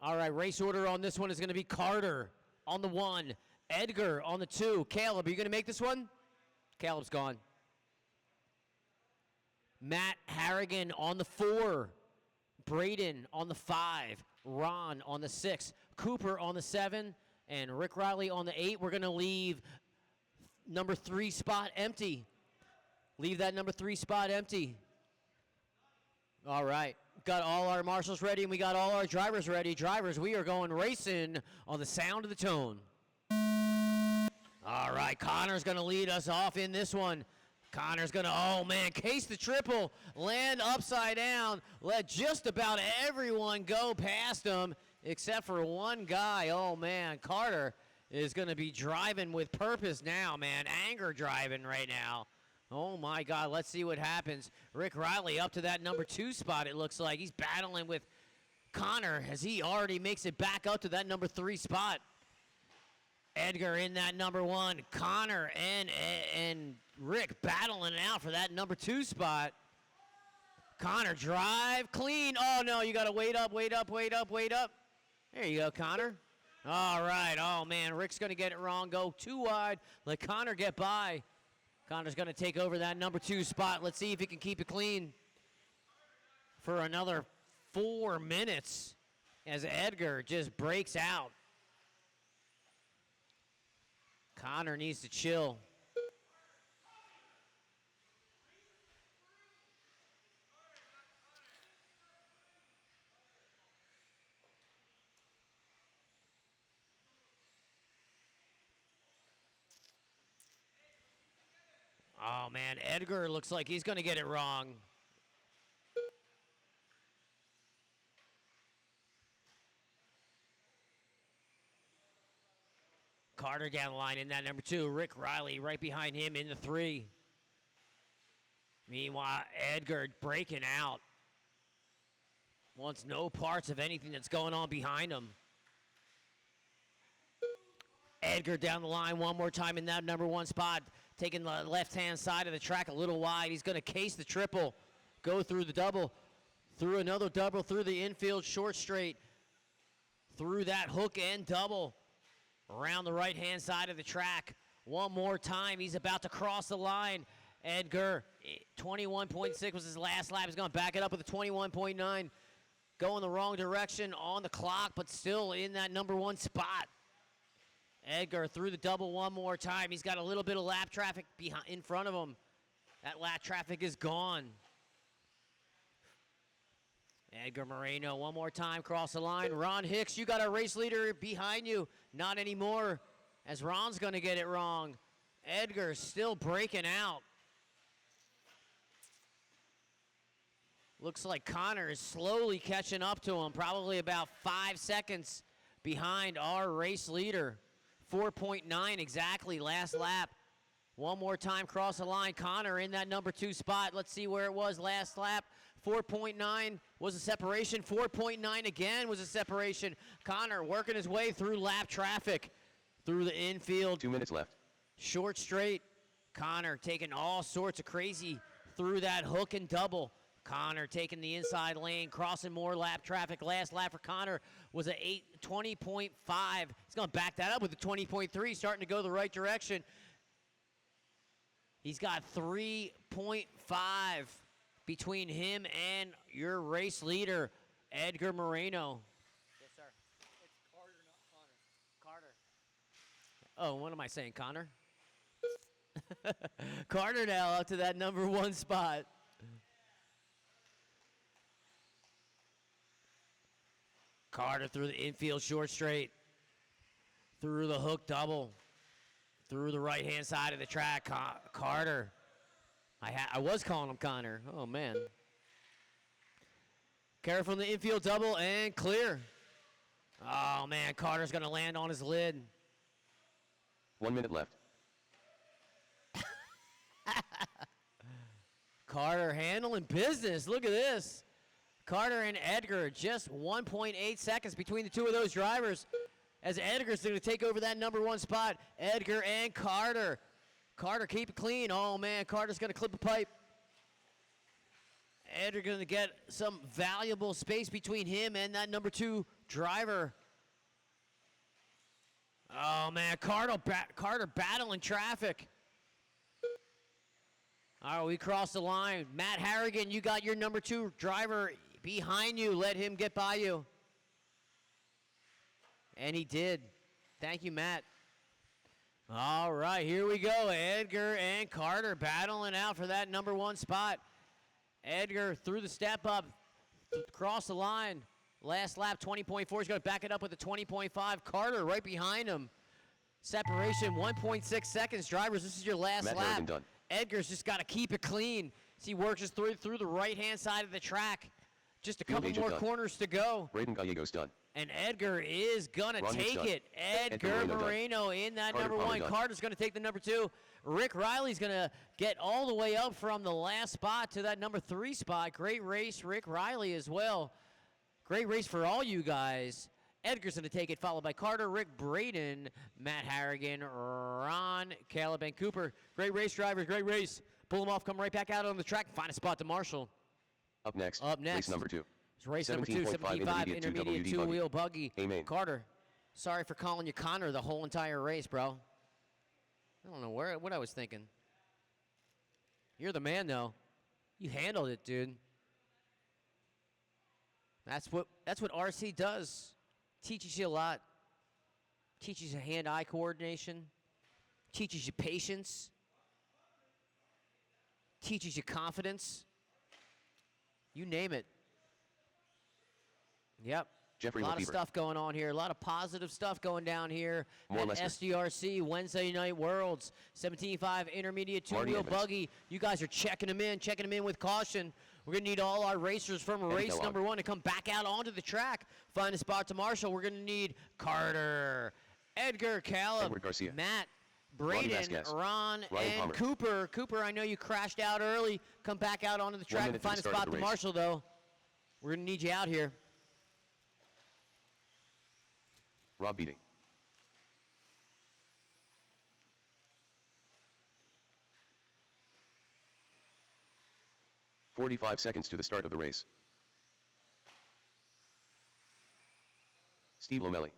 All right, race order on this one is going to be Carter on the 1, Edgar on the 2. Caleb, are you going to make this one? Caleb's gone. Matt Harrigan on the 4, Braden on the 5, Ron on the 6, Cooper on the 7, and Rick Riley on the 8. We're going to leave number 3 spot empty. Leave that number 3 spot empty. All right. Got all our marshals ready, and we got all our drivers ready. Drivers, we are going racing on the sound of the tone. All right, Connor's going to lead us off in this one. Connor's going to, oh, man, case the triple, land upside down, let just about everyone go past him except for one guy. Oh, man, Carter is going to be driving with purpose now, man, anger driving right now. Oh, my God, let's see what happens. Rick Riley up to that number 2 spot, it looks like. He's battling with Connor as he already makes it back up to that number 3 spot. Edgar in that number 1. Connor and Rick battling it out for that number 2 spot. Connor drive clean. Oh, no, you got to wait up, wait up, wait up, wait up. There you go, Connor. All right. Oh, man, Rick's going to get it wrong. Go too wide. Let Connor get by. Connor's going to take over that number 2 spot. Let's see if he can keep it clean for another 4 minutes as Edgar just breaks out. Connor needs to chill. Oh, man, Edgar looks like he's going to get it wrong. Carter down the line in that number 2. Rick Riley right behind him in the 3. Meanwhile, Edgar breaking out. Wants no parts of anything that's going on behind him. Edgar down the line one more time in that number 1 spot. Taking the left-hand side of the track a little wide. He's going to case the triple. Go through the double. Through another double. Through the infield short straight. Through that hook and double. Around the right-hand side of the track. One more time. He's about to cross the line. Edgar, 21.6 was his last lap. He's going to back it up with a 21.9. Going the wrong direction on the clock, but still in that number 1 spot. Edgar through the double one more time. He's got a little bit of lap traffic in front of him. That lap traffic is gone. Edgar Moreno one more time, cross the line. Ron Hicks, you got a race leader behind you. Not anymore, as Ron's going to get it wrong. Edgar's still breaking out. Looks like Connor is slowly catching up to him, probably about 5 seconds behind our race leader. 4.9 exactly last lap. One more time, cross the line. Connor in that number 2 spot. Let's see where it was last lap. 4.9 was a separation. 4.9 again was a separation. Connor working his way through lap traffic. Through the infield. 2 minutes left. Short straight. Connor taking all sorts of crazy through that hook and double. Connor taking the inside lane, crossing more lap traffic. Last lap for Connor was a 20.5. He's going to back that up with a 20.3, starting to go the right direction. He's got 3.5 between him and your race leader, Edgar Moreno. Oh, what am I saying, Connor? Carter now up to that number 1 spot. Carter through the infield short straight. Through the hook double. Through the right-hand side of the track. Carter. I was calling him Connor. Oh, man. Careful in the infield double and clear. Oh, man. Carter's going to land on his lid. 1 minute left. Carter handling business. Look at this. Carter and Edgar, just 1.8 seconds between the two of those drivers. As Edgar's going to take over that number 1 spot. Edgar and Carter. Carter, keep it clean. Oh, man, Carter's going to clip a pipe. Edgar going to get some valuable space between him and that number 2 driver. Oh, man, Carter battling traffic. All right, we crossed the line. Matt Harrigan, you got your number 2 driver behind you. Let him get by you. And he did. Thank you, Matt. All right, here we go. Edgar and Carter battling out for that number 1 spot. Edgar through the step up, across the line. Last lap, 20.4. He's going to back it up with a 20.5. Carter right behind him. Separation, 1.6 seconds. Drivers, this is your last Matt lap. Harrigan done. Edgar's just got to keep it clean. As he works his through the right-hand side of the track. Just a Field couple agent more done. corners to go. Braden Gallegos done. And Edgar is going to Ron Hicks take done. it. Edgar Edgar Moreno Moreno in that Carter number Palmer 1. done. Carter's going to take the number 2. Rick Riley's going to get all the way up from the last spot to that number 3 spot. Great race, Rick Riley as well. Great race for all you guys. Edgar's going to take it, followed by Carter, Rick, Braden, Matt Harrigan, Ron, Caleb, and Cooper. Great race, drivers. Great race. Pull them off, come right back out on the track, and find a spot to Marshall. Up next. Up next. Race number 2. It's race number 2, 17.5 75 intermediate intermediate 2WD two-wheel buggy. Amen. Carter, sorry for calling you Connor the whole entire race, bro. I don't know what I was thinking. You're the man, though. You handled it, dude. That's what RC does. Teaches you a lot. Teaches you hand-eye coordination. Teaches you patience. Teaches you confidence. You name it. Yep. Jeffrey a lot of Lefevre. stuff going on here. A lot of positive stuff going down here More at Lester. SDRC Wednesday Night Worlds. 17.5 intermediate Marty two-wheel Evans. buggy. You guys are checking them in with caution. We're going to need all our racers from race Kellogg. number 1 to come back out onto the track. Find a spot to Marshall. We're going to need Carter, Edgar, Caleb, Edward Garcia. Matt, Ronnie Braden, Vasquez. Ron, Ryan and Palmer. Cooper. Cooper, I know you crashed out early. Come back out onto the track and minute to find the a start of spot the to race. Marshall, though. We're going to need you out here. Rob Beatty. .45 seconds to the start of the race. Steve Lomelli.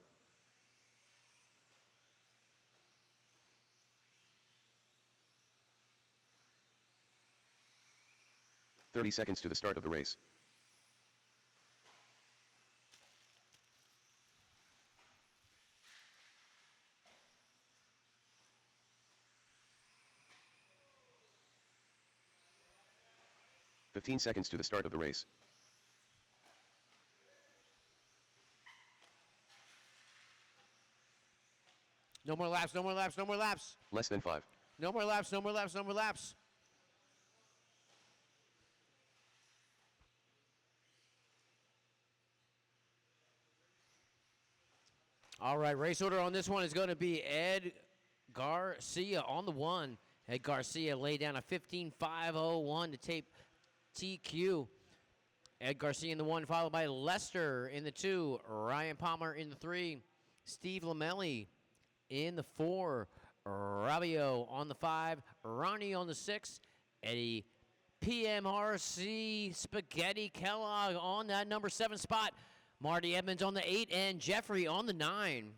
.30 seconds to the start of the race. .15 seconds to the start of the race. No more laps, no more laps, no more laps. Less than 5. No more laps, no more laps, no more laps. All right, race order on this one is going to be Ed Garcia on the 1. Ed Garcia laid down a 15.501 to tape TQ. Ed Garcia in the 1, followed by Lester in the 2, Ryan Palmer in the 3, Steve Lamelli in the 4, Rabio on the 5, Ronnie on the 6, Eddie PMRC Spaghetti Kellogg on that number 7 spot, Marty Edmonds on the 8, and Jeffrey on the 9.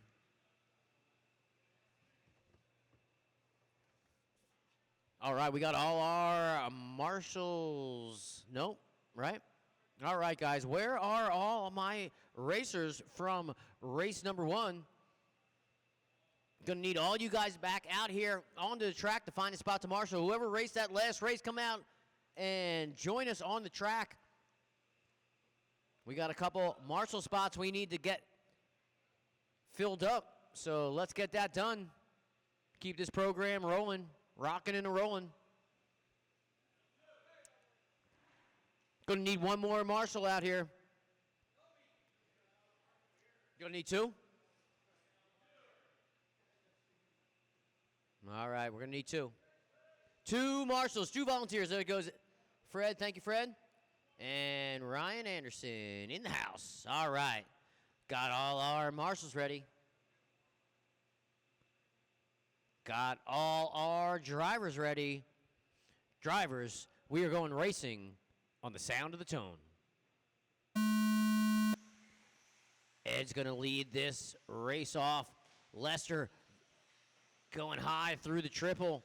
All right, we got all our marshals. Nope, right? All right, guys, where are all my racers from race number 1? Gonna need all you guys back out here onto the track to find a spot to marshal. Whoever raced that last race, come out and join us on the track. We got a couple marshal spots we need to get filled up. So let's get that done. Keep this program rolling, rocking and rolling. Gonna need one more marshal out here. Gonna need two? All right, we're gonna need two. Two marshals, two volunteers. There it goes. Fred, thank you, Fred. And Ryan Anderson in the house. All right. Got all our marshals ready. Got all our drivers ready. Drivers, we are going racing on the sound of the tone. Ed's going to lead this race off. Lester going high through the triple.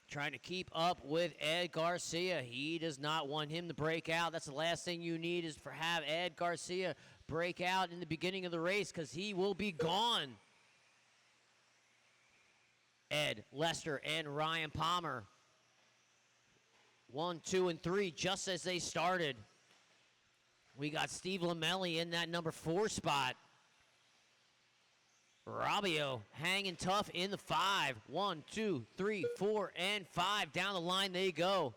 Trying to keep up with Ed Garcia. He does not want him to break out. That's the last thing you need is for have Ed Garcia break out in the beginning of the race because he will be gone. Ed, Lester, and Ryan Palmer. 1, 2, and 3 just as they started. We got Steve Lamelli in that number 4 spot. Rabio hanging tough in the 5. 1, 2, 3, 4, and 5. Down the line they go.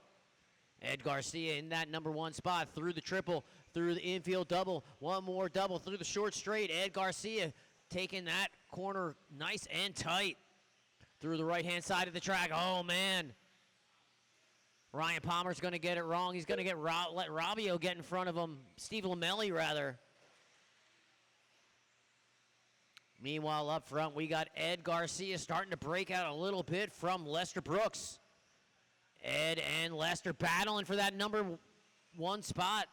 Ed Garcia in that number 1 spot through the triple, through the infield double. One more double through the short straight. Ed Garcia taking that corner nice and tight through the right-hand side of the track. Oh, man. Ryan Palmer's going to get it wrong. He's going to let Rabio get in front of him. Steve Lamelli, rather. Meanwhile, up front, we got Ed Garcia starting to break out a little bit from Lester Brooks. Ed and Lester battling for that number 1 spot.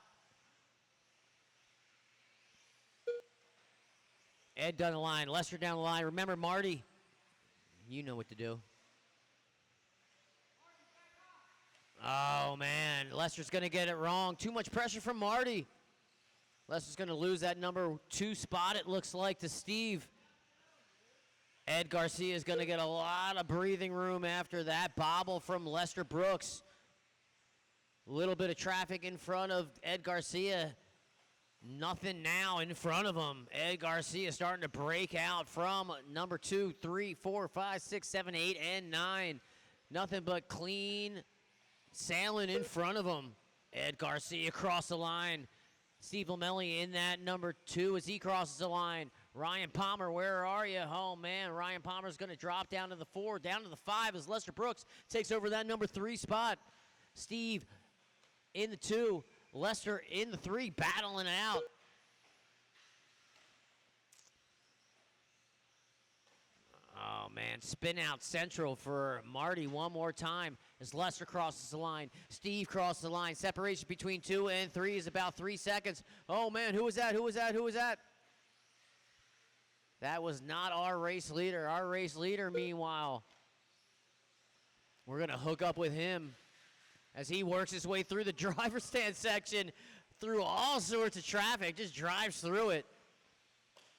Ed down the line, Lester down the line. Remember, Marty, you know what to do. Oh, man, Lester's going to get it wrong. Too much pressure from Marty. Lester's going to lose that number 2 spot, it looks like, to Steve. Ed Garcia is going to get a lot of breathing room after that bobble from Lester Brooks. A little bit of traffic in front of Ed Garcia. Nothing now in front of him. Ed Garcia starting to break out from number 2, 3, 4, 5, 6, 7, 8, and 9. Nothing but clean sailing in front of him. Ed Garcia across the line. Steve Lamelli in that number 2 as he crosses the line. Ryan Palmer, where are you? Oh, man, Ryan Palmer's going to drop down to the 4, down to the 5 as Lester Brooks takes over that number 3 spot. Steve in the 2, Lester in the 3, battling out. Oh, man, spin out central for Marty one more time as Lester crosses the line. Steve crosses the line. Separation between 2 and 3 is about 3 seconds. Oh, man, who was that? Who was that? Who was that? That was not our race leader. Our race leader, meanwhile, we're going to hook up with him as he works his way through the driver's stand section, through all sorts of traffic, just drives through it.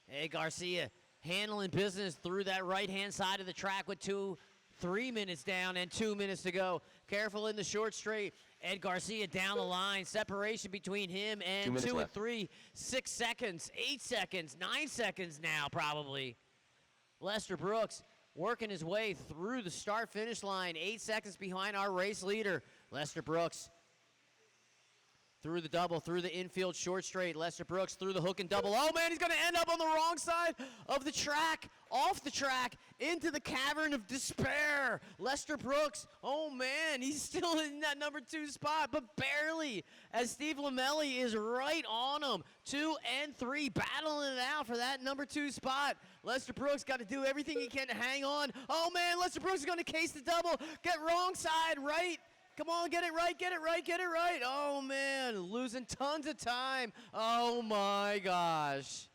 Hey, Garcia handling business through that right-hand side of the track with 3 minutes down and 2 minutes to go. Careful in the short straight. Ed Garcia down the line. Separation between him and 2 and 3. 6 seconds, 8 seconds, 9 seconds now probably. Lester Brooks working his way through the start-finish line. 8 seconds behind our race leader. Lester Brooks through the double, through the infield short straight. Lester Brooks through the hook and double. Oh, man, he's going to end up on the wrong side of the track, off the track, into the cavern of despair. Lester Brooks, oh, man, he's still in that number 2 spot, but barely, as Steve Lamelli is right on him. 2 and 3 battling it out for that number 2 spot. Lester Brooks got to do everything he can to hang on. Oh, man, Lester Brooks is going to case the double. Get wrong side, right. Come on, get it right, get it right, get it right. Oh, man, losing tons of time. Oh, my gosh.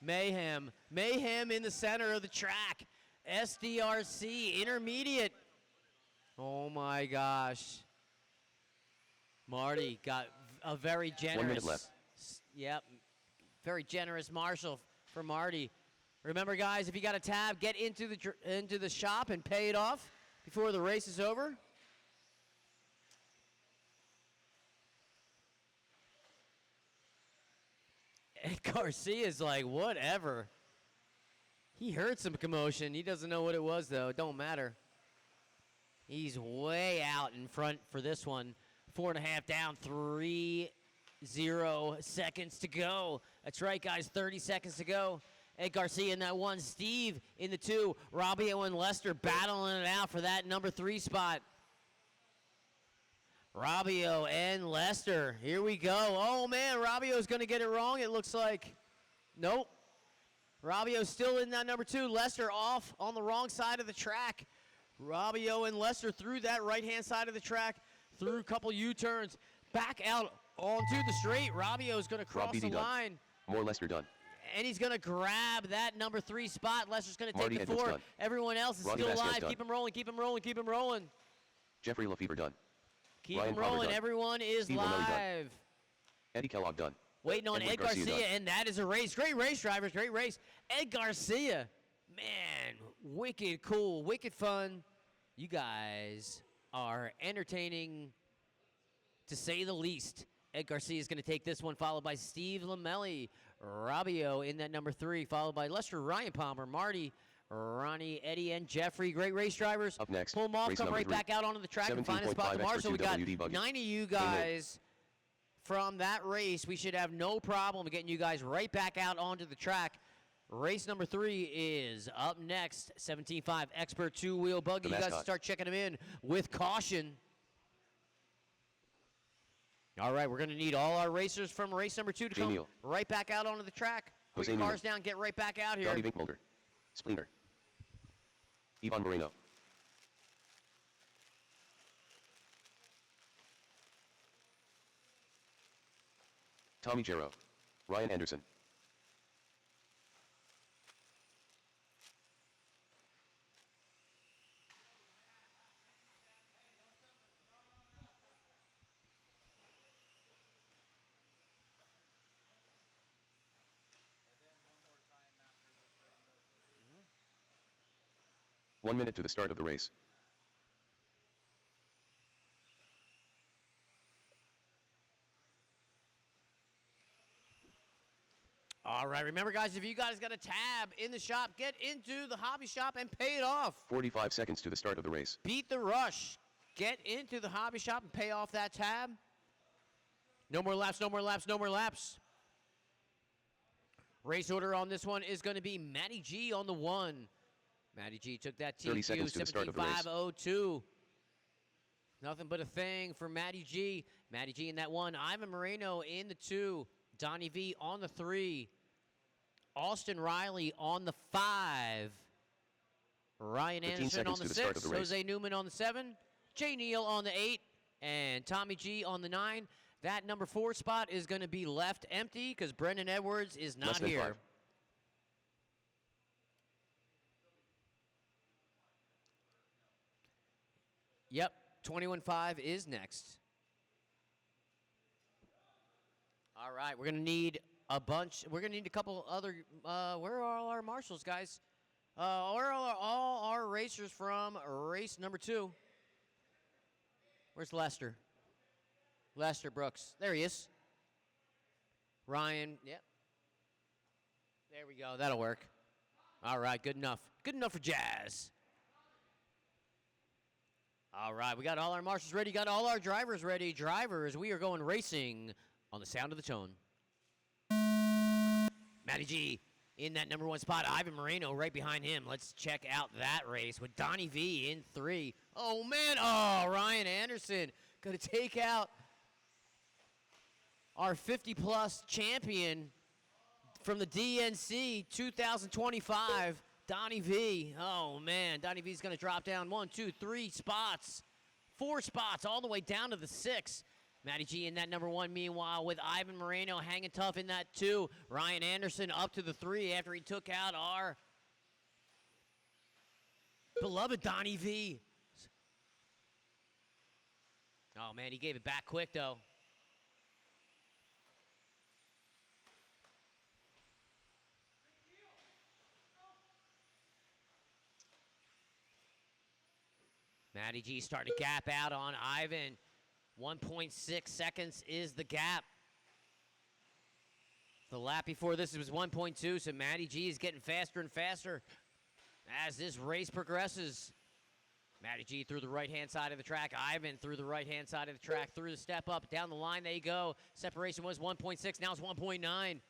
Mayhem. Mayhem in the center of the track. SDRC intermediate. Oh, my gosh. Marty got a very generous. 1 minute left. Yep. Very generous marshal for Marty. Remember, guys, if you got a tab, get into the shop and pay it off before the race is over. And Garcia's like, whatever. He heard some commotion. He doesn't know what it was, though. It don't matter. He's way out in front for this one. 4.5 down, 3-0 seconds to go. That's right, guys, 30 seconds to go. Ed Garcia in that one. Steve in the 2. Robbio and Lester battling it out for that number 3 spot. Robbio and Lester. Here we go. Oh, man, Robbio's going to get it wrong, it looks like. Nope. Robbio's still in that number 2. Lester off on the wrong side of the track. Robbio and Lester through that right-hand side of the track, through a couple U-turns, back out onto the straight. Robbio's going to cross the line. More Lester done. And he's going to grab that number 3 spot. Lester's going to take Marty the Edmonds 4. done. Everyone else is Ronnie still Vasquez alive. done. Keep him rolling, keep him rolling, keep him rolling. Jeffrey Lefebvre done. Keep Ryan him Palmer rolling. done. Everyone is Steve Lemeli done. live. Eddie Kellogg done. Waiting on Edward Ed Garcia, done. and that is a race. Great race, drivers. Great race. Ed Garcia. Man, wicked cool, wicked fun. You guys are entertaining, to say the least. Ed Garcia is going to take this one, followed by Steve Lemeli. Robbio in that number 3, followed by Lester, Ryan Palmer, Marty, Ronnie, Eddie, and Jeffrey. Great race drivers. Up next, Pull them off, race come number right 3. back out onto the track and find a spot 17.5 tomorrow. So we got WD buggy. 9 of you guys from that race. We should have no problem getting you guys right back out onto the track. Race number 3 is up next. 17.5 Expert 2-wheel buggy. The You guys mascot. start checking them in with caution. All right, we're going to need all our racers from race number 2 to Jay come Neal. right back out onto the track. Put Jose your Newman. cars down, get right back out here. Dottie Vinkmulder. Spleener. Ivan Moreno. Tommy Jarrow. Ryan Anderson. One minute to the start of the race. All right, remember, guys, if you guys got a tab in the shop, get into the hobby shop and pay it off. 45 seconds to the start of the race. Beat the rush. Get into the hobby shop and pay off that tab. No more laps, no more laps, no more laps. Race order on this one is going to be Matty G on the 1. Matty G took that 30 TQ seconds to the start of the race. 17.502. Nothing but a thing for Matty G. Matty G in that 1. Ivan Moreno in the 2. Donnie V on the 3. Austin Riley on the 5. Ryan 15 Anderson on seconds the to the start 6. of the race. Jose Newman on the 7. Jay Neal on the 8. And Tommy G on the 9. That number 4 spot is going to be left empty because Brendan Edwards is Less not than here. 5. Yep, 21.5 is next. All right, we're going to need a bunch. We're going to need a couple other. Where are all our marshals, guys? Where are all our racers from race number 2? Where's Lester? Lester Brooks. There he is. Ryan, yep. There we go. That'll work. All right, good enough. Good enough for Jazz. All right, we got all our marshals ready. Got all our drivers ready. Drivers, we are going racing on the sound of the tone. Matty G in that number 1 spot. Ivan Moreno right behind him. Let's check out that race with Donnie V in 3. Oh, man. Oh, Ryan Anderson going to take out our 50-plus champion from the DNC 2025, Donnie V. Oh, man. Donnie V's going to drop down 1, 2, 3 spots. 4 spots all the way down to the 6. Matty G in that number 1, meanwhile, with Ivan Moreno hanging tough in that 2. Ryan Anderson up to the 3 after he took out our beloved Donnie V. Oh, man, he gave it back quick, though. Matty G starting to gap out on Ivan. 1.6 seconds is the gap. The lap before this was 1.2, so Matty G is getting faster and faster as this race progresses. Matty G through the right-hand side of the track. Ivan through the right-hand side of the track. Through the step up. Down the line they go. Separation was 1.6. Now it's 1.9. Man,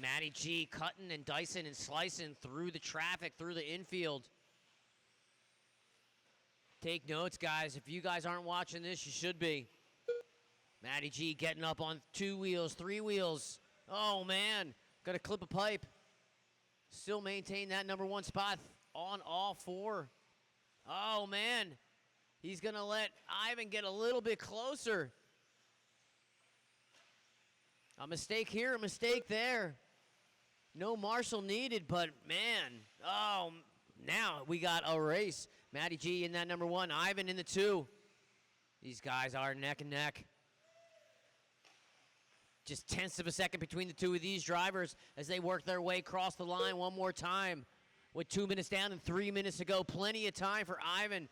Matty G cutting and dicing and slicing through the traffic, through the infield. Take notes, guys. If you guys aren't watching this, you should be. Matty G getting up on 2 wheels, 3 wheels. Oh, man. Got to clip a pipe. Still maintain that number 1 spot on all 4. Oh, man. He's going to let Ivan get a little bit closer. A mistake here, a mistake there. No marshal needed, but, man. Oh, now we got a race. Matty G in that number 1. Ivan in the 2. These guys are neck and neck. Just tenths of a second between the 2 of these drivers as they work their way across the line one more time. With 2 minutes down and 3 minutes to go. Plenty of time for Ivan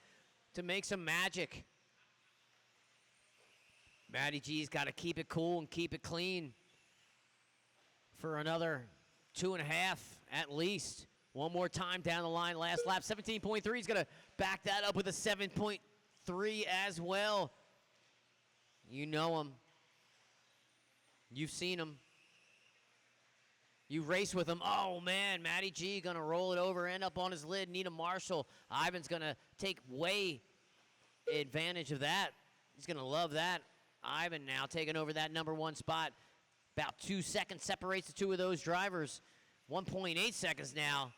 to make some magic. Matty G's got to keep it cool and keep it clean for another 2.5 at least. One more time down the line. Last lap, 17.3. He's going to back that up with a 7.3 as well. You know him. You've seen him. You race with him. Oh, man. Matty G going to roll it over, end up on his lid, need a marshal. Ivan's going to take way advantage of that. He's going to love that. Ivan now taking over that number 1 spot. About 2 seconds separates the 2 of those drivers. 1.8 seconds now.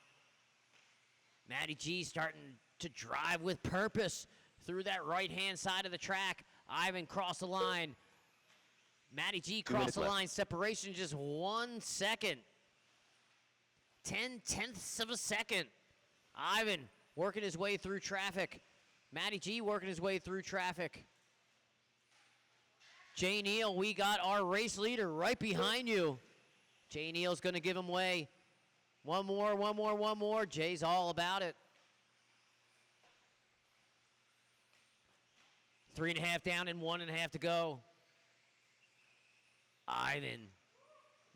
Matty G starting to drive with purpose through that right-hand side of the track. Ivan crossed the line. Matty G crossed the line. Separation just 1 second. 10/10ths of a second. Ivan working his way through traffic. Matty G working his way through traffic. Jay Neal, we got our race leader right behind you. Jay Neal's going to give him way. One more. Jay's all about it. 3.5 down and 1.5 to go. Ivan,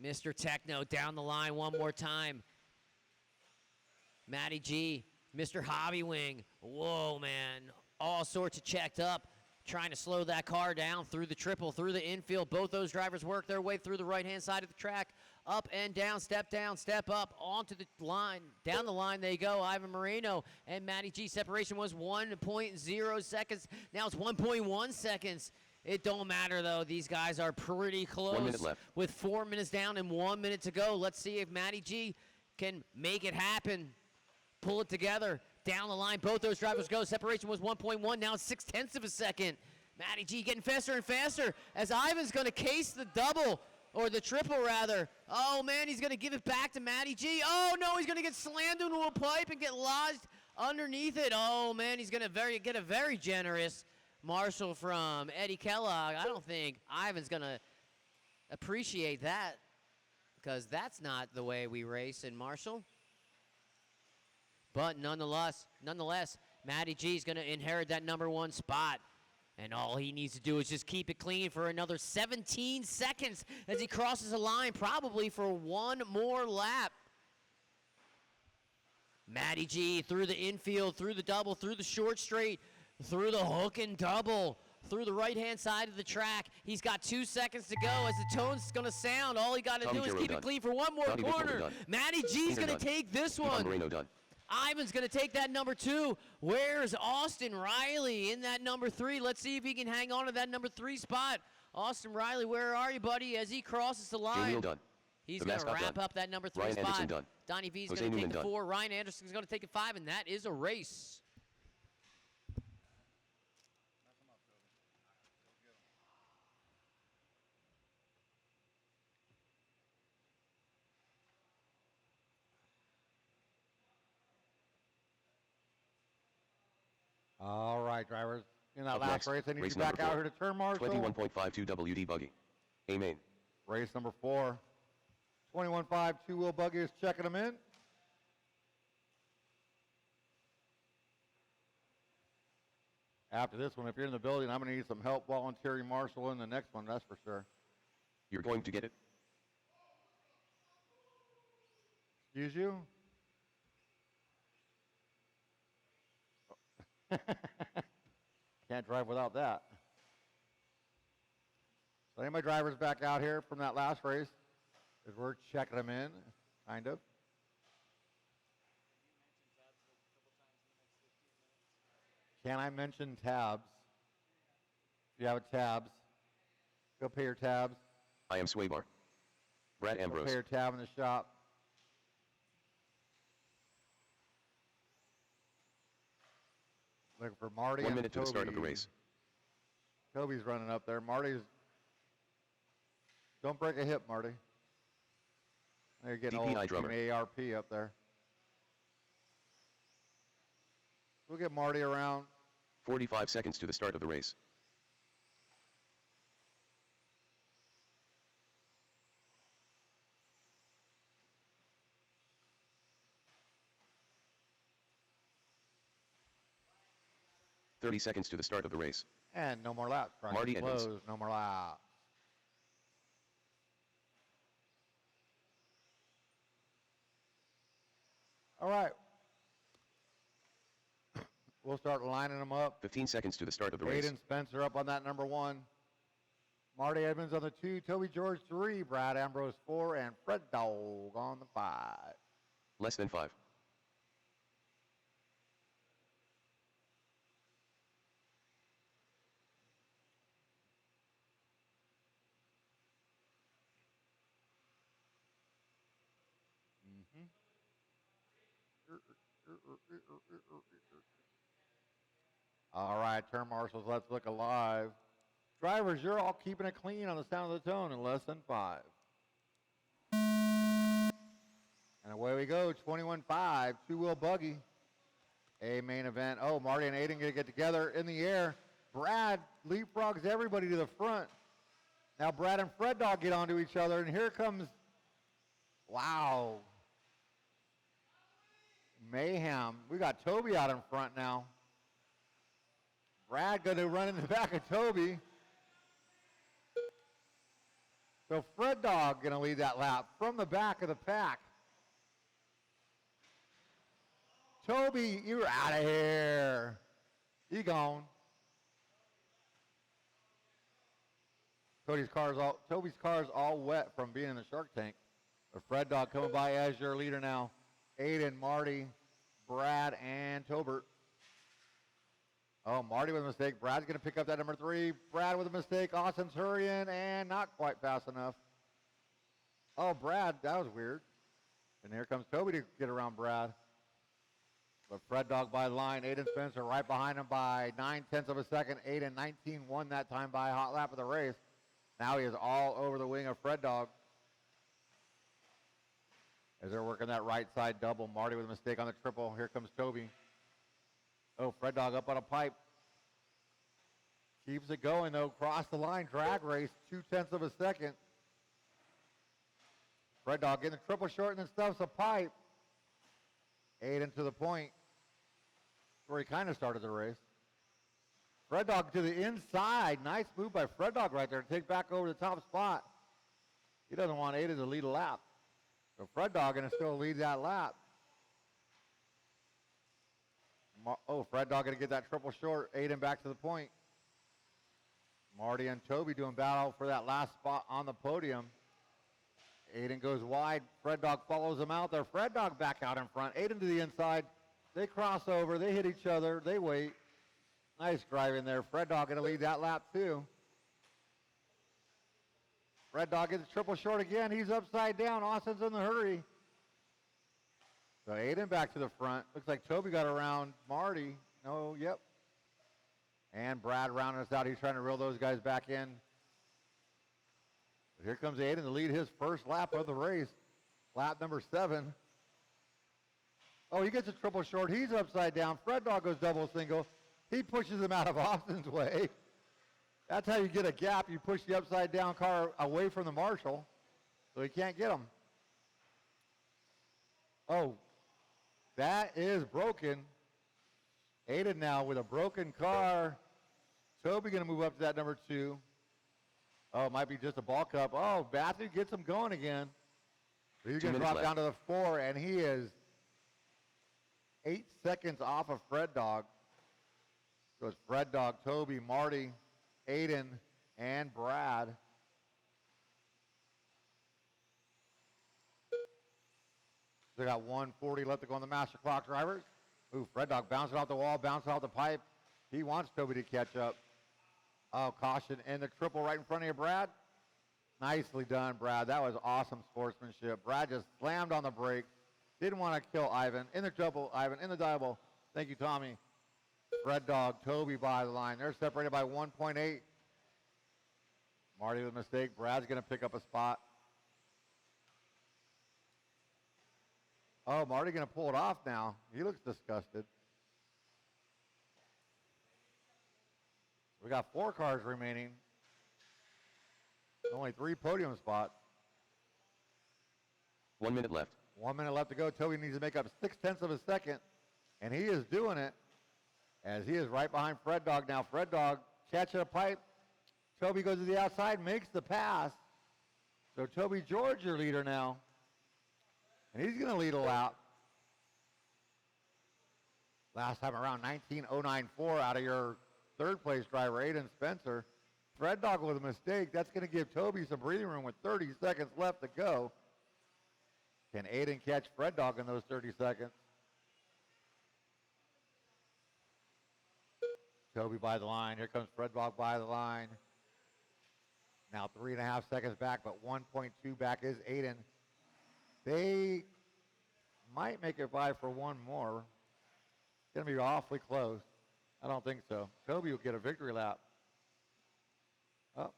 Mr. Techno, down the line one more time. Matty G, Mr. Hobby Wing. Whoa, man. All sorts of checked up. Trying to slow that car down through the triple, through the infield. Both those drivers work their way through the right-hand side of the track. Up and down, step up, onto the line. Down the line they go. Ivan Moreno and Matty G. Separation was 1.0 seconds. Now it's 1.1 seconds. It don't matter, though. These guys are pretty close. 1 minute left. With 4 minutes down and 1 minute to go. Let's see if Matty G can make it happen. Pull it together. Down the line, both those drivers go. Separation was 1.1. Now it's 0.6 of a second. Matty G getting faster and faster as Ivan's going to case the double, or the triple, rather. Oh, man, he's going to give it back to Matty G. Oh, no, he's going to get slammed into a pipe and get lodged underneath it. Oh, man, he's going to get a very generous marshal from Eddie Kellogg. I don't think Ivan's going to appreciate that, because that's not the way we race in Marshall. But nonetheless, Matty G is going to inherit that number 1 spot. And all he needs to do is just keep it clean for another 17 seconds as he crosses the line, probably for one more lap. Matty G through the infield, through the double, through the short straight, through the hook and double, through the right-hand side of the track. He's got 2 seconds to go as the tone's going to sound. All he got to do is keep it clean for one more corner. Matty G's going to take this one. Moreno done. Ivan's going to take that number 2. Where's Austin Riley in that number 3? Let's see if he can hang on to that number 3 spot. Austin Riley, where are you, buddy, as he crosses the line? Neal done. He's going to wrap up that number 3 Ryan spot. Anderson done. Donnie V's Jose going to take Newman the done. 4. Ryan Anderson's going to take the 5, and that is a race. All right, drivers. In that Up last next, race, I need race you back number out 4. here to turn marshal. 21.52 WD buggy. Amen. Race number 4. 21.5 two-wheel buggy is checking them in. After this one, if you're in the building, I'm going to need some help volunteering marshal in the next one, that's for sure. You're going to get it? Excuse you? Can't drive without that. So any of my drivers back out here from that last race, as we're checking them in, kind of. Can I mention tabs? If you have tabs, go pay your tabs. I am Swaybar. Brad Go Ambrose. pay your tab in the shop. Looking for Marty 1 and minute to the start of the Toby. race. Toby's running up there. Marty's. Don't break a hip, Marty. You're getting DPI old. drummer. Team ARP up there. We'll get Marty around. 45 seconds to the start of the race. "30 seconds to the start of the race. And no more laps. Track Marty is Edmonds. closed. No more laps. All right. We'll start lining them up. 15 seconds to the start of the race. Aiden Spencer up on that number 1. Marty Edmonds on the 2. Toby George 3. Brad Ambrose 4. And Fred Dog on the 5. Less than 5. All right, turn marshals, let's look alive. Drivers, you're all keeping it clean on the sound of the tone in less than 5. And away we go, 21-5, two-wheel buggy. A main event. Oh, Marty and Aiden going to get together in the air. Brad leapfrogs everybody to the front. Now Brad and Fred Dog get onto each other, and here comes, wow, mayhem. We got Toby out in front now. Brad going to run in the back of Toby. So Fred Dog going to lead that lap from the back of the pack. Toby, you're out of here. You gone. Toby's car's all wet from being in the Shark Tank. But Fred Dog coming by as your leader now. Aiden, Marty, Brad, and Tobert. Oh, Marty with a mistake. Brad's going to pick up that number 3. Brad with a mistake. Austin's hurrying and not quite fast enough. Oh, Brad, that was weird. And here comes Toby to get around Brad. But Fred Dog by the line. Aiden Spencer right behind him by 9/10 of a second. Aiden 19-1 that time by a hot lap of the race. Now he is all over the wing of Fred Dog. As they're working that right side double. Marty with a mistake on the triple. Here comes Toby. Oh, Fred Dog up on a pipe. Keeps it going, though. Cross the line. Drag race. 0.2 of a second. Fred Dog getting the triple short and then stuffs a pipe. Aiden to the point. Where he kind of started the race. Fred Dog to the inside. Nice move by Fred Dog right there to take back over the top spot. He doesn't want Aiden to lead a lap. So Fred Dog going to still lead that lap. Fred Dog going to get that triple short. Aiden back to the point. Marty and Toby doing battle for that last spot on the podium. Aiden goes wide. Fred Dog follows him out there. Fred Dog back out in front. Aiden to the inside. They cross over. They hit each other. They wait. Nice driving there. Fred Dog going to lead that lap too. Fred Dog gets triple short again. He's upside down. Austin's in the hurry. So Aiden back to the front. Looks like Toby got around Marty. No, yep. And Brad rounding us out. He's trying to reel those guys back in. But here comes Aiden to lead his first lap of the race. Lap number 7. Oh, he gets a triple short. He's upside down. Fred Dog goes double single. He pushes him out of Austin's way. That's how you get a gap. You push the upside down car away from the marshal so he can't get him. Oh, that is broken. Aiden now with a broken car. Toby going to move up to that number 2. Oh, it might be just a ball cup. Oh, Matthew gets him going again. So he's 2 going to minutes drop left. down to the 4, and he is 8 seconds off of Fred Dog. So it's Fred Dog, Toby, Marty, Aiden, and Brad. They got 1:40 left to go on the master clock, drivers. Ooh, Fred Dog bouncing off the wall, bouncing off the pipe. He wants Toby to catch up. Oh, caution in the triple right in front of you, Brad. Nicely done, Brad. That was awesome sportsmanship. Brad just slammed on the brake. Didn't want to kill Ivan. In the double, Ivan. In the double. Thank you, Tommy. Fred Dog, Toby by the line. They're separated by 1.8. Marty with a mistake. Brad's going to pick up a spot. Oh, Marty going to pull it off now. He looks disgusted. We got 4 cars remaining. Only 3 podium spots. 1 minute left. 1 minute left to go. Toby needs to make up 0.6 of a second, and he is doing it as he is right behind Fred Dog now. Fred Dog catching a pipe. Toby goes to the outside, makes the pass. So Toby George, your leader now. And he's going to lead a lap. Last time around, 19.094 out of your third place driver, Aiden Spencer. Fred Dog with a mistake. That's going to give Toby some breathing room with 30 seconds left to go. Can Aiden catch Fred Dog in those 30 seconds? Toby by the line. Here comes Fred Dog by the line. Now 3.5 seconds back, but 1.2 back is Aiden. They might make it by for one more. It's going to be awfully close. I don't think so. Toby will get a victory lap. Oh.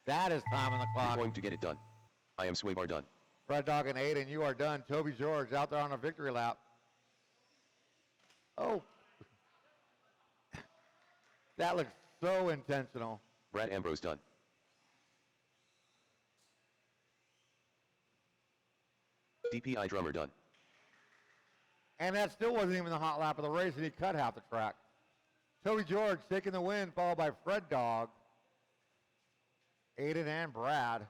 That is time on the You're clock. going to get it done. I am Swaybar done. Fred Dog and Aiden, you are done. Toby George out there on a victory lap. Oh. That looks so intentional. Brad Ambrose done. DPI drummer done. And that still wasn't even the hot lap of the race, and he cut half the track. Toby George taking the win, followed by Fred Dog, Aiden, and Brad.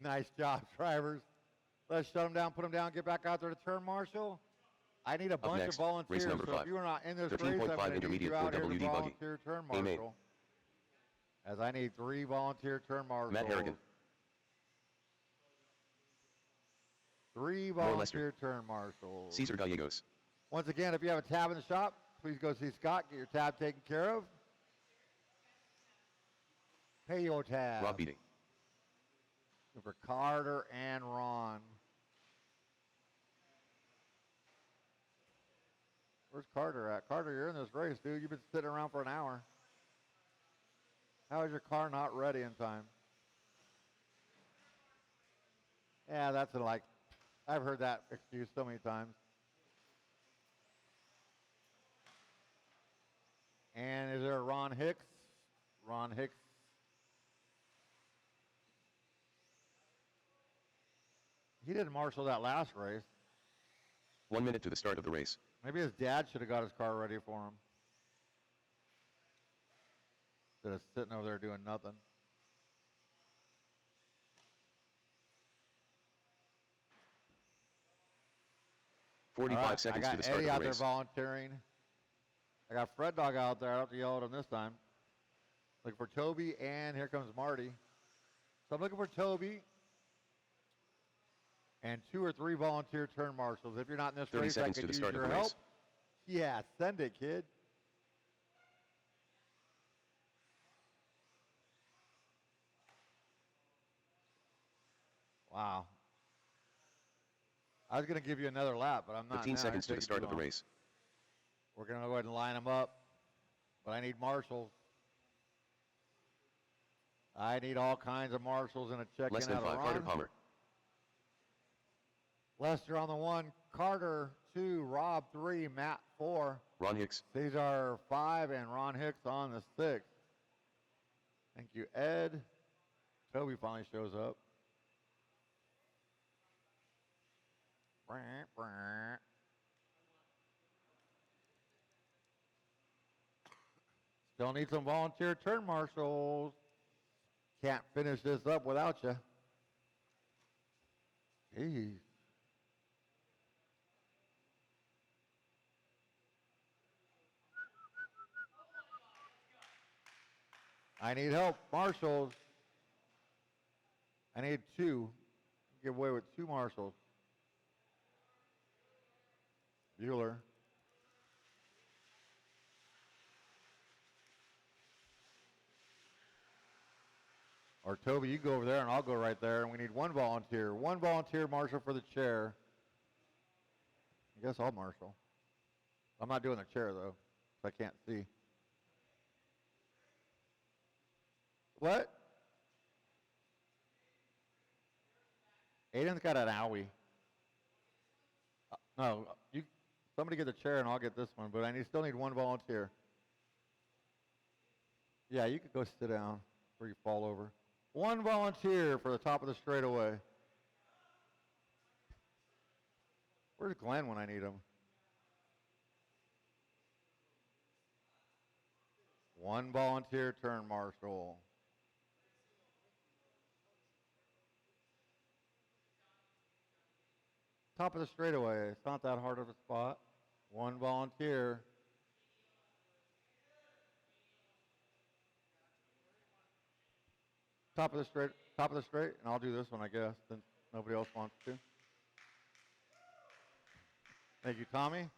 Nice job, drivers. Let's shut them down, put them down, get back out there to turn marshal. I need a bunch next, of volunteers. race number So if 5. you are not in this race, I'm 13.5 going to need intermediate you for out here to WD buggy. volunteer turn Amen. marshal. As I need 3 volunteer turn marshals. Matt Harrigan. 3 Lester. volunteer turn marshals. Cesar Gallegos. Once again, if you have a tab in the shop, please go see Scott. Get your tab taken care of. Pay your tab. Rob Beatty. For Carter and Ron. Where's Carter at? Carter, you're in this race, dude. You've been sitting around for an hour. How is your car not ready in time? Yeah, that's like, I've heard that excuse so many times. And is there a Ron Hicks? Ron Hicks. He didn't marshal that last race. 1 minute to the start of the race. Maybe his dad should have got his car ready for him. Instead of sitting over there doing nothing. 45 seconds to the start Eddie of out the there race. volunteering. I got Fred Dog out there. I don't have to yell at him this time. Looking for Toby, and here comes Marty. So I'm looking for Toby and 2 or 3 volunteer turn marshals. If you're not in this 30 race, I seconds could to the use start of your the help. race. Yeah, send it, kid. Wow. I was going to give you another lap, but I'm not 15 now. seconds to It's the start taking of the too long. race. We're going to go ahead and line them up, but I need marshals. I need all kinds of marshals and a check Less in than out of 5. Carter Ron. Palmer. Lester on the 1, Carter 2, Rob 3, Matt 4, Ron Hicks. Cesar 5, and Ron Hicks on the 6. Thank you, Ed. Toby finally shows up. Still need some volunteer turn marshals. Can't finish this up without you. Jeez. I need help. Marshals. I need two. Give away with two marshals. Bueller. Or Toby, you go over there and I'll go right there. And we need one volunteer. One volunteer marshal for the chair. I guess I'll marshal. I'm not doing the chair though, so I can't see. What? Aiden's got an owie. No, somebody get the chair and I'll get this one, but still need one volunteer. Yeah, you could go sit down before you fall over. One volunteer for the top of the straightaway. Where's Glenn when I need him? One volunteer turn marshal. Top of the straightaway. It's not that hard of a spot. One volunteer. Top of the straight, and I'll do this one, I guess, since nobody else wants to. Thank you, Tommy.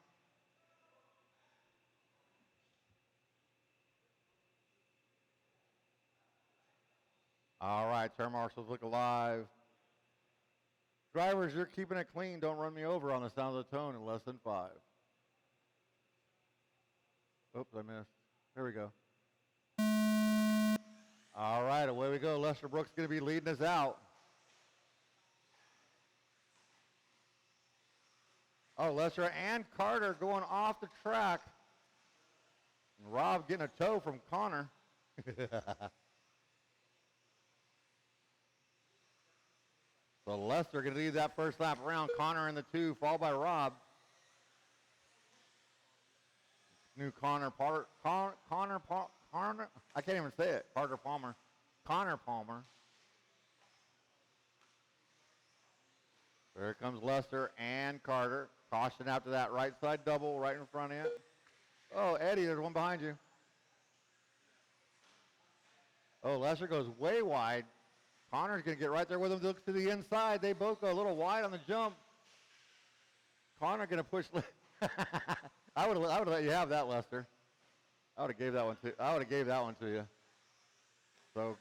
All right, turn marshals look alive. Drivers, you're keeping it clean. Don't run me over on the sound of the tone in less than 5. Oops, I missed. There we go. All right, away we go. Lester Brooks going to be leading us out. Oh, Lester and Carter going off the track. And Rob getting a tow from Connor. So Lester going to lead that first lap around. Connor in the 2, followed by Rob. New Connor, I can't even say it. Parker Palmer. Connor Palmer. There comes Lester and Carter. Caution after that right side double right in front of you. Oh, Eddie, there's one behind you. Oh, Lester goes way wide. Connor's going to get right there with him. Looks to the inside. They both go a little wide on the jump. Connor going to push. I would have let you have that, Lester. I would have gave that one to you. So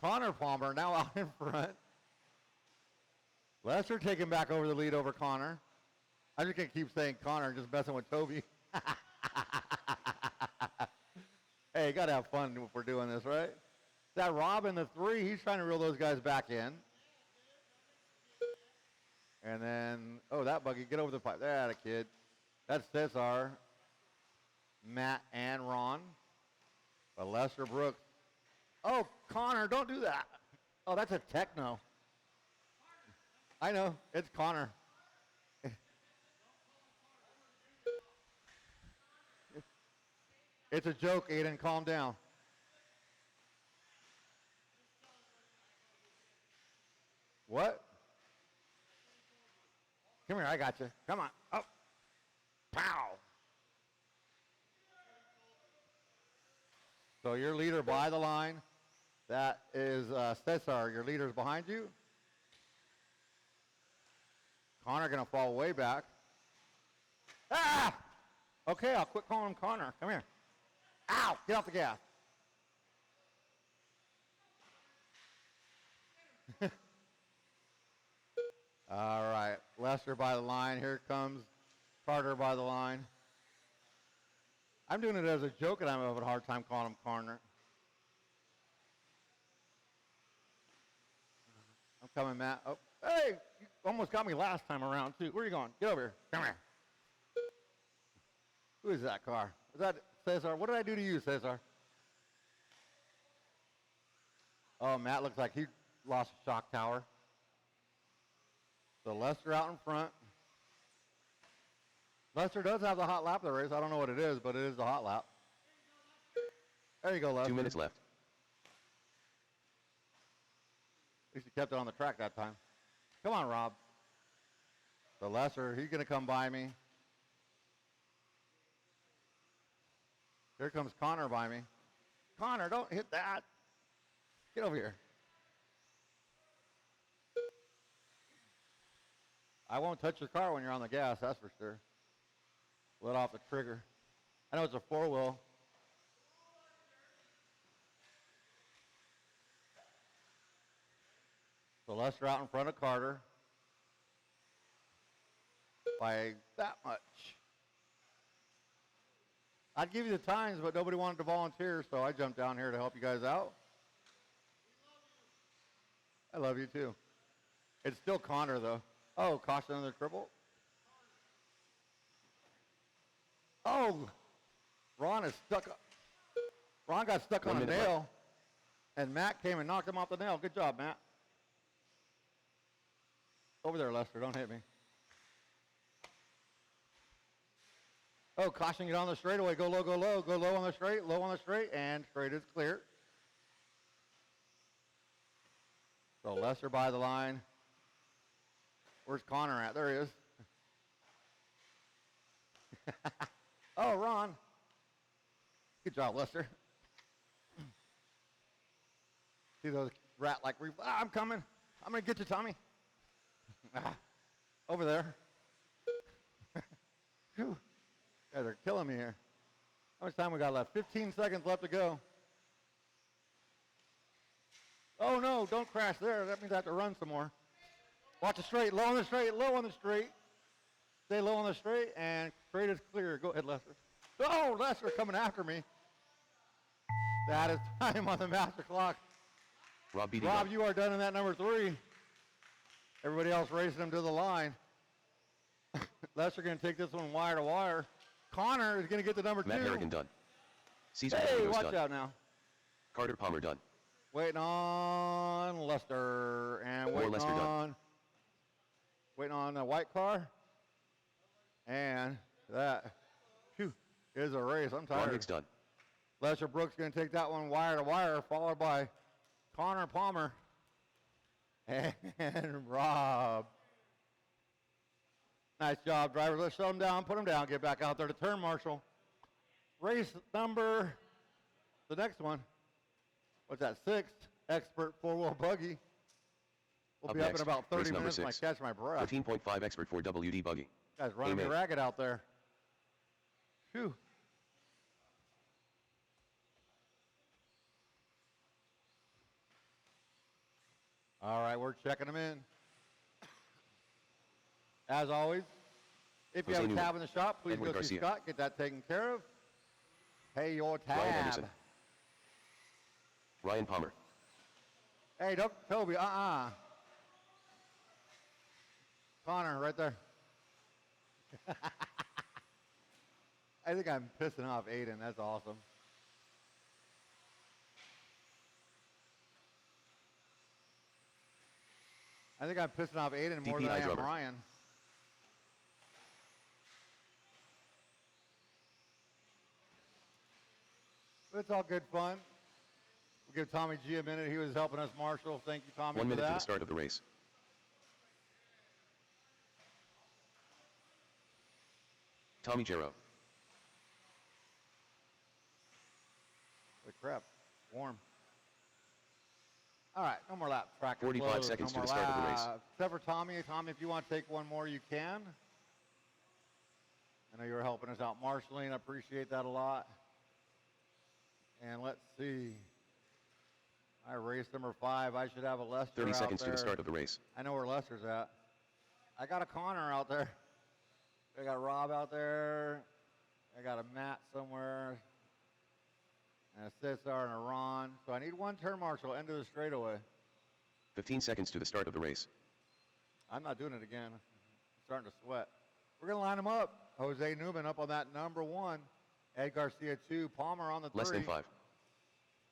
Connor Palmer now out in front. Lester taking back over the lead over Connor. I'm just going to keep saying Connor and just messing with Toby. Hey, you got to have fun if we're doing this, right? That Rob in the 3, he's trying to reel those guys back in. And then, oh, that buggy, get over the pipe. That a kid. That's Cesar, Matt, and Ron. But Lester Brooks. Oh, Connor, don't do that. Oh, that's a techno. I know, it's Connor. It's a joke, Aiden, calm down. What? Come here, I got you. Come on. Up. Pow. So your leader by the line. That is Cesar. Your leader's behind you. Connor going to fall way back. Ah! Okay, I'll quit calling him Connor. Come here. Ow! Get off the gas. All right, Lester by the line. Here comes Carter by the line. I'm doing it as a joke, and I'm having a hard time calling him Connor. I'm coming, Matt. Oh, hey, you almost got me last time around, too. Where are you going? Get over here. Come here. Who is that car? Is that Cesar? What did I do to you, Cesar? Oh, Matt looks like he lost a shock tower. So Lester out in front. Lester does have the hot lap of the race. I don't know what it is, but it is the hot lap. There you go, Lester. 2 minutes left. At least he kept it on the track that time. Come on, Rob. So Lester, he's going to come by me. Here comes Connor by me. Connor, don't hit that. Get over here. I won't touch your car when you're on the gas, that's for sure. Let off the trigger. I know it's a 4-wheel. So Lester out in front of Carter by that much. I'd give you the times, but nobody wanted to volunteer, so I jumped down here to help you guys out. I love you too. It's still Connor though. Oh, caution on the triple. Oh, Ron is stuck. Ron got stuck on a nail, and Matt came and knocked him off the nail. Good job, Matt. Over there, Lester. Don't hit me. Oh, caution, get on the straightaway. Go low, go low. Go low on the straight, low on the straight, and straight is clear. So Lester by the line. Where's Connor at? There he is. Oh, Ron. Good job, Lester. See those rat-like, I'm coming. I'm going to get you, Tommy. Over there. Whew. Guys are killing me here. How much time we got left? 15 seconds left to go. Oh, no, don't crash there. That means I have to run some more. Watch the straight, low on the straight, low on the straight. Stay low on the straight, and straight is clear. Go ahead, Lester. Oh, Lester coming after me. That is time on the master clock. Rob, you are done in that number 3. Everybody else racing him to the line. Lester going to take this one wire to wire. Connor is going to get the number 2. Matt Harrigan done. Caesar Hey, Rodriguez watch done. out now. Carter Palmer done. Waiting on Lester and More waiting Lester done. Waiting on the white car. And that is a race. I'm Ron tired. Hicks done. Lester Brooks going to take that one wire to wire, followed by Connor Palmer and Rob. Nice job, driver. Let's shut him down, put him down, get back out there to turn marshal. Race number, the next one, what's that, 6th expert 4-wheel buggy. We'll be up in about 30 minutes when I catch my breath. 13.5 expert 4WD buggy. Guys running me ragged out there. Phew. All right, we're checking them in. As always, if you have a tab in the shop, please go see Scott, get that taken care of. Pay your tab. Ryan Anderson. Ryan Palmer. Hey, don't, Toby, Connor, right there. I think I'm pissing off Aiden. That's awesome. I think I'm pissing off Aiden more than I am Ryan. But it's all good fun. We'll give Tommy G a minute. He was helping us marshal. Thank you, Tommy, 1 minute for that. to the start of the race. Tommy Jarrow. Holy crap. Warm. All right, no more laps. Track 45 seconds to the start of the race. Except for Tommy. Tommy, if you want to take one more, you can. I know you were helping us out marshaling. I appreciate that a lot. And let's see. I race number 5. I should have a Lester 30 out seconds there. to the start of the race. I know where Lester's at. I got a Connor out there. I got Rob out there. I got a Matt somewhere. And a Cesar and a Ron. So I need one turn marshal, end of the straightaway. 15 seconds to the start of the race. I'm not doing it again. I'm starting to sweat. We're going to line them up. Jose Newman up on that number 1. Ed Garcia 2. Palmer on the 3. Less than 5.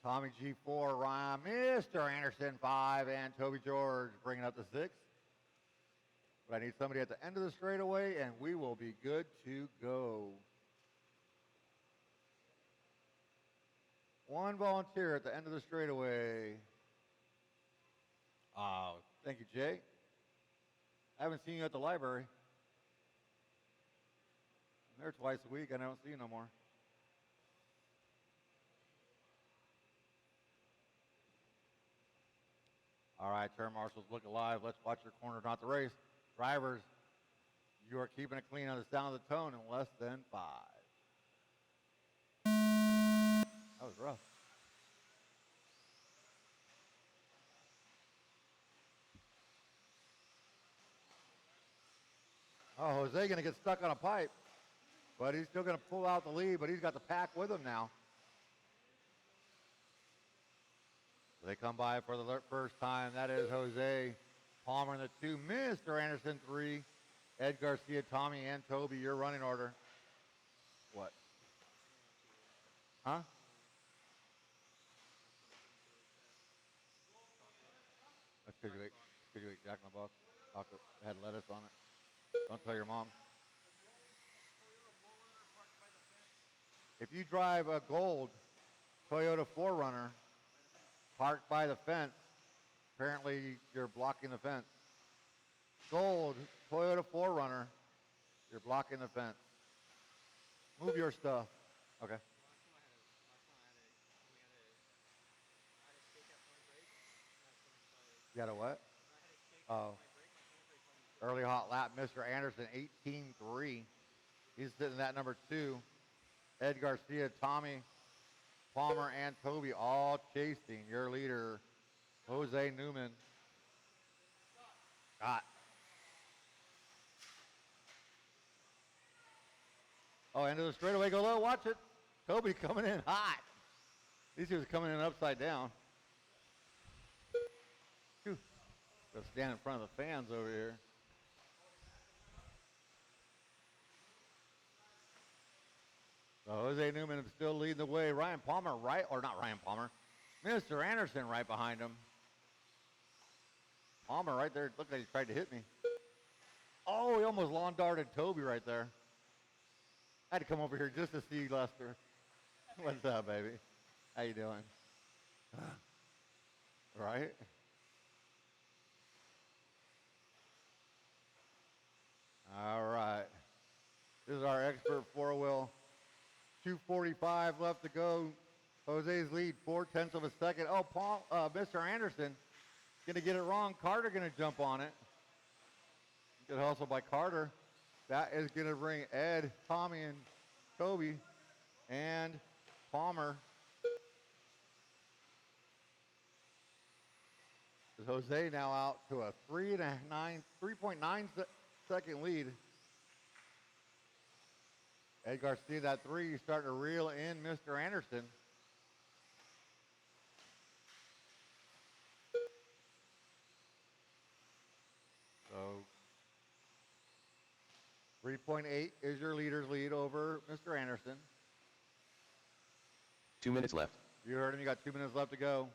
Tommy G 4. Ryan, Mr. Anderson 5. And Toby George bringing up the 6. But I need somebody at the end of the straightaway, and we will be good to go. One volunteer at the end of the straightaway. Oh, thank you, Jay. I haven't seen you at the library. I'm there twice a week, and I don't see you no more. All right, turn marshals, look alive. Let's watch your corner, not the race. Drivers, you are keeping it clean on the sound of the tone in less than 5. That was rough. Oh, Jose going to get stuck on a pipe, but he's still going to pull out the lead, but he's got the pack with him now. They come by for the first time. That is Jose Palmer in the 2, Mr. Anderson 3, Ed Garcia, Tommy, and Toby, your running order. What? Huh? That's because you ate Jack in the Box. Had lettuce on it. Don't tell your mom. If you drive a gold Toyota 4Runner parked by the fence, apparently you're blocking the fence. Gold Toyota 4Runner, you're blocking the fence. Move your stuff. Okay. You got a what? Oh. Early hot lap, Mr. Anderson, 18-3. He's sitting at number 2. Ed Garcia, Tommy, Palmer, and Toby all chasing your leader, Jose Newman. Got. Oh, end of the straightaway, go low, watch it. Toby coming in hot. These two was coming in upside down. Whew. Go stand in front of the fans over here. So Jose Newman is still leading the way. Ryan Palmer right, or not Ryan Palmer, Mr. Anderson right behind him. Palmer right there, looked like he tried to hit me. Oh, he almost lawn darted Toby right there. I had to come over here just to see Lester. What's up, baby? How you doing? Right? All right. This is our expert four-wheel. 2:45 left to go. Jose's lead, 0.4 of a second. Oh, Mr. Anderson gonna get it wrong. Carter gonna jump on it. Good hustle by Carter. That is gonna bring Ed, Tommy, and Toby, and Palmer. Jose now out to a 3.9 second lead. Ed Garcia, that 3, starting to reel in Mr. Anderson. So 3.8 is your leader's lead over Mr. Anderson. 2 minutes left. You heard him, you got 2 minutes left to go.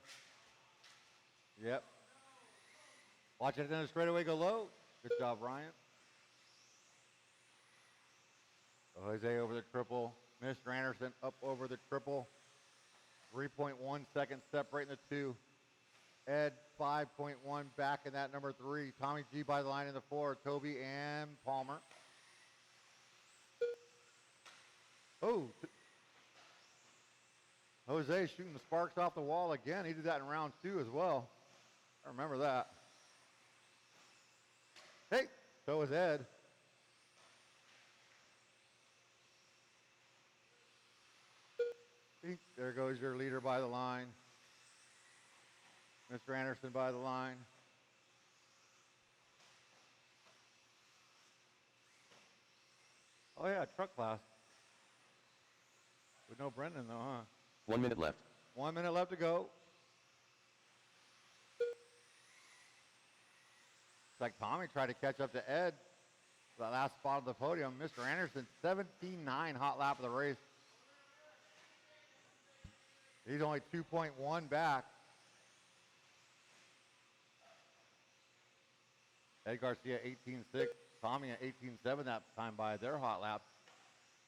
Yep. Watch it in the straightaway go low. Good job, Ryan. Jose over the triple. Mr. Anderson up over the triple. 3.1 seconds separating the 2. Ed 5.1 back in that number 3. Tommy G by the line in the 4. Toby and Palmer. Oh. Jose shooting the sparks off the wall again. He did that in round 2 as well. I remember that. Hey, so was Ed. There goes your leader by the line. Mr. Anderson by the line. Oh yeah, truck class. With no Brendan though, huh? 1 minute left. 1 minute left to go. It's like Tommy tried to catch up to Ed. The last spot of the podium. Mr. Anderson, 17.9 hot lap of the race. He's only 2.1 back. Ed Garcia 18.6, Tommy at 18.7 that time by their hot lap.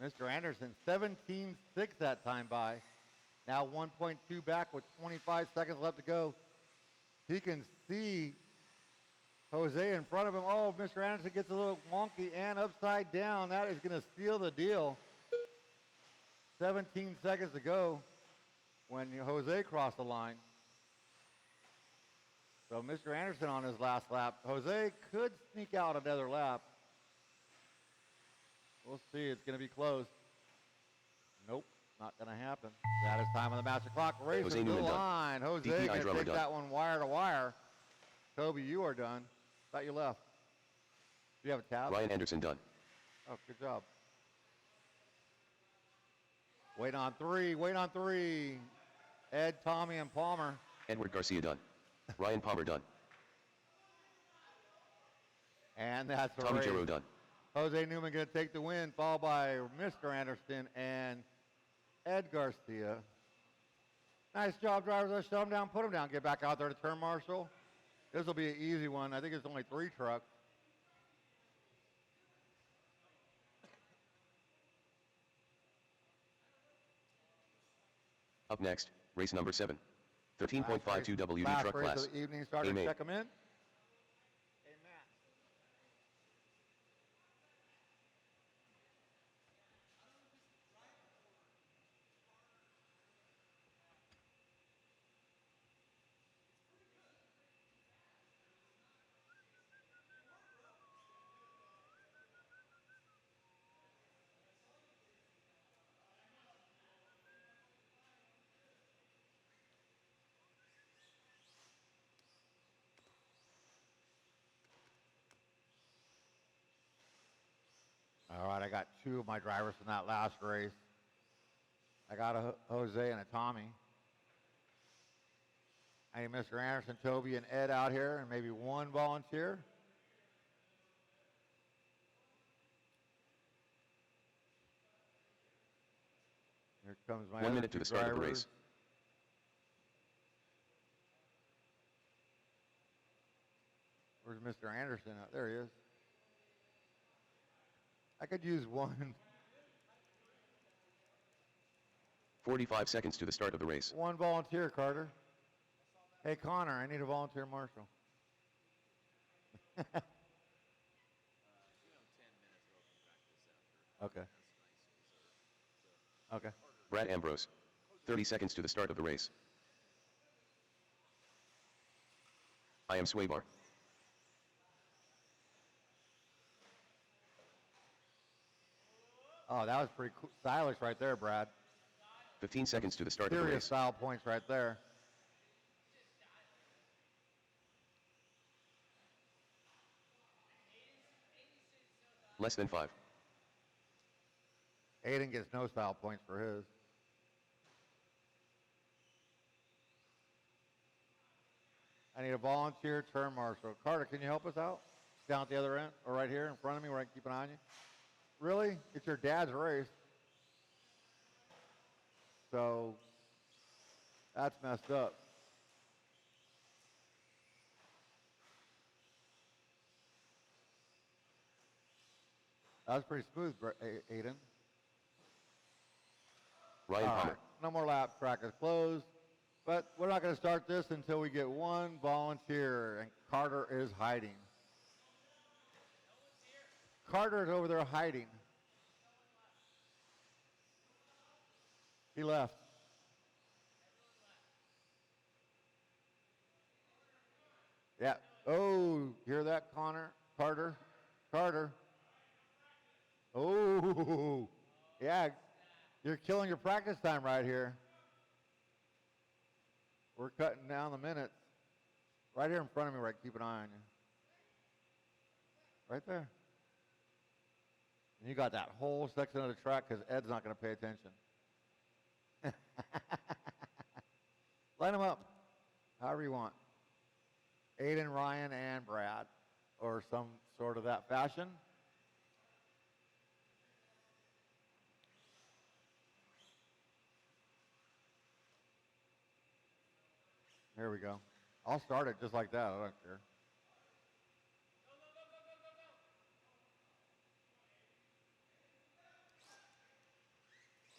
Mr. Anderson 17.6 that time by. Now 1.2 back with 25 seconds left to go. He can see Jose in front of him. Oh, Mr. Anderson gets a little wonky and upside down. That is going to seal the deal. 17 seconds to go when Jose crossed the line. So Mr. Anderson on his last lap. Jose could sneak out another lap. We'll see. It's going to be close. Nope, not going to happen. That is time on the master clock. Race Jose to the Newman done. line. Jose DPI going to drummer take done. that one wire to wire. Toby, you are done. Thought you left. Do you have a tab? Ryan Anderson done. Oh, good job. Wait on three. Wait on three. Ed, Tommy, and Palmer. Edward Garcia done. Ryan Palmer done. And that's a Tommy race. Giroux done. Jose Newman going to take the win, followed by Mr. Anderson and Ed Garcia. Nice job, drivers. Let's shut them down, put them down, get back out there to turn marshal. This will be an easy one. I think it's only 3 trucks. Up next, race number 7. 13.52 WD Last truck race class. of the evening starter. Amen. Check them in. All right, I got 2 of my drivers from that last race. I got a Jose and a Tommy. I need Mr. Anderson, Toby, and Ed out here, and maybe 1 volunteer. Here comes my 1 other minute to 2 the start of the drivers. race. Where's Mr. Anderson? Oh, there he is. I could use 1. 45 seconds to the start of the race. 1 volunteer, Carter. Hey, Connor, I need a volunteer marshal. Give them 10 minutes and they'll come practice after. Okay. That's nice. Okay. Brad Ambrose. 30 seconds to the start of the race. I am Swaybar. Oh, that was pretty cool. Stylish right there, Brad. 15 seconds to the start of the Serious race. style points right there. Less than 5. Aiden gets no style points for his. I need a volunteer turn marshal. Carter, can you help us out? Down at the other end, or right here in front of me where I can keep an eye on you? Really? It's your dad's race. So, that's messed up. That was pretty smooth, Aiden. Ryan All Palmer. right, no more lap. Track is closed. But we're not going to start this until we get 1 volunteer, and Carter is hiding. Carter is over there hiding. He left. Yeah. Oh, hear that, Connor? Carter? Carter? Oh, yeah. You're killing your practice time right here. We're cutting down the minutes. Right here in front of me, right? Keep an eye on you. Right there. And you got that whole section of the track because Ed's not going to pay attention. Line them up however you want. Aiden, Ryan, and Brad, or some sort of that fashion. There we go. I'll start it just like that. I don't care.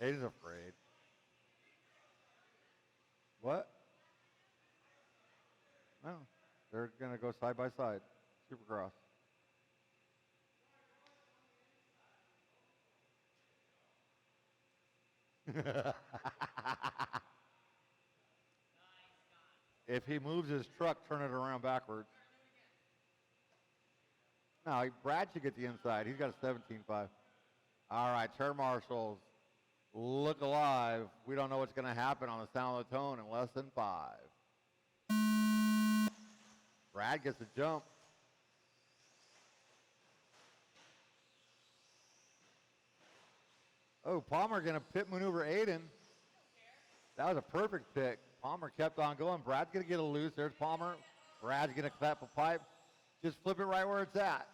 Aiden's afraid. What? No. They're going to go side by side. Supercross. If he moves his truck, turn it around backwards. No, Brad should get the inside. He's got a 17.5. All right, turn marshals. Look alive. We don't know what's going to happen on the sound of the tone in less than 5. Brad gets a jump. Oh, Palmer going to pit maneuver Aiden. That was a perfect pick. Palmer kept on going. Brad's going to get a loose. There's Palmer. Brad's going to clap a pipe. Just flip it right where it's at.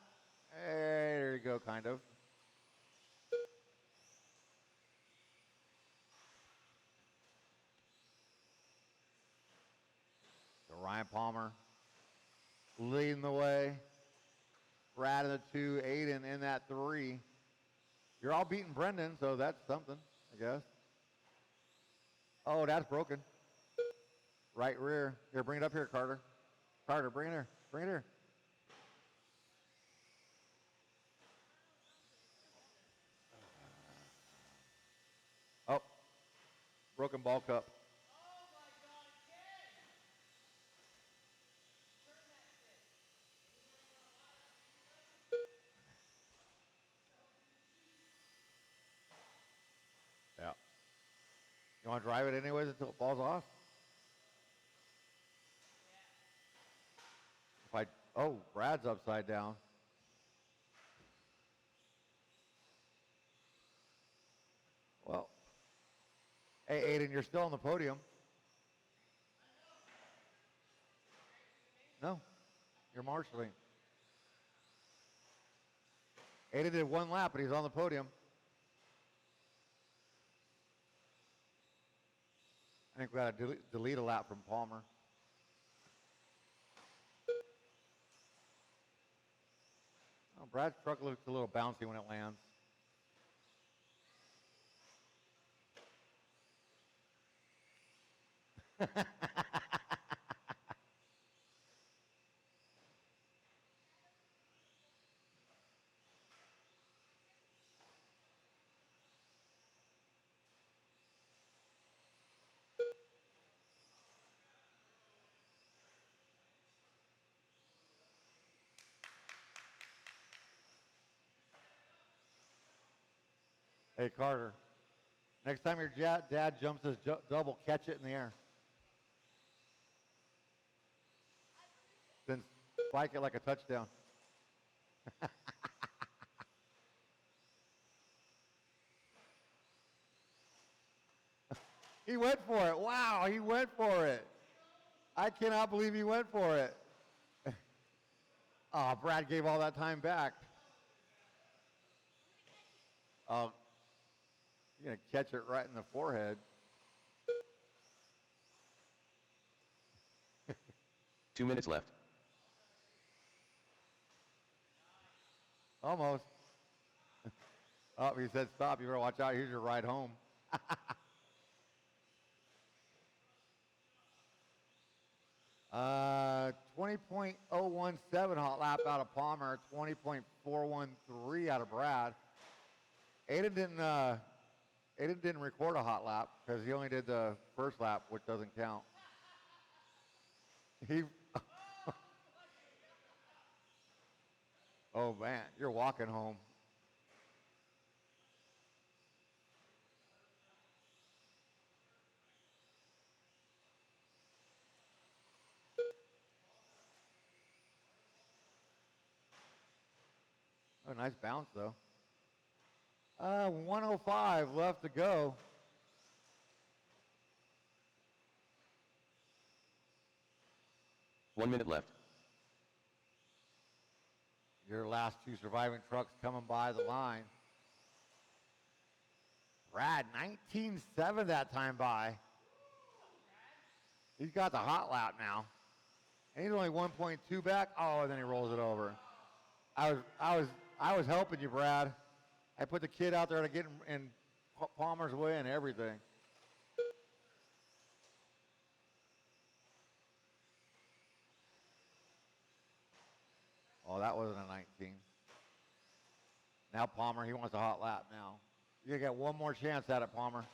Hey, there you go, kind of. So Ryan Palmer leading the way. Brad in the 2, Aiden in that 3. You're all beating Brendan, so that's something, I guess. Oh, that's broken. Right rear. Here, bring it up here, Carter. Carter, bring it here. Bring it here. Oh, broken ball cup. Yeah. You want to drive it anyways until it falls off? If oh, Brad's upside down. Well, hey, Aiden, you're still on the podium. No, you're marshaling. Aiden did 1 lap, but he's on the podium. I think we got to delete a lap from Palmer. Oh, Brad's truck looks a little bouncy when it lands. Hey, Carter, next time your dad jumps his double, catch it in the air. Then spike it like a touchdown. He went for it. Wow, he went for it. I cannot believe he went for it. Oh, Brad gave all that time back. Oh, you're going to catch it right in the forehead. 2 minutes left. Almost. Oh, he said stop. You better watch out. Here's your ride home. 20.017 hot lap out of Palmer. 20.413 out of Brad. Aiden didn't record a hot lap because he only did the first lap, which doesn't count. Oh man, you're walking home. Oh, nice bounce though. 105 left to go. One minute left. Your last 2 surviving trucks coming by the line. Brad, 19.7 that time by. He's got the hot lap now. And he's only 1.2 back. Oh, and then he rolls it over. I was helping you, Brad. I put the kid out there to get in Palmer's way and everything. Oh, that wasn't a 19. Now Palmer, he wants a hot lap now. You're going to get one more chance at it, Palmer.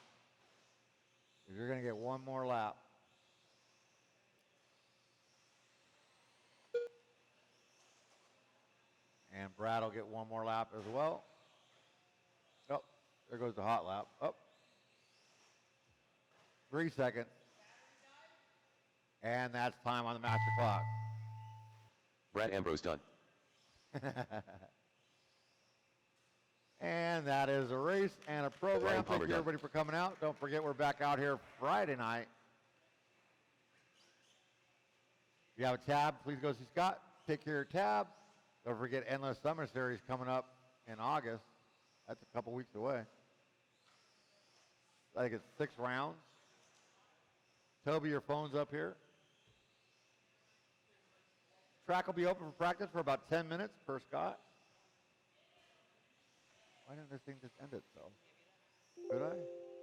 You're going to get one more lap. And Brad will get one more lap as well. Oh, there goes the hot lap. Oh. 3 seconds. And that's time on the master clock. Brad Ambrose done. And that is a race and a program. Brian Palmer Thank you, done. everybody, for coming out. Don't forget, we're back out here Friday night. If you have a tab, please go see Scott. Take care of your tab. Don't forget Endless Summer Series coming up in August. That's a couple weeks away. I think it's 6 rounds. Toby, your phone's up here. Track will be open for practice for about 10 minutes per Scott. Why didn't this thing just end itself? Could I?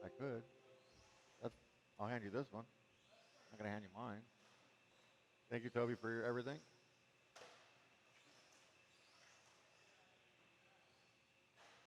I could. I'll hand you this one. I'm not going to hand you mine. Thank you, Toby, for everything.